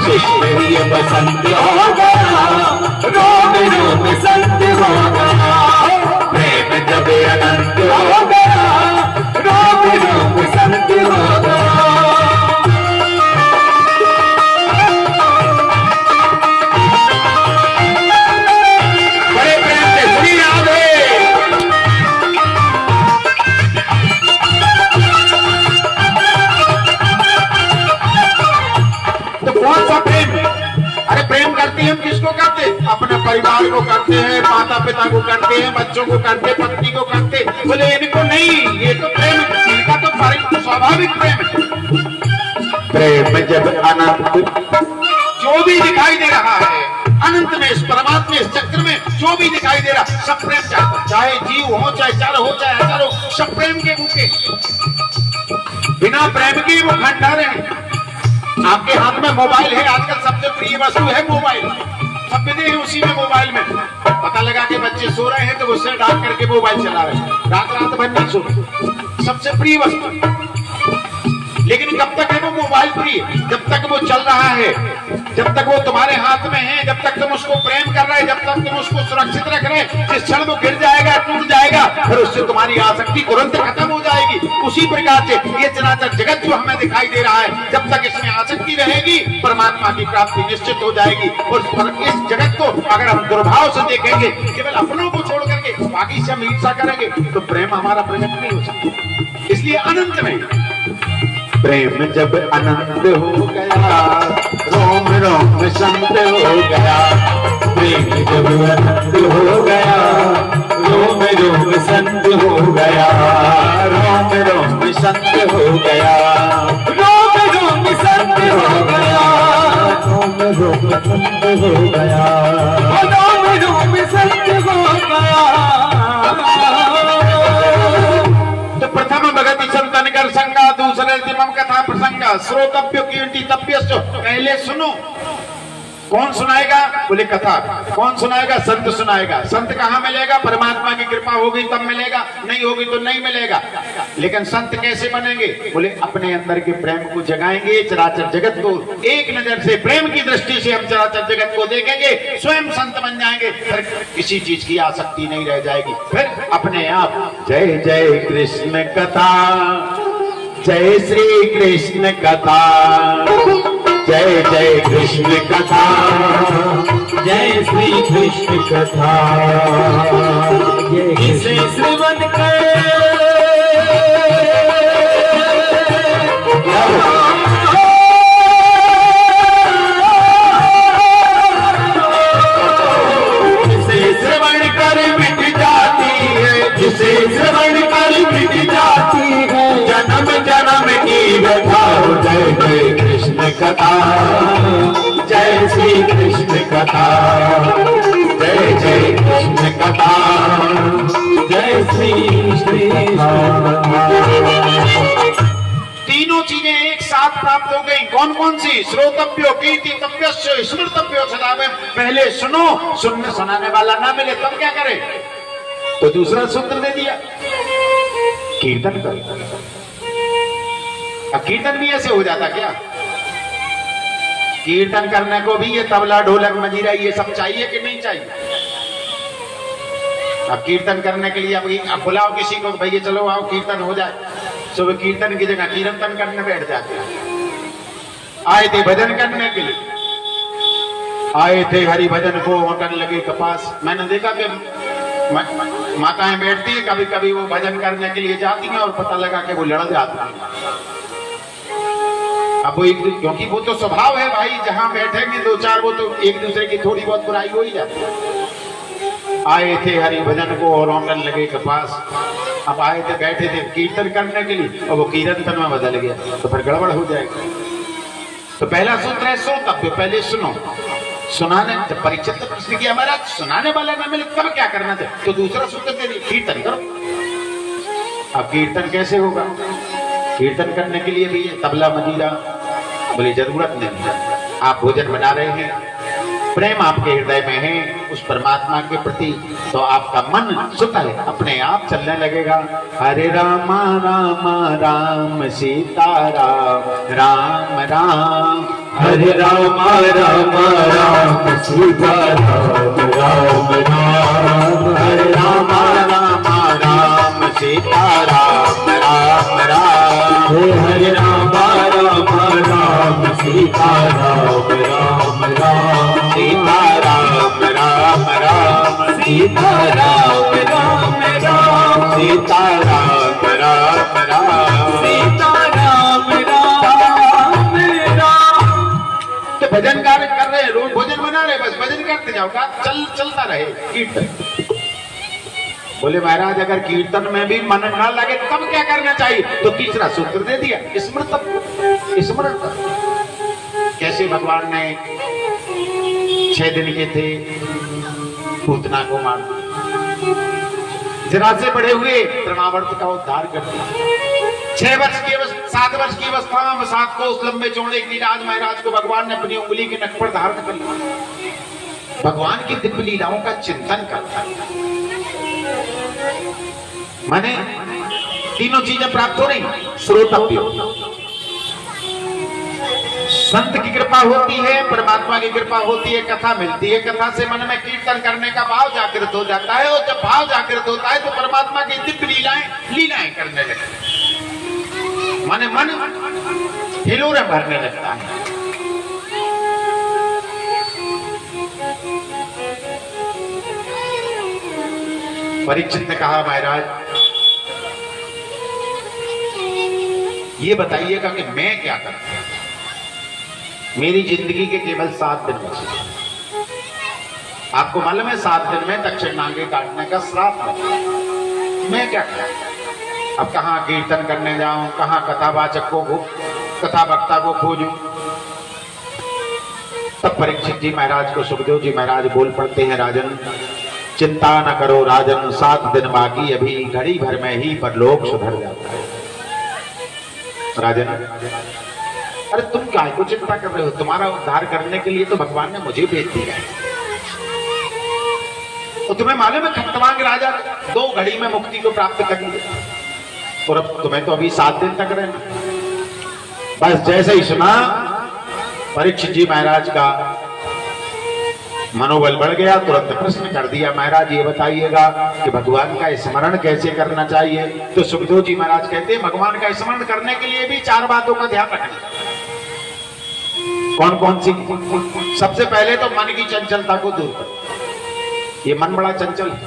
शुष्क ही बसंत हो गया, रोम रोम संत हो गया। प्रेम जब अनंत हो गया, रोम रोम संत हो गया। बड़े प्रेम से श्री राधे। तो कौन सा प्रेम? अरे प्रेम करते हैं हम किसको करते? अपने परिवार को करते हैं, माता पिता को करते हैं, बच्चों को करते, पत्नी को करते। बोले इनको नहीं, ये तो प्रेम, इनका तो स्वाभाविक प्रेम है। प्रेम जब अनंत, जो भी दिखाई दे रहा है अनंत में, इस परमात्मा इस चक्र में जो भी दिखाई दे रहा, सब प्रेम चाहता है। चाहे जीव हो, चाहे जड़ हो, चाहे हजार हो, सब प्रेम के भूखे। बिना प्रेम के वो खंडहर है। आपके हाथ में मोबाइल है, आजकल सबसे प्रिय वस्तु है मोबाइल। सब विधि है उसी में, मोबाइल में। पता लगा कि बच्चे सो रहे हैं तो उससे डाक करके मोबाइल चला रहे हैं, रात भर नहीं सो। सबसे प्रिय वस्तु। लेकिन कब तक है वो मोबाइल प्रिय? जब तक वो चल रहा है, जब तक वो तुम्हारे हाथ में है, जब तक तुम उसको प्रेम कर रहे, जब तक तुम उसको सुरक्षित रख रहे। जिस क्षण वो गिर जाएगा, टूट जाएगा, फिर उससे तुम्हारी आसक्ति तुरंत खत्म हो जाएगी। उसी प्रकार से ये चराचर जगत जो हमें दिखाई दे रहा है, जब तक इसमें आसक्ति रहेगी परमात्मा की प्राप्ति निश्चित हो जाएगी। और इस जगत को अगर हम दुर्भाव से देखेंगे, केवल अपनों को छोड़ करके बाकी से हम ईर्षा करेंगे, तो प्रेम हमारा प्रकट नहीं हो सकता। इसलिए अनंत में प्रेम जब अनंत हो गया, रोम रोम संत हो गया। प्रेम जब अनंत हो गया, रोम रोम संत हो गया। रोम रोम संत हो गया, रोम रोम संत हो गया। रोम रोम संत हो गया, रोम रोम संत हो गया। तो प्रथम भगति संतन कर संगा, दूसरे दिमम कथा प्रसंगा। श्रोतव्य कीर्ति तप्यस्य, पहले सुनो। कौन सुनाएगा? बोले कथा। कौन सुनाएगा? संत सुनाएगा। संत कहाँ मिलेगा? परमात्मा की कृपा होगी तब मिलेगा, नहीं होगी तो नहीं मिलेगा। लेकिन संत कैसे बनेंगे? बोले अपने अंदर के प्रेम को जगाएंगे, चराचर जगत को एक नजर से प्रेम की दृष्टि से हम चराचर जगत को देखेंगे, स्वयं संत बन जाएंगे, फिर किसी चीज की आसक्ति नहीं रह जाएगी। फिर अपने आप जय जय कृष्ण कथा, जय श्री कृष्ण कथा, जय जय कृष्ण कथा, जय श्री कृष्ण कथा। इसे श्रवण कर मिट जाती है, जिसे श्रवण कर मिट जाती है, जन्म जन्म की व्यथा। जय जय कृष्ण कथा, जय श्री कृष्ण कथा, जय जय कृष्ण कथा, जय श्री कृष्ण। तीनों चीजें एक साथ प्राप्त प्राप्त हो गई। कौन कौन सी? श्रोतव्यो कीर्तितव्यो स्मृतव्यो सदा में। पहले सुनो, सुनने सुनाने वाला ना मिले तब क्या करे? तो दूसरा सूत्र दे दिया, कीर्तन कर। अब कीर्तन भी ऐसे हो जाता क्या? कीर्तन करने को भी ये तबला ढोलक मजीरा ये सब चाहिए कि नहीं चाहिए? अब कीर्तन करने के लिए अब बुलाओ किसी को, भैया चलो आओ कीर्तन हो जाए, सुबह कीर्तन की जगह कीर्तन करने बैठ जाते हैं। आए थे भजन करने के लिए, आए थे हरि भजन को होटल लगे कपास। मैंने देखा कि माताएं बैठती है, कभी कभी वो भजन करने के लिए जाती हैं और पता लगा कि वो लड़ जाती हैं। अब वो क्योंकि वो तो स्वभाव है भाई, जहां बैठेंगे दो चार वो तो एक दूसरे की थोड़ी बहुत बुराई हो ही जाती है। आए थे हरि भजन को और होटल लगे कपास। अब आए थे, बैठे थे कीर्तन करने के लिए और वो कीर्तन में बदल गया तो फिर गड़बड़ हो जाएगी। तो पहला सूत्र है श्रोतव्य, पहले सुनो। सुनाने, जब परीक्षित ने प्रश्न किया महाराज सुनाने वाला ना मिले तब क्या करना चाहिए? तो दूसरा सूत्र दे दिया, कीर्तन करो। अब कीर्तन कैसे होगा? कीर्तन करने के लिए भी तबला मजीरा बोले जरूरत नहीं। आप भोजन बना रहे हैं, प्रेम आपके हृदय में है उस परमात्मा के प्रति, तो आपका मन सुत है अपने आप चलने लगेगा। हरे राम राम राम सीता राम राम राम, हरे राम राम राम सीता राम राम राम, हरे राम राम राम सीता राम राम राम, हरे राम राम राम सीता राम राम राम, सीता राम राम राम, सीता राम राम राम, सीता राम राम राम, सीता राम राम राम। तो भजन कार्य कर रहे हैं, रोज भोजन बना रहे, बस भजन करते जाओ, का चलता रहे कीर्तन। बोले महाराज अगर कीर्तन में भी मन ना लगे तब क्या करना चाहिए? तो तीसरा सूत्र दे दिया, स्मृत। कैसे भगवान ने 6 दिन के थे, पूतना को मार दिया, जरा से बड़े हुए तृणावर्त का उद्धार कर दिया। 7 वर्ष की अवस्था में 7 कोस लंबे चौड़े गिरिराज महाराज को भगवान ने अपनी उंगली के नख पर धारण कर लिया। भगवान की दिव्य लीलाओं का चिंतन करता है। माने तीनों चीजें प्राप्त हो रही, श्रोतव्य, संत की कृपा होती है, परमात्मा की कृपा होती है, कथा मिलती है, कथा से मन में कीर्तन करने का भाव जागृत हो जाता है, और जब भाव जागृत होता है तो परमात्मा की दिव्य लीलाएं करने लगते हैं। माने मन हिलोरे भरने लगता है। परीक्षित ने कहा महाराज ये बताइएगा कि मैं क्या करूं, मेरी जिंदगी के केवल 7 दिन बचे। आपको मालूम है 7 दिन में दक्षिण नांगे काटने का श्राप है। मैं क्या करूं? अब कहां कीर्तन करने जाऊं, कहां कथावाचक को कथा वक्ता को खोजूं? तब परीक्षित जी महाराज को सुखदेव जी महाराज बोल पड़ते हैं, राजन चिंता न करो राजन, 7 दिन बाकी, अभी घड़ी भर में ही परलोक सुधर जाता है। राजन अरे तुम क्या को चिंता कर रहे हो? तुम्हारा उद्धार करने के लिए तो भगवान ने मुझे भेज दिया है। तो तुम्हें मालूम है खट्टवांग राजा 2 घड़ी में मुक्ति को प्राप्त कर लिया, और अब तुम्हें तो अभी 7 दिन तक रहना। बस जैसे ही सुना परीक्षित जी महाराज का मनोबल बढ़ गया, तुरंत प्रश्न कर दिया, महाराज ये बताइएगा कि भगवान का स्मरण कैसे करना चाहिए? तो सुखदेव जी महाराज कहते हैं भगवान का स्मरण करने के लिए भी 4 बातों का ध्यान रखना। कौन कौन सी? सबसे पहले तो मन की चंचलता को दूर करो। ये मन बड़ा चंचल है,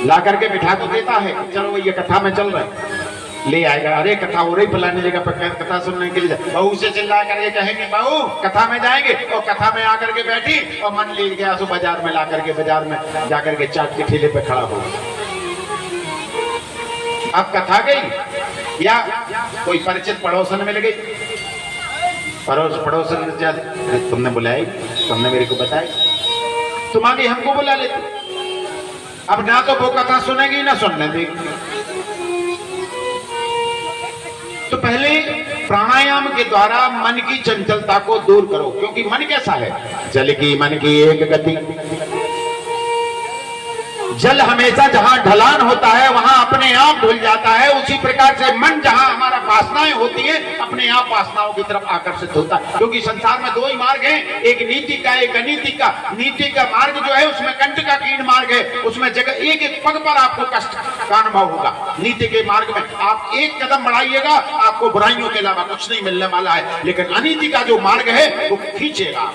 ला करके बिठा तो देता है, चलो ये कथा में चल रहा है, ले आएगा, अरे कथा हो रही फलाने जगह पर, कथा सुनने के लिए बहू से चिल्ला करके कहेंगे बहू कथा में जाएंगे, और कथा में आकर के बैठी और मन ले गया सो बाजार में, ला करके बाजार में जाकर के चाट के ठेले पे खड़ा हो। अब कथा गई या कोई परिचित पड़ोसन में लगी, पड़ोसन में तुमने बुलाई, तुमने मेरे को बताई, तुम आगे हमको बुला लेते। अब ना तो वो कथा सुनेगी ना सुनने देगी। तो पहले प्राणायाम के द्वारा मन की चंचलता को दूर करो, क्योंकि मन कैसा है, जल की मन की एक गति। जल हमेशा जहां ढलान होता है वहां अपने आप धुल जाता है, उसी प्रकार से मन जहां हमारा वासनाएं होती हैं अपने आप वासनाओं की तरफ आकर्षित होता है। क्योंकि संसार में दो ही मार्ग हैं, एक नीति का, एक अनीति का। नीति का मार्ग जो है उसमें कंठ का कीण मार्ग है, उसमें जगह एक एक पग पर आपको कष्ट का अनुभव होगा। नीति के मार्ग में आप एक कदम बढ़ाइएगा आपको बुराइयों के अलावा कुछ नहीं मिलने वाला है, लेकिन अनीति का जो मार्ग है वो खींचेगा।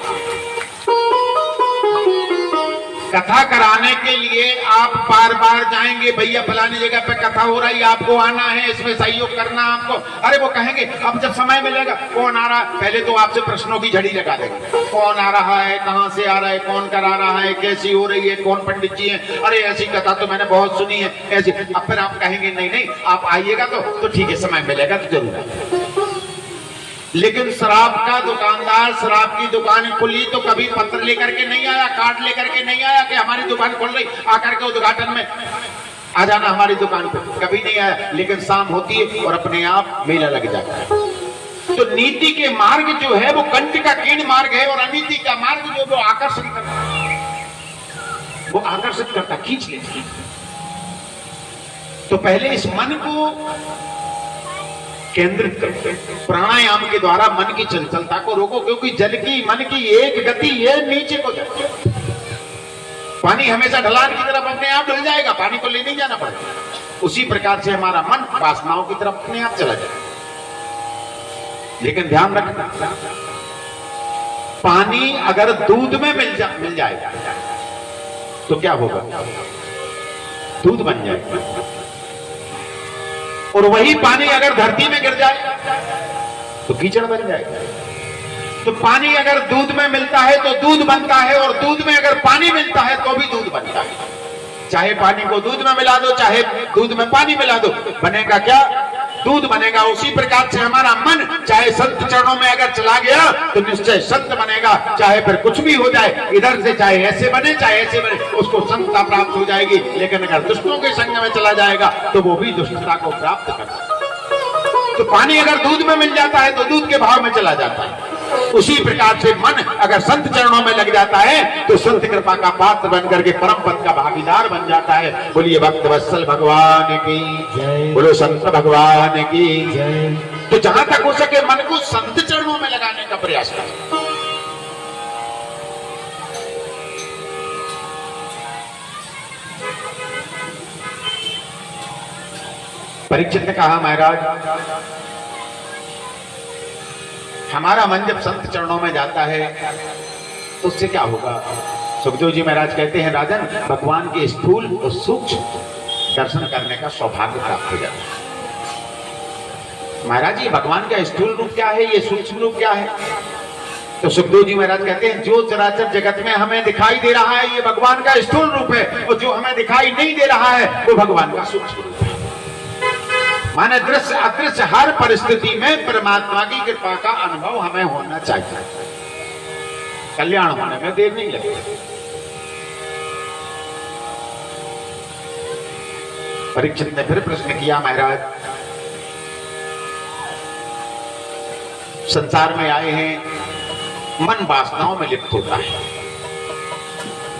कथा कराने के लिए आप बार बार जाएंगे, भैया फलानी जगह पे कथा हो रही है, आपको आना है, इसमें सहयोग करना आपको। अरे वो कहेंगे अब जब समय मिलेगा, कौन आ रहा है, पहले तो आपसे प्रश्नों की झड़ी लगा देंगे, कौन आ रहा है, कहाँ से आ रहा है, कौन करा रहा है, कैसी हो रही है, कौन पंडित जी है, अरे ऐसी कथा तो मैंने बहुत सुनी है ऐसी। अब फिर आप कहेंगे नहीं नहीं आप आइएगा तो ठीक है, समय मिलेगा तो जरूर आइएगा। लेकिन शराब का दुकानदार शराब की दुकान खुली तो कभी पत्र लेकर के नहीं आया, कार्ड लेकर के नहीं आया कि हमारी दुकान खुल रही, आकर के उद्घाटन में आ जाना हमारी दुकान पे, कभी नहीं आया। लेकिन शाम होती है और अपने आप मेला लग जाता है। तो नीति के मार्ग जो है वो कंठ का कीण मार्ग है, और अनीति का मार्ग जो वो आकर्षित करता है, वो आकर्षित करता, खींच लेता। तो पहले इस मन को केंद्रित करते, प्राणायाम के द्वारा मन की चंचलता को रोको, क्योंकि जल की मन की एक गति है नीचे को जाए। पानी हमेशा ढलान की तरफ अपने आप ढल जाएगा, पानी को ले नहीं जाना पड़ेगा। उसी प्रकार से हमारा मन वासनाओं की तरफ अपने आप चला जाएगा। लेकिन ध्यान रखना, पानी अगर दूध में मिल जाए तो क्या होगा, दूध बन जाएगा। और वही पानी अगर धरती में गिर जाए तो कीचड़ बन जाएगा। तो पानी अगर दूध में मिलता है तो दूध बनता है, और दूध में अगर पानी मिलता है तो भी दूध बनता है। चाहे पानी को दूध में मिला दो, चाहे दूध में पानी मिला दो, बनेगा क्या, दूध बनेगा। उसी प्रकार से हमारा मन चाहे संत चरणों में अगर चला गया तो निश्चय संत बनेगा, चाहे फिर कुछ भी हो जाए इधर से, चाहे ऐसे बने चाहे ऐसे बने, उसको संतता प्राप्त हो जाएगी। लेकिन अगर दुष्टों के संग में चला जाएगा तो वो भी दुष्टता को प्राप्त करता है। तो पानी अगर दूध में मिल जाता है तो दूध के भाव में चला जाता है। उसी प्रकार से मन अगर संत चरणों में लग जाता है तो संत कृपा का पात्र बन करके परम पद का भागीदार बन जाता है। बोलिए भक्त वत्सल भगवान की जय, बोलो संत भगवान की जय। तो जहां तक हो सके मन को संत चरणों में लगाने का प्रयास करें। परीक्षित ने कहा, महाराज हमारा मन जब संत चरणों में जाता है तो उससे क्या होगा। सुखदेव जी महाराज कहते हैं, राजन भगवान के स्थूल और सूक्ष्म दर्शन करने का सौभाग्य प्राप्त हो जाता है। महाराज ये भगवान का स्थूल रूप क्या है, ये सूक्ष्म रूप क्या है। तो सुखदेव जी महाराज कहते हैं, जो चराचर जगत में हमें दिखाई दे रहा है ये भगवान का स्थूल रूप है, और जो हमें दिखाई नहीं दे रहा है वो भगवान का सूक्ष्म रूप है। माने दृश्य अदृश्य हर परिस्थिति में परमात्मा की कृपा का अनुभव हमें होना चाहिए, कल्याण होने में देर नहीं लगती। परीक्षित ने फिर प्रश्न किया, महाराज संसार में आए हैं, मन वासनाओं में लिप्त होता है,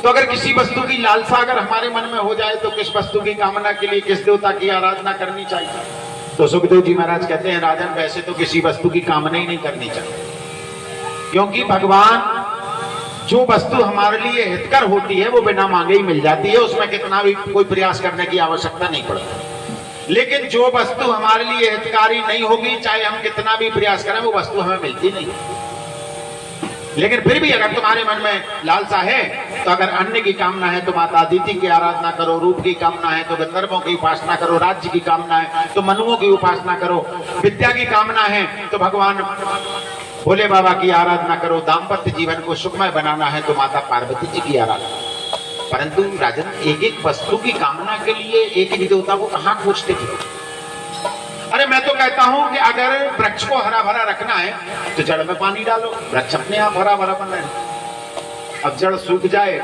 तो अगर किसी वस्तु की लालसा अगर हमारे मन में हो जाए तो किस वस्तु की कामना के लिए किस देवता की आराधना करनी चाहिए। तो सुखदेव जी महाराज कहते हैं, राजन वैसे तो किसी वस्तु की कामना ही नहीं करनी चाहिए, क्योंकि भगवान जो वस्तु हमारे लिए हितकर होती है वो बिना मांगे ही मिल जाती है, उसमें कितना भी कोई प्रयास करने की आवश्यकता नहीं पड़ती। लेकिन जो वस्तु हमारे लिए हितकारी नहीं होगी, चाहे हम कितना भी प्रयास करें, वो वस्तु हमें मिलती नहीं। लेकिन फिर भी अगर तुम्हारे मन में लालसा है तो अगर अन्न की कामना है तो माता अदिति की आराधना करो, रूप की कामना है तो गंधर्वों की उपासना करो, राज्य की कामना है तो मनुओं की उपासना करो, विद्या की कामना है तो भगवान भोले बाबा की आराधना करो, दाम्पत्य जीवन को सुखमय बनाना है तो माता पार्वती जी की आराधना। परंतु राजन एक एक वस्तु की कामना के लिए एक ही देवता को कहाँ खोजते थे। अरे मैं तो कहता हूं कि अगर वृक्ष को हरा भरा रखना है तो जड़ में पानी डालो, वृक्ष अपने आप हरा भरा बन रहा है। अब जड़ सूख जाए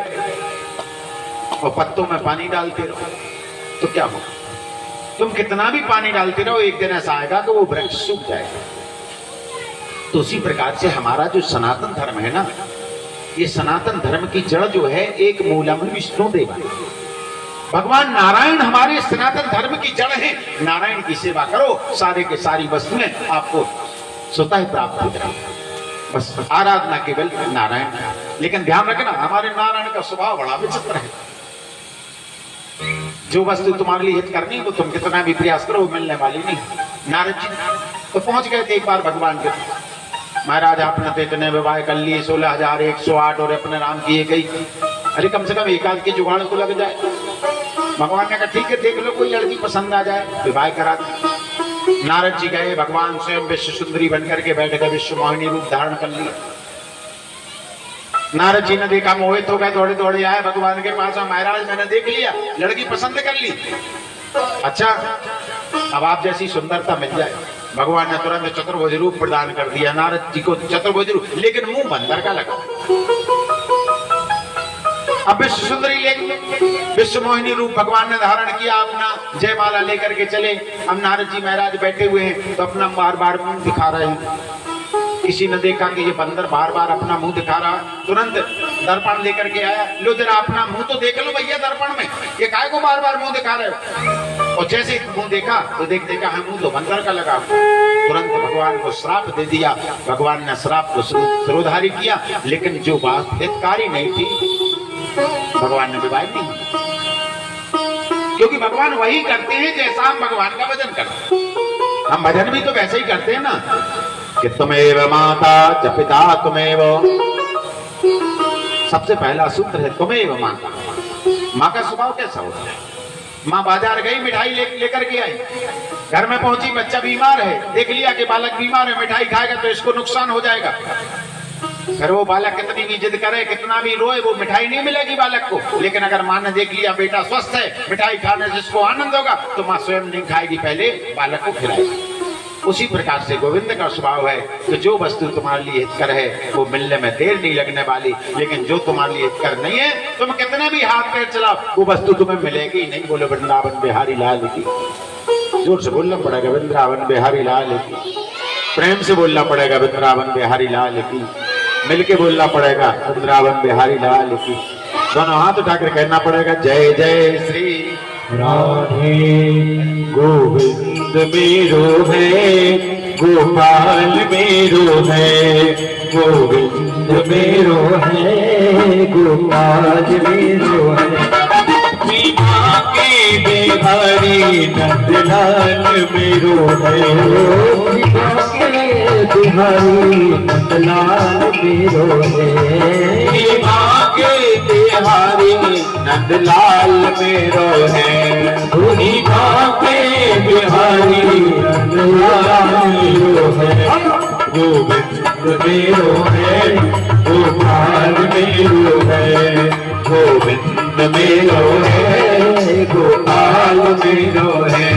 और पत्तों में पानी डालते रहो तो क्या होगा, तुम कितना भी पानी डालते रहो एक दिन ऐसा आएगा कि वो वृक्ष सूख जाएगा। तो उसी प्रकार से हमारा जो सनातन धर्म है ना, ये सनातन धर्म की जड़ जो है एक मूलम विष्णुदेव। भगवान नारायण हमारे सनातन धर्म की जड़ है। नारायण की सेवा करो, सारे के सारी वस्तुएं आपको स्वतः ही प्राप्त हो जाएगी। बस आराधना केवल नारायण का। लेकिन ध्यान रखना, हमारे नारायण का स्वभाव बड़ा विचित्र है। जो वस्तु तुम्हारे लिए हित करनी वो तुम कितना भी प्रयास करो, वो मिलने वाली नहीं। नारद जी तो पहुंच गए थे एक बार भगवान के, महाराज आपने तो इतने विवाह कर लिए 16,108 और अपने राम की एक ही, अरे कम से कम एक आध के जुगाड़ को लग जाए। भगवान ने कहा ठीक है, देख लो कोई लड़की पसंद आ जाए, विवाह करा दो। नारद जी गए, भगवान स्वयं विश्व सुंदरी बनकर के बैठ गए, विश्व मोहिनी रूप धारण कर लिया। नारद जी ने देखा, मोहित हो गए, दौड़े दौड़े आए भगवान के पास, महाराज मैंने देख लिया, लड़की पसंद कर ली। अच्छा, अब आप जैसी सुंदरता मिल जाए। भगवान ने तुरंत चतुर्भुज रूप प्रदान कर दिया नारद जी को, चतुर्भुज रूप, लेकिन मुंह बंदर का लगा। अब विश्व सुंदरी लेके विश्व मोहिनी रूप भगवान ने धारण किया, अपना जयमाला लेकर के चले। अब नारद जी महाराज बैठे हुए हैं तो अपना बार बार मुंह दिखा रहे हैं। किसी ने देखा कि ये बंदर बार बार अपना मुंह दिखा रहा, तुरंत दर्पण लेकर के आया, लो जरा अपना मुंह तो देख लो भैया दर्पण में, ये काय को बार बार मुंह दिखा रहे हो। और जैसे मुंह देखा तो देखा है मुंह तो बंदर का लगा। तुरंत भगवान को श्राप दे दिया। भगवान ने श्राप को सिरोधारी किया, लेकिन जो बात हितकारी नहीं थी भगवान ने विवाह नहीं, क्योंकि भगवान वही करते हैं जैसा हम भगवान का भजन करते हैं। हम भजन भी तो वैसे ही करते हैं ना, कि तुमेव माता च पिता तुमेव। सबसे पहला सूत्र है तुमेव माता। माँ का स्वभाव कैसा होता है? माँ बाजार गई, मिठाई लेकर के आई, घर में पहुंची, बच्चा बीमार है, देख लिया कि बालक बीमार है, मिठाई खाएगा तो इसको नुकसान हो जाएगा। फिर वो बालक कितनी भी जिद करे, कितना भी रोए, वो मिठाई नहीं मिलेगी बालक को। लेकिन अगर माँ ने देख लिया बेटा स्वस्थ है, मिठाई खाने से इसको आनंद होगा, तो माँ स्वयं नहीं खाएगी, पहले बालक को खिलाएगी। उसी प्रकार से गोविंद का स्वभाव है कि जो वस्तु तुम्हारे लिए हितकर है वो मिलने में देर नहीं लगने वाली, लेकिन जो तुम्हारे लिए हितकर नहीं है, तुम कितने भी हाथ पैर चलाओ, वो वस्तु तुम्हें मिलेगी नहीं। बोलो वृंदावन बिहारी लाल की। जोर से बोलना पड़ेगा, वृंदावन बिहारी लाल की। प्रेम से बोलना पड़ेगा, वृंदावन बिहारी लाल की। मिलके बोलना पड़ेगा, वृंदावन बिहारी लाल की। दोनों हाथ उठाकर कहना पड़ेगा, जय जय श्री राधे गोविंद मेरो है, गोपाल मेरो है, गोविंद मेरो है, गोपाल मेरो है। मीना के बिहारी नंदलाल मेरो है, मीना के बिहारी नंदलाल मेरो है, मीना के बिहारी नंदलाल मेरो है, मीना के बिहारी नंदलाल मेरो है। गोविंद मेरो है, गोपाल मेरो है, गोविंद मेरो है, गोपाल मेरो है।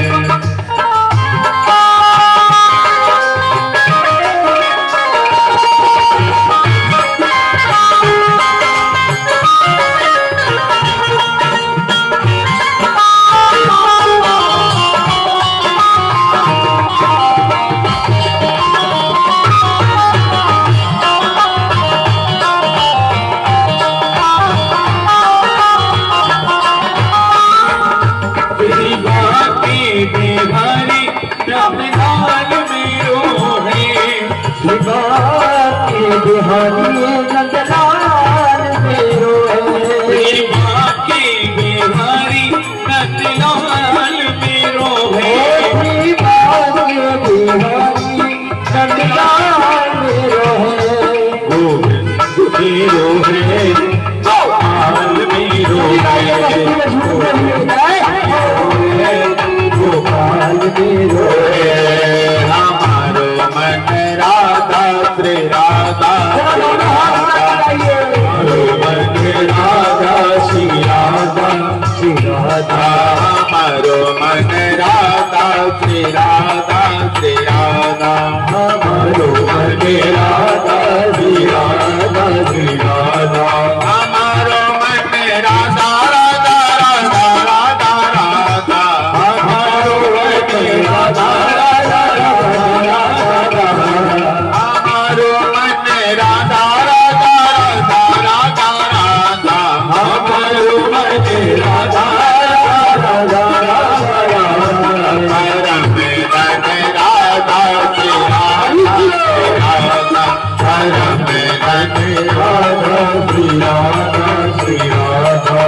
श्री राधा श्री राधा।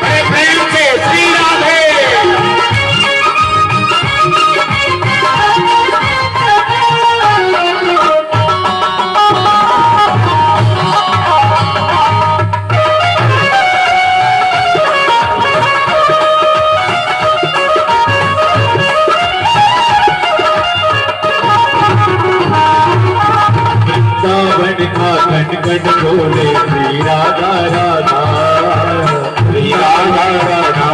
बड़े प्रेम से श्री राधे। कण बोले श्री राधा राधा, श्री राधा राधा,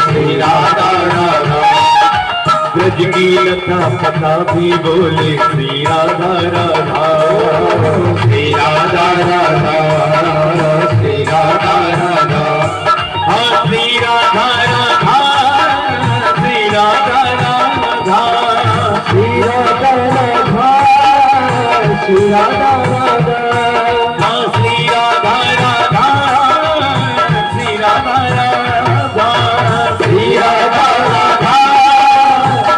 श्री राधा राधा। ब्रज की लता पता भी बोले श्री राधा राधा, श्री राधा राधा, श्री राधा राधा। हाँ श्री राधा राधा, श्री राधा राधा, श्री राधा राधा, श्री राधा राधा। हाँ श्री राधा राधा, श्री राधा राधा, श्री राधा राधा,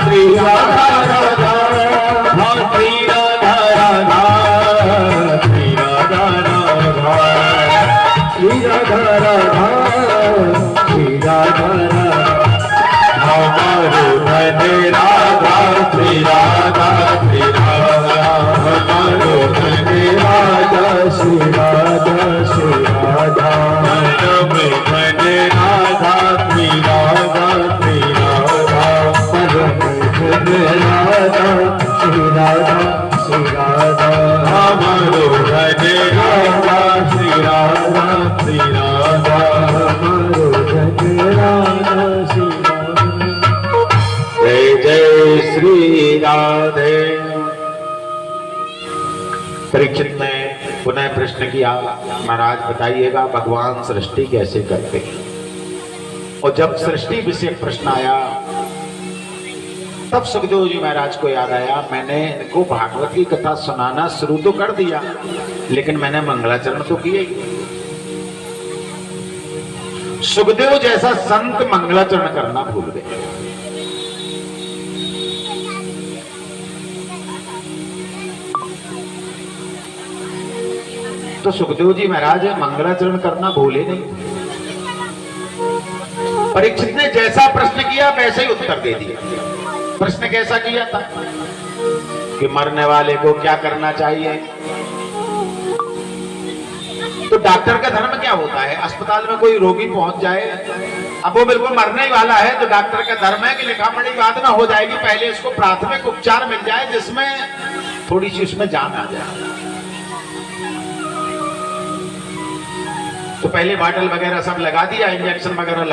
श्री राधा राधा। हाँ श्री राधा राधा, श्री राधा राधा, श्री राधा राधा, श्री राधा राधा। हमारो धन राधा श्री राधा श्री राधा, हमारो धन राधा श्री राधा श्री राधा। परम धन राधा श्री राधा श्री राधा, परम धन राधा श्री राधा श्री राधा। हमारो धन राधा श्री राधा श्री राधा, हमारो धन राधा श्री राधा। जय जय श्री राधे। परीक्षित ने पुनः प्रश्न किया, महाराज बताइएगा भगवान सृष्टि कैसे करते हैं। और जब सृष्टि विषय प्रश्न आया तब सुखदेव जी महाराज को याद आया, मैंने इनको भागवत की कथा सुनाना शुरू तो कर दिया लेकिन मैंने मंगलाचरण तो किए ही। सुखदेव जैसा संत मंगलाचरण करना भूल गए। तो सुखदेव जी महाराज मंगलाचरण करना भूले नहीं। परीक्षित ने जैसा प्रश्न किया वैसे ही उत्तर दे दिया। प्रश्न कैसा किया था कि मरने वाले को क्या करना चाहिए। तो डॉक्टर का धर्म क्या होता है, अस्पताल में कोई रोगी पहुंच जाए, अब वो बिल्कुल मरने ही वाला है, तो डॉक्टर का धर्म है कि लिखा पढ़ी बाद में हो जाएगी, पहले इसको प्राथमिक उपचार मिल जाए जिसमें थोड़ी सी उसमें जान आ जाए। तो पहले बॉटल वगैरह सब लगा दिया, इंजेक्शन वगैरह